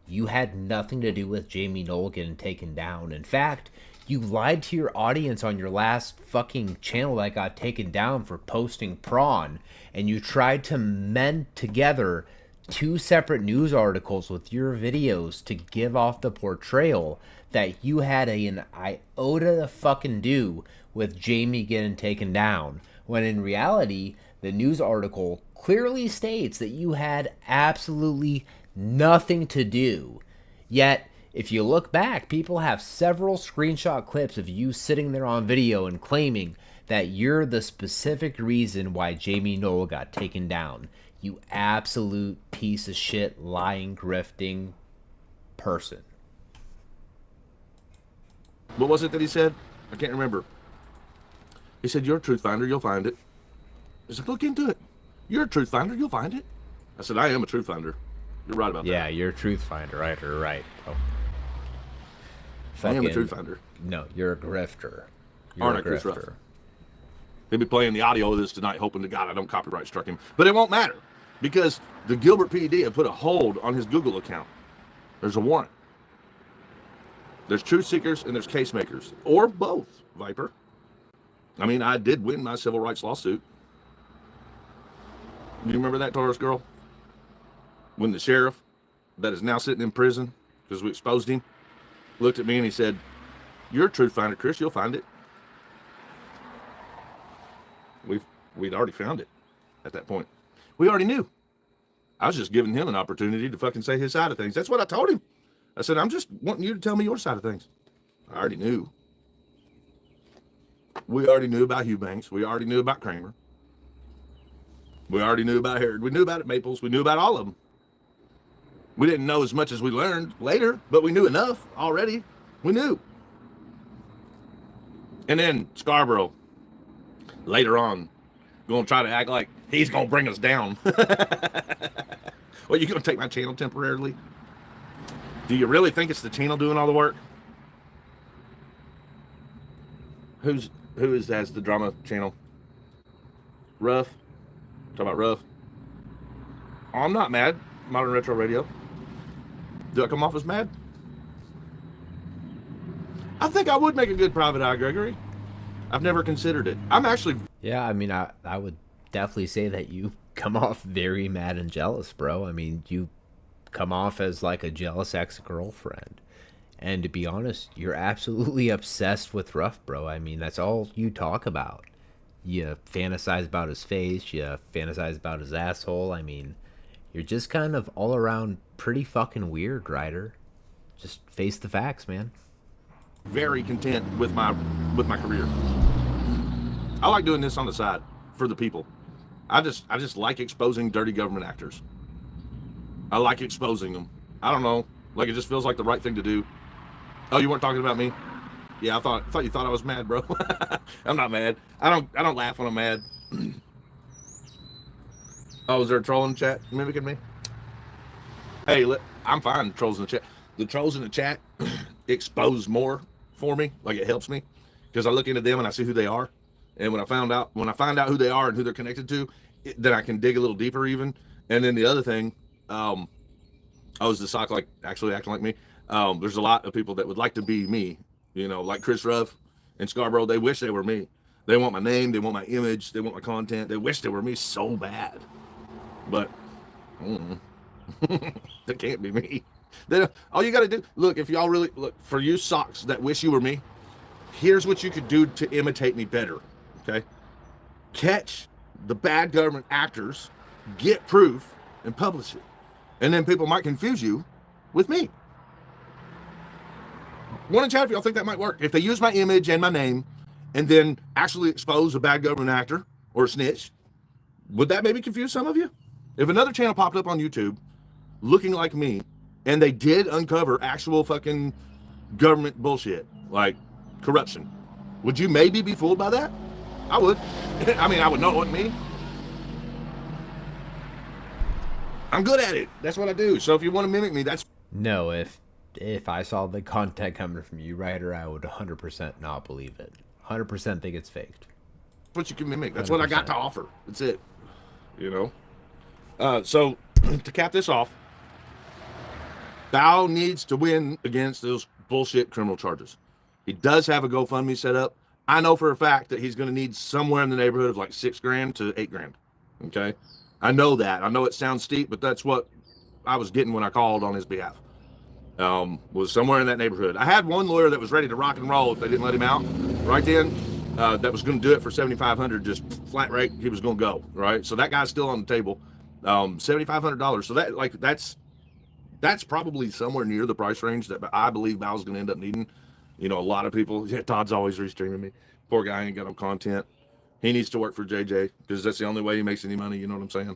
You had nothing to do with Jamie Knoll getting taken down. In fact, you lied to your audience on your last fucking channel that got taken down for posting prawn, and you tried to mend together two separate news articles with your videos to give off the portrayal that you had an iota to fucking do with Jamie getting taken down, when in reality, the news article clearly states that you had absolutely nothing to do. Yet, if you look back, people have several screenshot clips of you sitting there on video and claiming that you're the specific reason why Jamie Knoll got taken down. You absolute piece of shit, lying, grifting person. What was it that he said? I can't remember. He said, "You're a truth finder, you'll find it." He's like, "Look into it. You're a truth finder, you'll find it." I said, "I am a truth finder. You're right about that." Yeah, you're a truth finder, Ryder, right. Oh. I am a truth finder. No, you're a grifter. You're Aren't I, Chris Ruff? He'll be playing the audio of this tonight, hoping to God I don't copyright strike him. But it won't matter, because the Gilbert PD have put a hold on his Google account. There's a warrant. There's truth seekers and there's case makers, or both, Viper. I mean, I did win my civil rights lawsuit. Do you remember that, Taurus girl? When the sheriff that is now sitting in prison because we exposed him looked at me and he said, "You're a truth finder, Chris, you'll find it." We'd already found it at that point. We already knew. I was just giving him an opportunity to fucking say his side of things. That's what I told him. I said, "I'm just wanting you to tell me your side of things." I already knew. We already knew about Eubanks. We already knew about Kramer. We already knew about Herod. We knew about it, Maples. We knew about all of them. We didn't know as much as we learned later, but we knew enough already. We knew. And then Scarborough, later on, going to try to act like he's going to bring us down. Well, you going to take my channel temporarily? Do you really think it's the channel doing all the work? Who is that's the drama channel? Ruff? Talk about Ruff. Oh, I'm not mad. Modern Retro Radio. Do I come off as mad? I think I would make a good private eye, Gregory. I've never considered it. I'm actually... Yeah, I mean, I would definitely say that you come off very mad and jealous, bro. I mean, you come off as like a jealous ex-girlfriend. And to be honest, you're absolutely obsessed with Ruff, bro. I mean, that's all you talk about. You fantasize about his face. You fantasize about his asshole. I mean, you're just kind of all around pretty fucking weird, Ryder. Just face the facts, man. Very content with my career. I like doing this on the side for the people. I just like exposing dirty government actors. I like exposing them. I don't know, like it just feels like the right thing to do. Oh, you weren't talking about me? Yeah, I thought you thought I was mad, bro. I'm not mad. I don't laugh when I'm mad. Oh, is there a troll in the chat mimicking me? Hey, I'm fine. Trolls in the chat. The trolls in the chat expose more for me. Like it helps me because I look into them and I see who they are. And when I find out who they are and who they're connected to, then I can dig a little deeper even. And then the other thing, I was the sock like actually acting like me. There's a lot of people that would like to be me, you know, like Chris Ruff and Scarborough. They wish they were me. They want my name. They want my image. They want my content. They wish they were me so bad. But that can't be me. Then all you got to do, look, if y'all really look for you socks that wish you were me, here's what you could do to imitate me better. Okay, catch the bad government actors, get proof, and publish it, and then people might confuse you with me. One in chat if y'all think that might work. If they use my image and my name, and then actually expose a bad government actor or a snitch, would that maybe confuse some of you? If another channel popped up on YouTube looking like me, and they did uncover actual fucking government bullshit, like corruption, would you maybe be fooled by that? I would. I mean, I would know it wasn't me. I'm good at it. That's what I do. So if you want to mimic me, that's... No, if I saw the content coming from you, Ryder, I would 100% not believe it. 100% think it's faked. What you can mimic. That's 100%. What I got to offer. That's it. You know? So to cap this off, Bao needs to win against those bullshit criminal charges. He does have a GoFundMe set up. I know for a fact that he's going to need somewhere in the neighborhood of like $6,000 to $8,000. Okay. I know that. I know it sounds steep, but that's what I was getting when I called on his behalf. Was somewhere in that neighborhood. I had one lawyer that was ready to rock and roll if they didn't let him out right then. That was going to do it for $7,500, just flat rate. He was going to go, right? So that guy's still on the table. $7,500. So that's probably somewhere near the price range that I believe Bao's going to end up needing. You know, a lot of people, yeah, Todd's always restreaming me. Poor guy ain't got no content. He needs to work for JJ because that's the only way he makes any money. You know what I'm saying?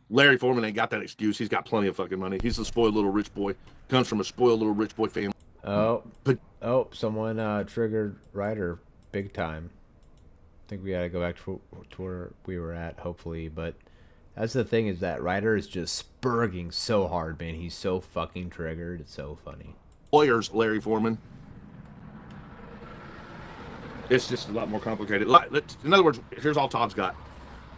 Larry Foreman ain't got that excuse. He's got plenty of fucking money. He's a spoiled little rich boy. Comes from a spoiled little rich boy family. Oh, But someone triggered Ryder big time. I think we gotta go back to where we were at, hopefully. But that's the thing, is that Ryder is just spurging so hard, man. He's so fucking triggered. It's so funny. lawyers, Larry Foreman, it's just a lot more complicated. In other words, here's all Todd's got: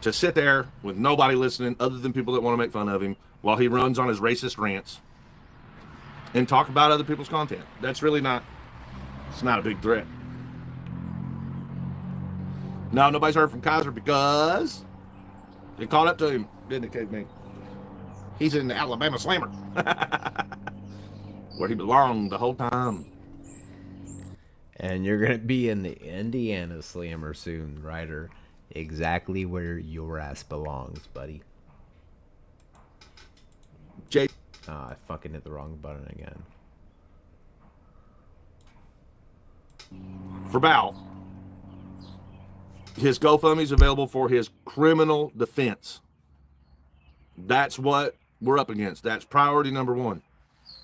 to sit there with nobody listening other than people that want to make fun of him while he runs on his racist rants and talk about other people's content. That's really not, it's not a big threat. No, nobody's heard from Kaiser because it caught up to him, didn't it, Cave Me? He's in the Alabama Slammer, where he belonged the whole time. And you're gonna be in the Indiana Slammer soon, Ryder. Exactly where your ass belongs, buddy. Jay, I fucking hit the wrong button again. for Bow, his GoFundMe is available for his criminal defense. That's what we're up against. That's priority number one.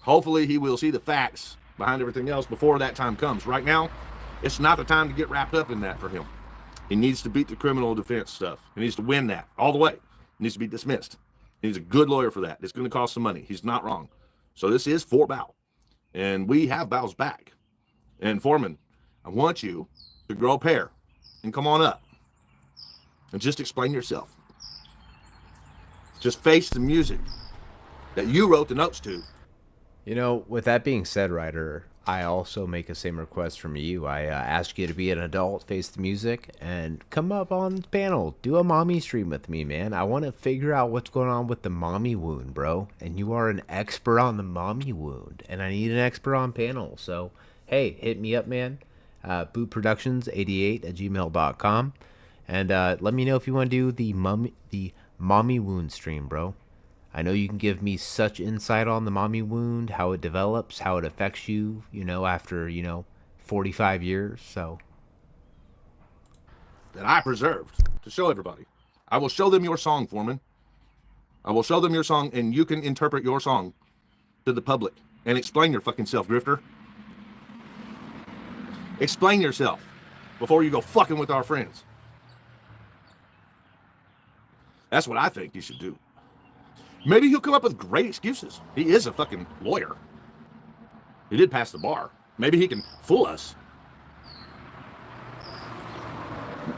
Hopefully he will see the facts behind everything else before that time comes. Right now, it's not the time to get wrapped up in that for him. He needs to beat the criminal defense stuff. He needs to win that all the way. He needs to be dismissed. He needs a good lawyer for that. It's going to cost some money. He's not wrong. So this is for Bow. And we have Bow's back. And Foreman, I want you to grow a pair and come on up and just explain yourself. Just face the music that you wrote the notes to. You know, with that being said, Ryder, I also make the same request from you. I ask you to be an adult, face the music, and come up on the panel. Do a mommy stream with me, man. I want to figure out what's going on with the mommy wound, bro. And you are an expert on the mommy wound, and I need an expert on panel. So, hey, hit me up, man. bootproductions88@gmail.com. And let me know if you want to do the mommy wound stream, bro. I know you can give me such insight on the mommy wound, how it develops, how it affects you, after, 45 years. So That I preserved to show everybody. I will show them your song, Foreman. I will show them your song, and you can interpret your song to the public and explain your fucking self, Grifter. Explain yourself before you go fucking with our friends. That's what I think you should do. Maybe he'll come up with great excuses. He is a fucking lawyer. He did pass the bar. Maybe he can fool us.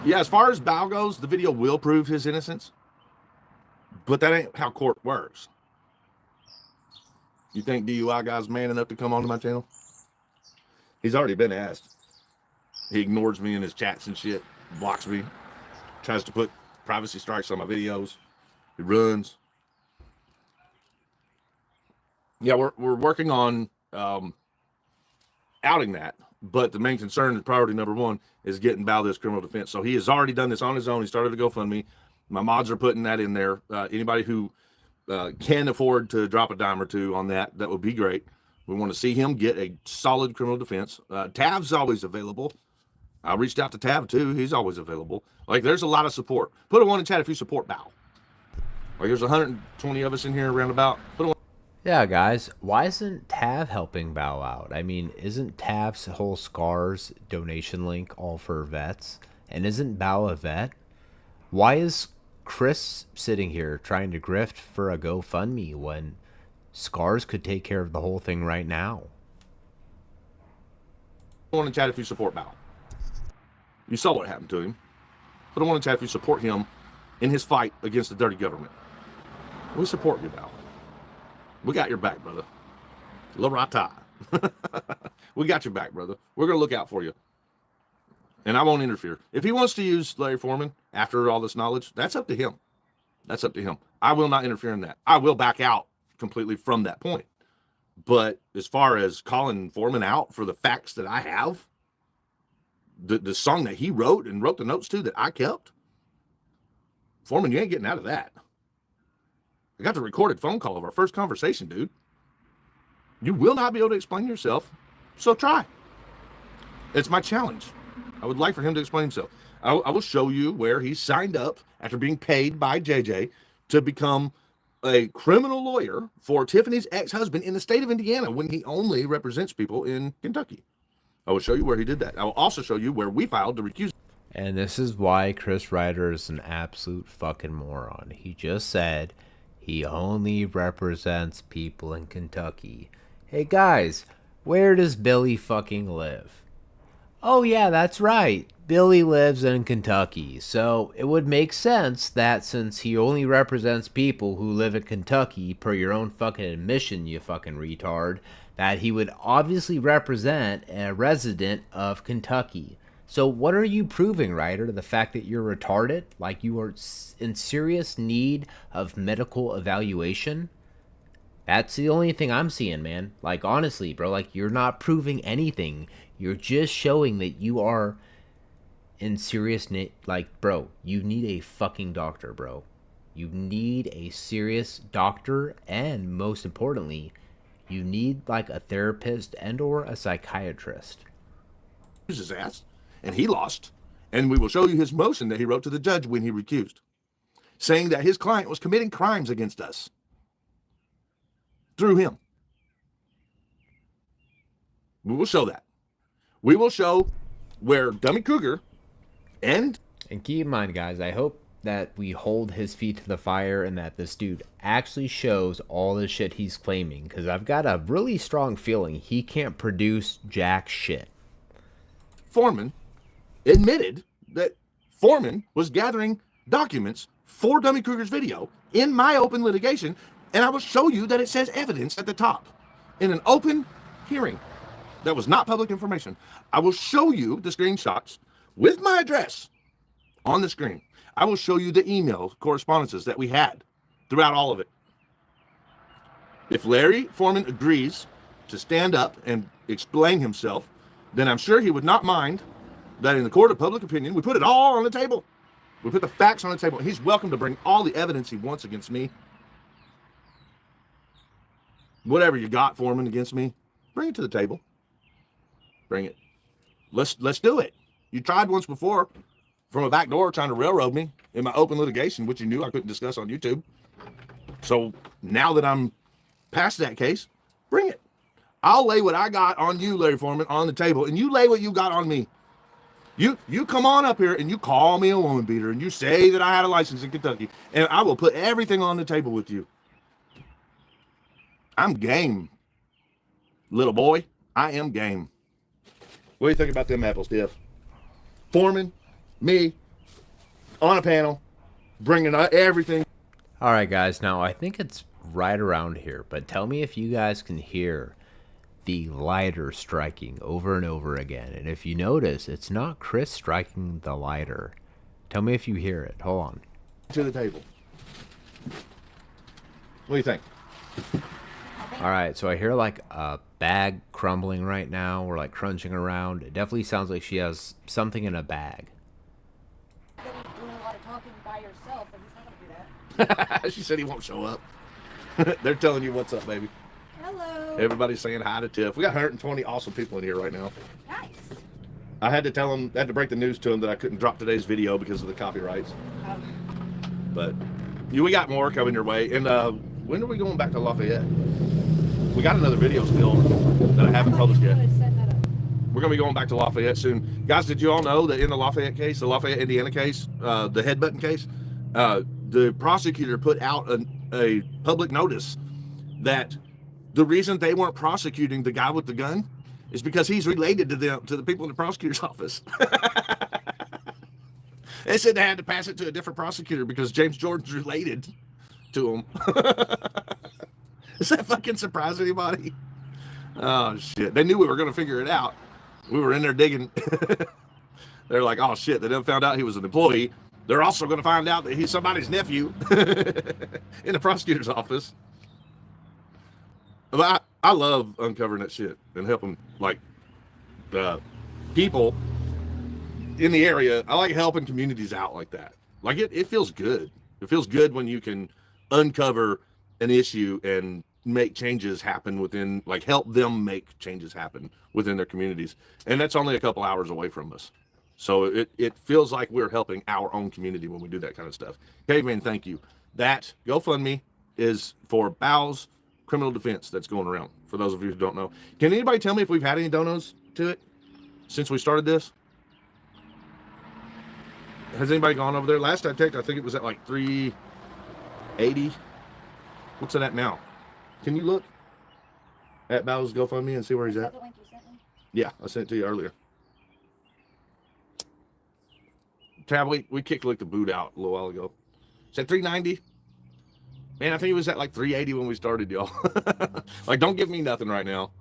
Yeah, as far as Bow goes, the video will prove his innocence. But that ain't how court works. You think DUI guy's man enough to come onto my channel? He's already been asked. He ignores me in his chats and shit. Blocks me. Tries to put privacy strikes on my videos. He runs. Yeah, we're working on outing that, but the main concern is priority number one is getting Bow this criminal defense. So he has already done this on his own. He started a GoFundMe. My mods are putting that in there. Anybody who can afford to drop a dime or two on that, that would be great. We want to see him get a solid criminal defense. Tav's always available. I reached out to Tav too. He's always available. Like, there's a lot of support. Put a one in chat if you support Bow. Like, there's 120 of us in here around about. Put a one. yeah, guys, why isn't Tav helping Bow out? I mean, isn't Tav's whole Scars donation link all for vets? And isn't Bow a vet? Why is Chris sitting here trying to grift for a GoFundMe when Scars could take care of the whole thing right now? Put a one in chat if you support Bow. You saw what happened to him. Put a one in chat if you support him in his fight against the dirty government. We support you, Bow. We got your back, brother. Reiter. We got your back, brother. We're going to look out for you. And I won't interfere. If he wants to use Larry Foreman after all this knowledge, that's up to him. That's up to him. I will not interfere in that. I will back out completely from that point. But as far as calling Foreman out for the facts that I have, the song that he wrote and wrote the notes to that I kept, Foreman, you ain't getting out of that. I got the recorded phone call of our first conversation, dude. You will not be able to explain yourself, so try. It's my challenge. I would like for him to explain himself. I will show you where he signed up after being paid by JJ to become a criminal lawyer for Tiffany's ex-husband in the state of Indiana when he only represents people in Kentucky. I will show you where he did that. I will also show you where we filed to recuse. And this is why Chris Ryder is an absolute fucking moron. He just said he only represents people in Kentucky. Hey guys, where does Billy fucking live? Oh yeah, that's right. Billy lives in Kentucky. So it would make sense that since he only represents people who live in Kentucky, per your own fucking admission, you fucking retard, that he would obviously represent a resident of Kentucky. So what are you proving, Ryder? The fact that you're retarded? Like you are in serious need of medical evaluation? That's the only thing I'm seeing, man. Like, honestly, bro, like, you're not proving anything. You're just showing that you are in serious need. Like, bro, you need a fucking doctor, bro. You need a serious doctor, and most importantly, you need, like, a therapist and or a psychiatrist. His ass, and he lost. And we will show you his motion that he wrote to the judge when he recused, saying that his client was committing crimes against us through him. We will show that. We will show where Dummy Cougar and keep in mind, guys, I hope that we hold his feet to the fire and that this dude actually shows all the shit he's claiming, because I've got a really strong feeling he can't produce jack shit. Foreman admitted that Foreman was gathering documents for Dummy Cougar's video in my open litigation, and I will show you that it says evidence at the top in an open hearing that was not public information. I will show you the screenshots with my address on the screen. I will show you the email correspondences that we had throughout all of it. If Larry Foreman agrees to stand up and explain himself, then I'm sure he would not mind that in the court of public opinion, we put it all on the table. We put the facts on the table. He's welcome to bring all the evidence he wants against me. Whatever you got, Foreman, against me, bring it to the table. Bring it. Let's do it. You tried once before from a back door trying to railroad me in my open litigation, which you knew I couldn't discuss on YouTube. So now that I'm past that case, bring it. I'll lay what I got on you, Larry Foreman, on the table, and you lay what you got on me. You come on up here and you call me a woman beater and you say that I had a license in Kentucky, and I will put everything on the table with you. I'm game, little boy. I am game. What do you think about them apples, Tiff? Foreman, me, on a panel, bringing everything. All right, guys. Now, I think it's right around here, but tell me if you guys can hear the lighter striking over and over again. And if you notice, it's not Chris striking the lighter. Tell me if you hear it. Hold on. To the table. What do you think? All right, so I hear like a bag crumbling right now, or like crunching around. It definitely sounds like she has something in a bag. Doing a lot of talking by yourself, but he's not gonna do that. She said he won't show up. They're telling you what's up, baby. Hello. Everybody's saying hi to Tiff. We got 120 awesome people in here right now. Nice. I had to tell them, I had to break the news to them that I couldn't drop today's video because of the copyrights. But we got more coming your way. And when are we going back to Lafayette? We got another video still that I haven't published yet. We're going to be going back to Lafayette soon. Guys, did you all know that in the Lafayette case, the Lafayette, Indiana case, the headbutting case, the prosecutor put out a public notice that the reason they weren't prosecuting the guy with the gun is because he's related to the people in the prosecutor's office. They said they had to pass it to a different prosecutor because James Jordan's related to him. Does that fucking surprise anybody? Oh, shit. They knew we were going to figure it out. We were in there digging. They're like, oh, shit. They done found out he was an employee. They're also going to find out that he's somebody's nephew in the prosecutor's office. But I love uncovering that shit and helping, like, people in the area. I like helping communities out like that. Like, it feels good. It feels good when you can uncover an issue and make changes happen within, like, help them make changes happen within their communities. And that's only a couple hours away from us. So it feels like we're helping our own community when we do that kind of stuff. Caveman, thank you. That GoFundMe is for Bow's criminal defense that's going around, for those of you who don't know. Can anybody tell me if we've had any donos to it since we started this? Has anybody gone over there? Last I checked, I think it was at like 380. What's it at now? Can you look at Bow's GoFundMe and see where he's at? The link you sent me? Yeah, I sent it to you earlier. Tab, we kicked like the boot out a little while ago. It's at 390. Man, I think it was at like 380 when we started, y'all. Like, don't give me nothing right now.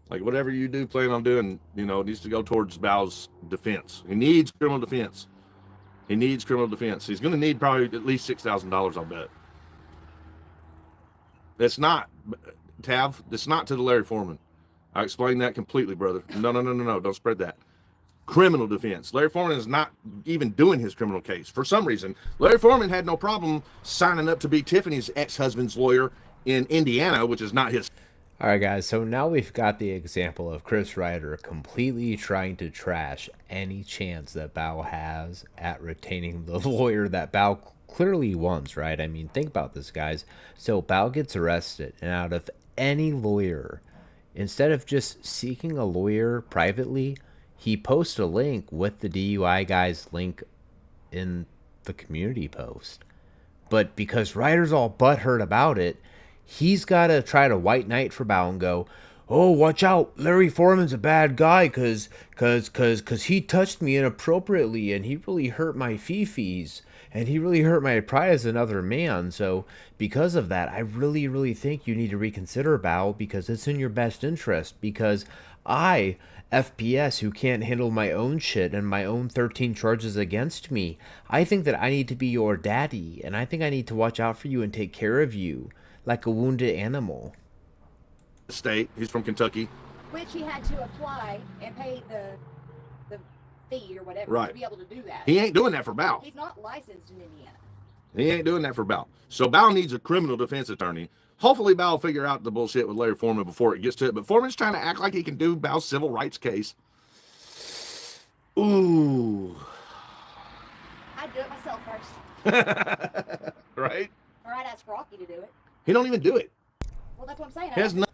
Like, whatever you do plan on doing, you know, it needs to go towards Bow's defense. He needs criminal defense. He needs criminal defense. He's going to need probably at least $6,000, I'll bet. It's not, Tav, it's not to the Larry Foreman. I explained that completely, brother. No. Don't spread that. Criminal defense. Larry Foreman is not even doing his criminal case. For some reason, Larry Foreman had no problem signing up to be Tiffany's ex-husband's lawyer in Indiana, which is not his. All right, guys, so now we've got the example of Chris Ryder completely trying to trash any chance that Bao has at retaining the lawyer that Bao clearly wants, right? I mean, think about this, guys. So Bao gets arrested, and out of any lawyer, instead of just seeking a lawyer privately, he posts a link with the DUI guy's link in the community post. But because Ryder's all butthurt about it, he's got to try to white knight for Bao and go, oh, watch out, Larry Foreman's a bad guy cause he touched me inappropriately and he really hurt my fifis and he really hurt my pride as another man. So because of that, I really think you need to reconsider, Bao, because it's in your best interest. Because I, FPS, who can't handle my own shit and my own 13 charges against me, I think that I need to be your daddy, and I think I need to watch out for you and take care of you like a wounded animal. State. He's from Kentucky. Which he had to apply and pay the fee or whatever Right. to be able to do that. He ain't doing that for Bao. He's not licensed in Indiana. He ain't doing that for Bao. So Bao needs a criminal defense attorney. Hopefully Bao will figure out the bullshit with Larry Foreman before it gets to it. But Foreman's trying to act like he can do Bao's civil rights case. Ooh. I'd do it myself first. Right? Or I'd ask Rocky to do it. He don't even do it. Well, that's what I'm saying. He has no.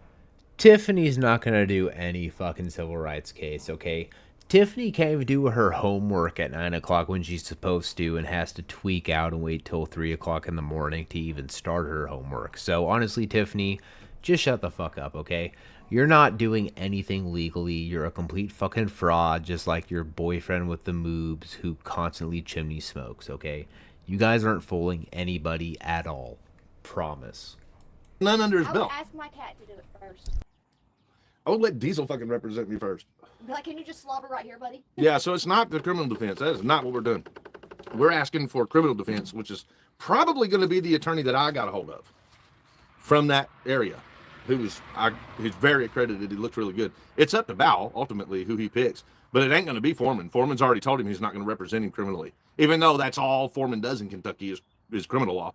Tiffany's not going to do any fucking civil rights case, okay? Tiffany can't even do her homework at 9 o'clock when she's supposed to and has to tweak out and wait till 3 o'clock in the morning to even start her homework. So honestly, Tiffany, just shut the fuck up, okay? You're not doing anything legally. You're a complete fucking fraud, just like your boyfriend with the moobs who constantly chimney smokes, okay? You guys aren't fooling anybody at all. Promise. None under his I belt. would ask my cat to do it first. I would let Diesel fucking represent me first. Be like, can you just slobber right here, buddy? Yeah, so it's not the criminal defense. That is not what we're doing. We're asking for criminal defense, which is probably going to be the attorney that I got a hold of from that area, who's very accredited. He looks really good. It's up to Bao, ultimately, who he picks. But it ain't going to be Foreman. Foreman's already told him he's not going to represent him criminally, even though that's all Foreman does in Kentucky is criminal law.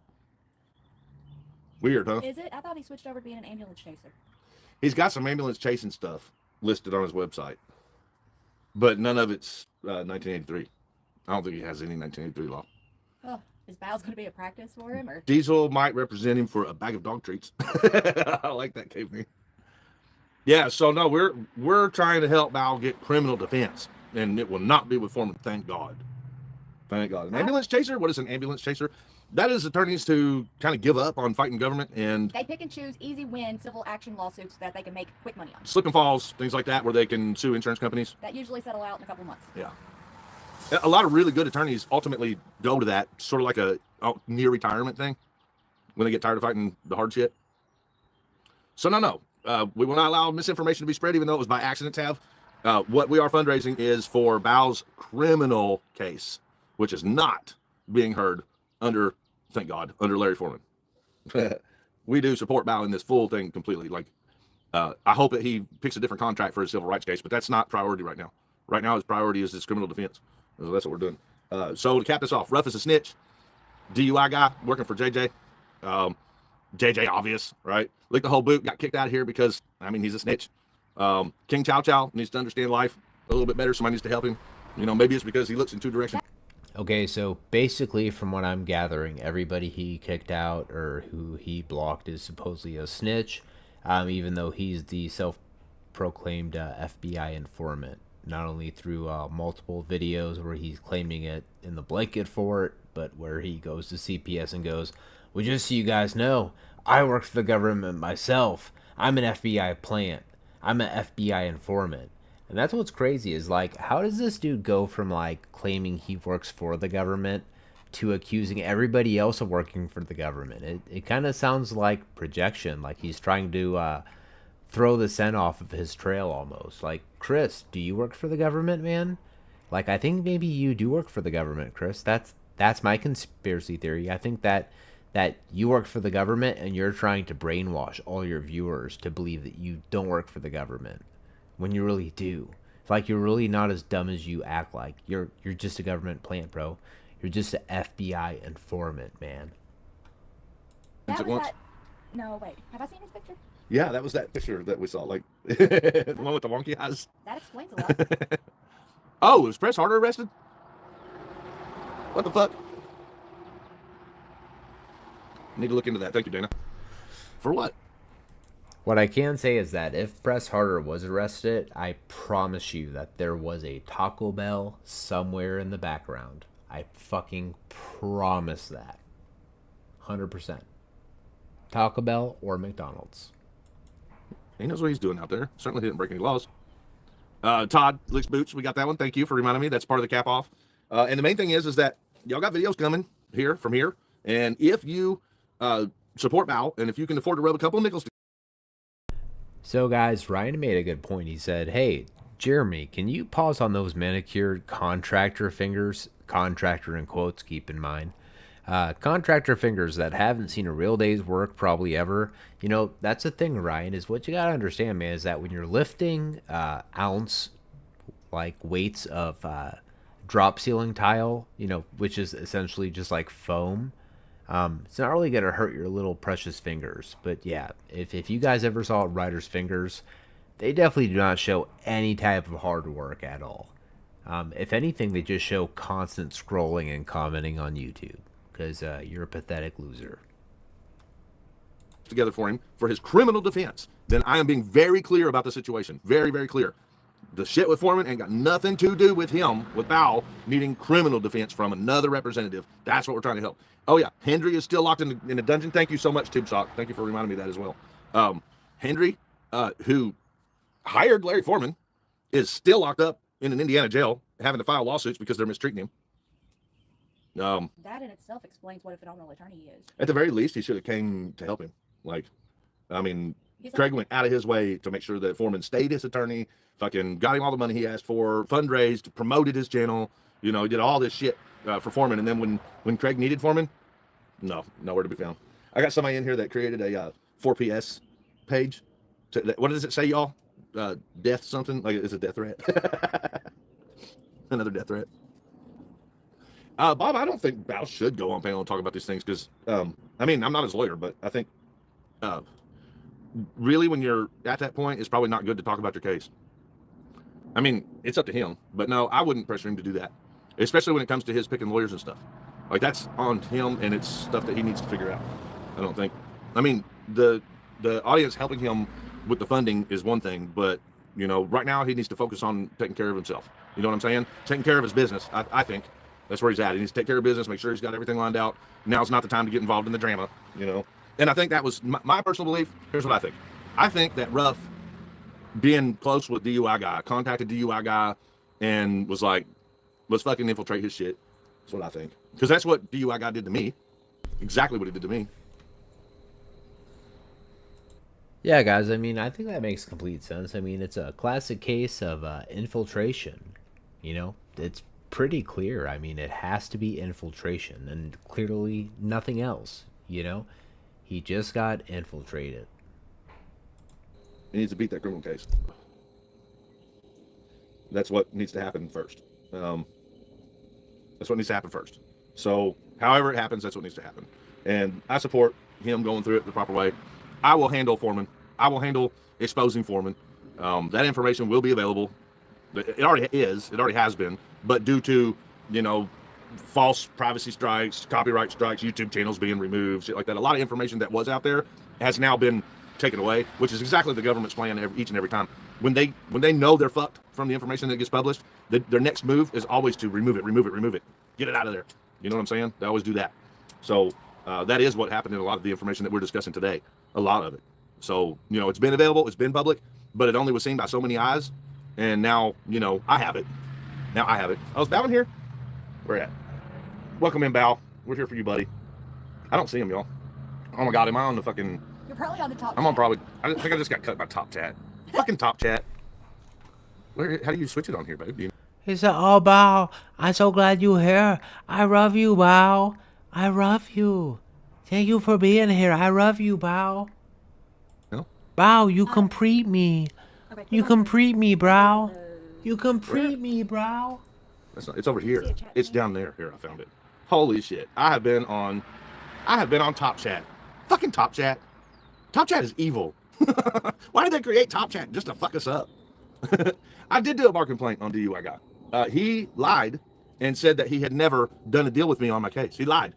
Weird, huh? Is it? I thought he switched over to being an ambulance chaser. He's got some ambulance chasing stuff listed on his website, but none of it's 1983. I don't think he has any 1983 law. Oh, is Bow's going to be a practice for him, or? Diesel might represent him for a bag of dog treats. I like that caveman. Yeah, so no, we're trying to help Bao get criminal defense, and it will not be with Foreman. Thank God. Thank God. An ambulance chaser? What is an ambulance chaser? That is attorneys who kind of give up on fighting government and They pick and choose easy win civil action lawsuits that they can make quick money on. slip and falls, things like that, where they can sue insurance companies. That usually settle out in a couple months. Yeah. A lot of really good attorneys ultimately go to that, sort of like a near retirement thing, when they get tired of fighting the hard shit. So no. We will not allow misinformation to be spread, even though it was by accident, Tav. What we are fundraising is for Bao's criminal case, which is not being heard under, thank God, under Larry Foreman. We do support Bao in this full thing completely. Like, I hope that he picks a different contract for his civil rights case, but that's not priority right now. Right now, his priority is his criminal defense. So that's what we're doing. So to cap this off, Ruff is a snitch, DUI guy working for JJ. JJ, obvious, right? Licked the whole boot, got kicked out of here because, I mean, he's a snitch. King Chow Chow needs to understand life a little bit better. Somebody needs to help him. You know, maybe it's because he looks in two directions. Okay, so basically, from what I'm gathering, everybody he kicked out or who he blocked is supposedly a snitch, even though he's the self-proclaimed FBI informant. Not only through multiple videos where he's claiming it in the blanket for it, but where he goes to CPS and goes, "Well, just so you guys know, I work for the government myself. I'm an FBI plant. I'm an FBI informant." And that's what's crazy is like, how does this dude go from like claiming he works for the government to accusing everybody else of working for the government? It kind of sounds like projection, like he's trying to throw the scent off of his trail almost. Like, Chris, do you work for the government, man? Like, I think maybe you do work for the government, Chris. That's my conspiracy theory. I think that you work for the government and you're trying to brainwash all your viewers to believe that you don't work for the government when you really do. It's like you're really not as dumb as you act like. You're just a government plant, bro. You're just an FBI informant, man. That was that. No, wait. Have I seen his picture? Yeah, that was that picture that we saw, like the one with the wonky eyes. That explains a lot. Oh, was Press Harder arrested? What the fuck? Need to look into that. Thank you, Dana. For what? What I can say is that if Press Harder was arrested, I promise you that there was a Taco Bell somewhere in the background. I fucking promise that. 100%. Taco Bell or McDonald's. He knows what he's doing out there. Certainly didn't break any laws. Todd Licks Boots, we got that one. Thank you for reminding me. That's part of the cap off. And the main thing is that y'all got videos coming here from here. And if you support Val, and if you can afford to rub a couple of nickels. So guys, Ryan made a good point. He said, "Hey, Jeremy, can you pause on those manicured contractor fingers?" Contractor in quotes, keep in mind. Contractor fingers that haven't seen a real day's work probably ever. You know, that's the thing, Ryan, is what you gotta understand, man, is that when you're lifting ounce like weights of drop ceiling tile, you know, which is essentially just like foam, it's not really gonna hurt your little precious fingers. But yeah, if you guys ever saw Ryder's fingers, they definitely do not show any type of hard work at all. If anything, they just show constant scrolling and commenting on YouTube because you're a pathetic loser. Together for him for his criminal defense, then I am being very clear about the situation. Very, very clear. The shit with Foreman ain't got nothing to do with him, with Bao needing criminal defense from another representative. That's what we're trying to help. Oh, yeah. Hendry is still locked in a dungeon. Thank you so much, TubeSock. Thank you for reminding me of that as well. Hendry, who hired Larry Foreman, is still locked up in an Indiana jail, having to file lawsuits because they're mistreating him. That in itself explains what a phenomenal attorney he is. At the very least, he should have came to help him. Like, I mean, Craig went out of his way to make sure that Foreman stayed his attorney, fucking got him all the money he asked for, fundraised, promoted his channel, you know, did all this shit for Foreman. And then when Craig needed Foreman, nowhere to be found. I got somebody in here that created a 4PS page. What does it say, y'all? Death something? Like, it's a death threat. Another death threat. Bob, I don't think Bao should go on panel and talk about these things because, I mean, I'm not his lawyer, but I think really when you're at that point, it's probably not good to talk about your case. I mean, it's up to him, but no, I wouldn't pressure him to do that, especially when it comes to his picking lawyers and stuff. Like, that's on him, and it's stuff that he needs to figure out. I don't think. I mean, the audience helping him with the funding is one thing, but, you know, right now he needs to focus on taking care of himself. You know what I'm saying? Taking care of his business, I think. That's where he's at. He needs to take care of business, make sure he's got everything lined out. Now's not the time to get involved in the drama, you know. And I think that was my personal belief. Here's what I think. I think that Ruff, being close with DUI guy, contacted DUI guy and was like, let's fucking infiltrate his shit. That's what I think. Because that's what DUI guy did to me. Exactly what he did to me. Yeah, guys, I mean, I think that makes complete sense. I mean, it's a classic case of infiltration. You know, it's pretty clear. I mean, it has to be infiltration and clearly nothing else, you know? He just got infiltrated. He needs to beat that criminal case. That's what needs to happen first. That's what needs to happen first. So, however it happens, that's what needs to happen. And I support him going through it the proper way. I will handle Foreman. I will handle exposing Foreman. That information will be available. It already is. It already has been. But due to, you know, false privacy strikes, copyright strikes, YouTube channels being removed, shit like that. A lot of information that was out there has now been taken away, which is exactly the government's plan each and every time. When they know they're fucked from the information that gets published, their next move is always to remove it, get it out of there. You know what I'm saying? They always do that. So that is what happened in a lot of the information that we're discussing today. A lot of it. So, you know, it's been available, it's been public, but it only was seen by so many eyes. And now, you know, I have it. Now I have it. Oh, is Bow in here? Where at? Welcome in, Bow. We're here for you, buddy. I don't see him, y'all. Oh my God, am I on the fucking... You're probably on the top. I'm on probably... I think I just got cut by Top Chat. Fucking Top Chat. How do you switch it on here, babe? He said, "Oh, Bao, I'm so glad you're here. I love you, Bao. I love you. Thank you for being here. I love you, Bao. No? Bao, you complete me. Okay, You complete me, bro. You complete me, bro." That's not, it's over here. See a chat It's thing? down there. Here, I found it. Holy shit. I have been on Top Chat. Fucking Top Chat. Top Chat is evil. Why did they create Top Chat? Just to fuck us up. I did do a bar complaint on DUI guy. He lied and said that he had never done a deal with me on my case. He lied.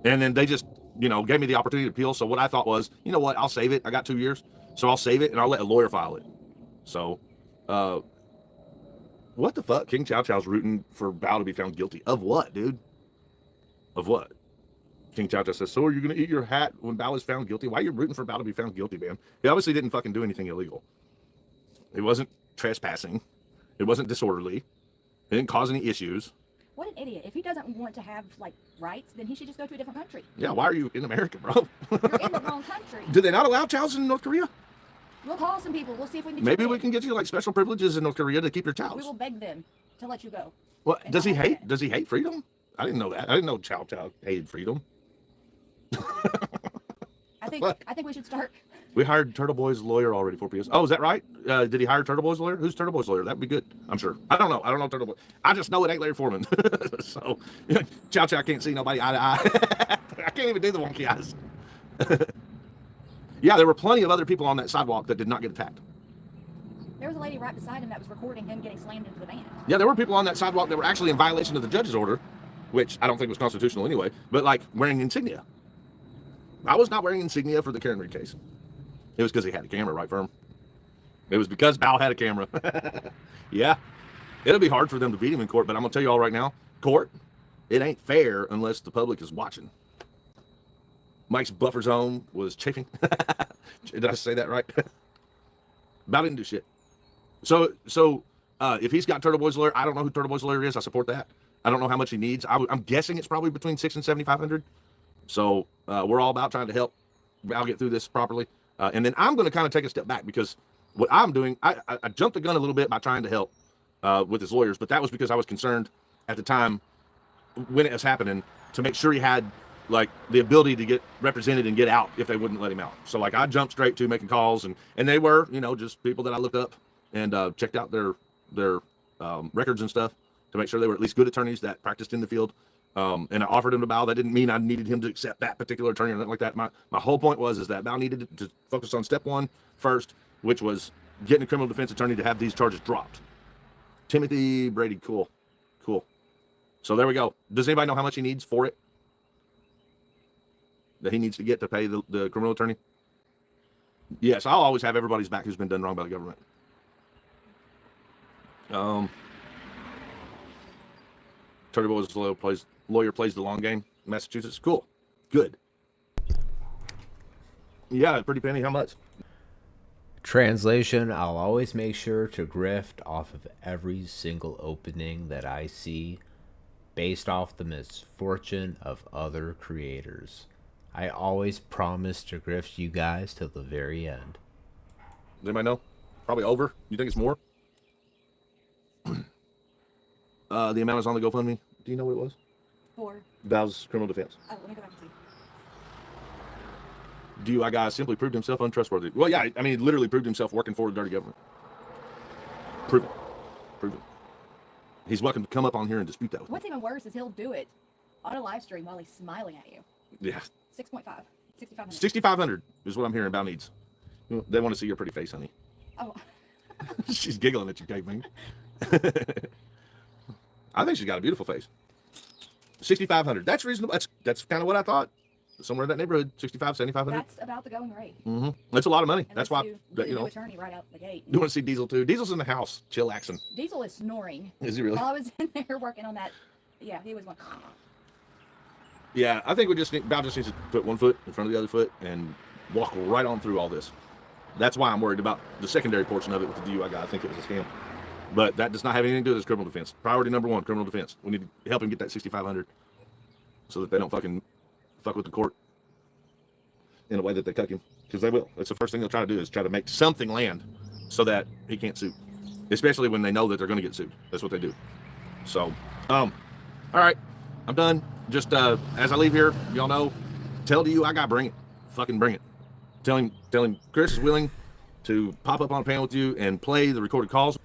And then they just, you know, gave me the opportunity to appeal. So what I thought was, you know what, I'll save it. I got 2 years. So I'll save it and I'll let a lawyer file it. So, what the fuck? King Chow Chow's rooting for Bao to be found guilty. Of what, dude? Of what? King Chow Chow says, "So are you going to eat your hat when Bao is found guilty?" Why are you rooting for Bao to be found guilty, man? He obviously didn't fucking do anything illegal. It wasn't trespassing. It wasn't disorderly. It didn't cause any issues. What an idiot. If he doesn't want to have, like, rights, then he should just go to a different country. Yeah, why are you in America, bro? You're in the wrong country. Do they not allow chows in North Korea? We'll call some people. We'll see if we can get Maybe you we in. can get you like special privileges in North Korea to keep your We chows. will beg them to let you go. What And does he not like hate? that. Does he hate freedom? I didn't know that. I didn't know Chow Chow hated freedom. I think we should start. We hired Turtle Boy's lawyer already for PS. Oh, is that right? Did he hire Turtle Boy's lawyer? Who's Turtle Boy's lawyer? That'd be good. I'm sure. I don't know. I don't know Turtle Boy. I just know it ain't Larry Foreman. So, Chow Chow can't see nobody eye to eye. I can't even do the wonky eyes. Yeah, there were plenty of other people on that sidewalk that did not get attacked. There was a lady right beside him that was recording him getting slammed into the van. Yeah, there were people on that sidewalk that were actually in violation of the judge's order, which I don't think was constitutional anyway, but like wearing insignia. I was not wearing insignia for the Karen Reed case. It was because he had a camera, right, Firm? It was because Bao had a camera. Yeah, it'll be hard for them to beat him in court, but I'm going to tell you all right now, court, it ain't fair unless the public is watching. Mike's buffer zone was chafing. Did I say that right? Bao didn't do shit. So if he's got Turtle Boy's lawyer, I don't know who Turtle Boy's lawyer is. I support that. I don't know how much he needs. I'm guessing it's probably between $600 and $7,500. So we're all about trying to help Bao get through this properly. And then I'm going to kind of take a step back because what I'm doing, I jumped the gun a little bit by trying to help with his lawyers, but that was because I was concerned at the time when it was happening to make sure he had like the ability to get represented and get out if they wouldn't let him out. So like I jumped straight to making calls and they were, you know, just people that I looked up and checked out their records and stuff to make sure they were at least good attorneys that practiced in the field. And I offered him to Bao. That didn't mean I needed him to accept that particular attorney or anything like that. My whole point was that Bao needed to focus on step one first, which was getting a criminal defense attorney to have these charges dropped. Timothy Brady, cool. So there we go. Does anybody know how much he needs for it? That he needs to get to pay the criminal attorney? Yes, I'll always have everybody's back who's been done wrong by the government. Turtle Boy's lawyer plays the long game. Massachusetts. Cool. Good. Yeah, Pretty Penny, how much? Translation, I'll always make sure to grift off of every single opening that I see based off the misfortune of other creators. I always promise to grift you guys till the very end. Does anybody know? Probably over. You think it's more? The amount is on the GoFundMe. Do you know what it was? For, Bao's criminal defense. oh, let me go back and see. DUI guy simply proved himself untrustworthy. Well, yeah, I mean, he literally proved himself working for the dirty government. Prove it. He's welcome to come up on here and dispute that with me. What's even worse is he'll do it on a live stream while he's smiling at you. Yeah. 6.5. 6,500. 6,500 is what I'm hearing Bao needs. They want to see your pretty face, honey. Oh, She's giggling at you, caveman. I think she's got a beautiful face. 6,500. That's reasonable. That's kind of what I thought. Somewhere in that neighborhood, 65, 7,500. That's about the going rate. Mm-hmm. That's a lot of money. And That's let's why, do you know. new attorney right out the gate. You want to see Diesel too? Diesel's in the house, chillaxing. Diesel is snoring. Is he really? While I was in there working on that, yeah, he was going. Yeah, I think Val just needs to put one foot in front of the other foot and walk right on through all this. That's why I'm worried about the secondary portion of it with the DUI guy. I think it was a scam. But that does not have anything to do with his criminal defense. Priority number one, criminal defense. We need to help him get that 6,500 so that they don't fucking fuck with the court in a way that they cuck him. Because they will. That's the first thing they'll try to do is try to make something land so that he can't sue. Especially when they know that they're going to get sued. That's what they do. So, all right. I'm done. Just as I leave here, y'all know, tell DUI guy, bring it. Fucking bring it. Tell him Chris is willing to pop up on a panel with you and play the recorded calls.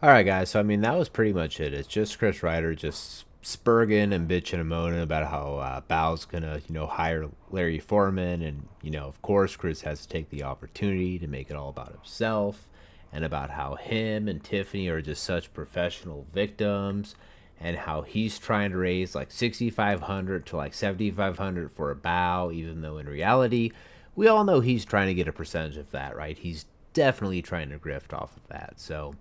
All right, guys. So, I mean, that was pretty much it. It's just Chris Ryder just spurging and bitching and moaning about how Bao's going to, hire Larry Foreman. And, of course, Chris has to take the opportunity to make it all about himself and about how him and Tiffany are just such professional victims and how he's trying to raise like 6,500 to like 7,500 for a Bao, even though in reality, we all know he's trying to get a percentage of that, right? He's definitely trying to grift off of that. So,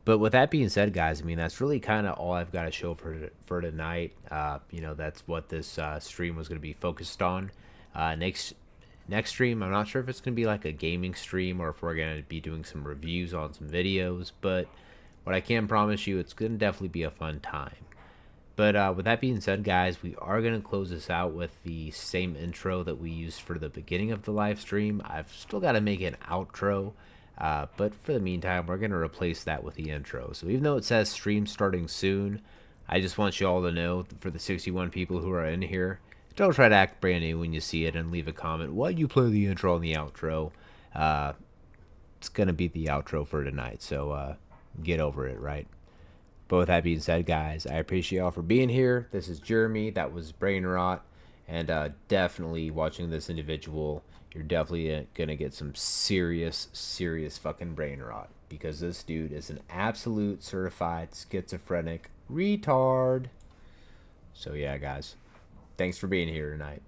but with that being said, guys, I mean, that's really kind of all I've got to show for tonight. That's what this stream was going to be focused on. Next stream, I'm not sure if it's going to be like a gaming stream or if we're going to be doing some reviews on some videos, but what I can promise you, it's going to definitely be a fun time. But with that being said, guys, we are going to close this out with the same intro that we used for the beginning of the live stream. I've still got to make an outro, but for the meantime, we're going to replace that with the intro. So even though it says stream starting soon, I just want you all to know, for the 61 people who are in here, don't try to act brand new when you see it and leave a comment. Why you play the intro and the outro? It's going to be the outro for tonight, so get over it, right? But with that being said, guys, I appreciate y'all for being here. This is Jeremy. That was Brain Rot. And definitely watching this individual, you're definitely going to get some serious fucking brain rot. Because this dude is an absolute certified schizophrenic retard. So yeah, guys. Thanks for being here tonight.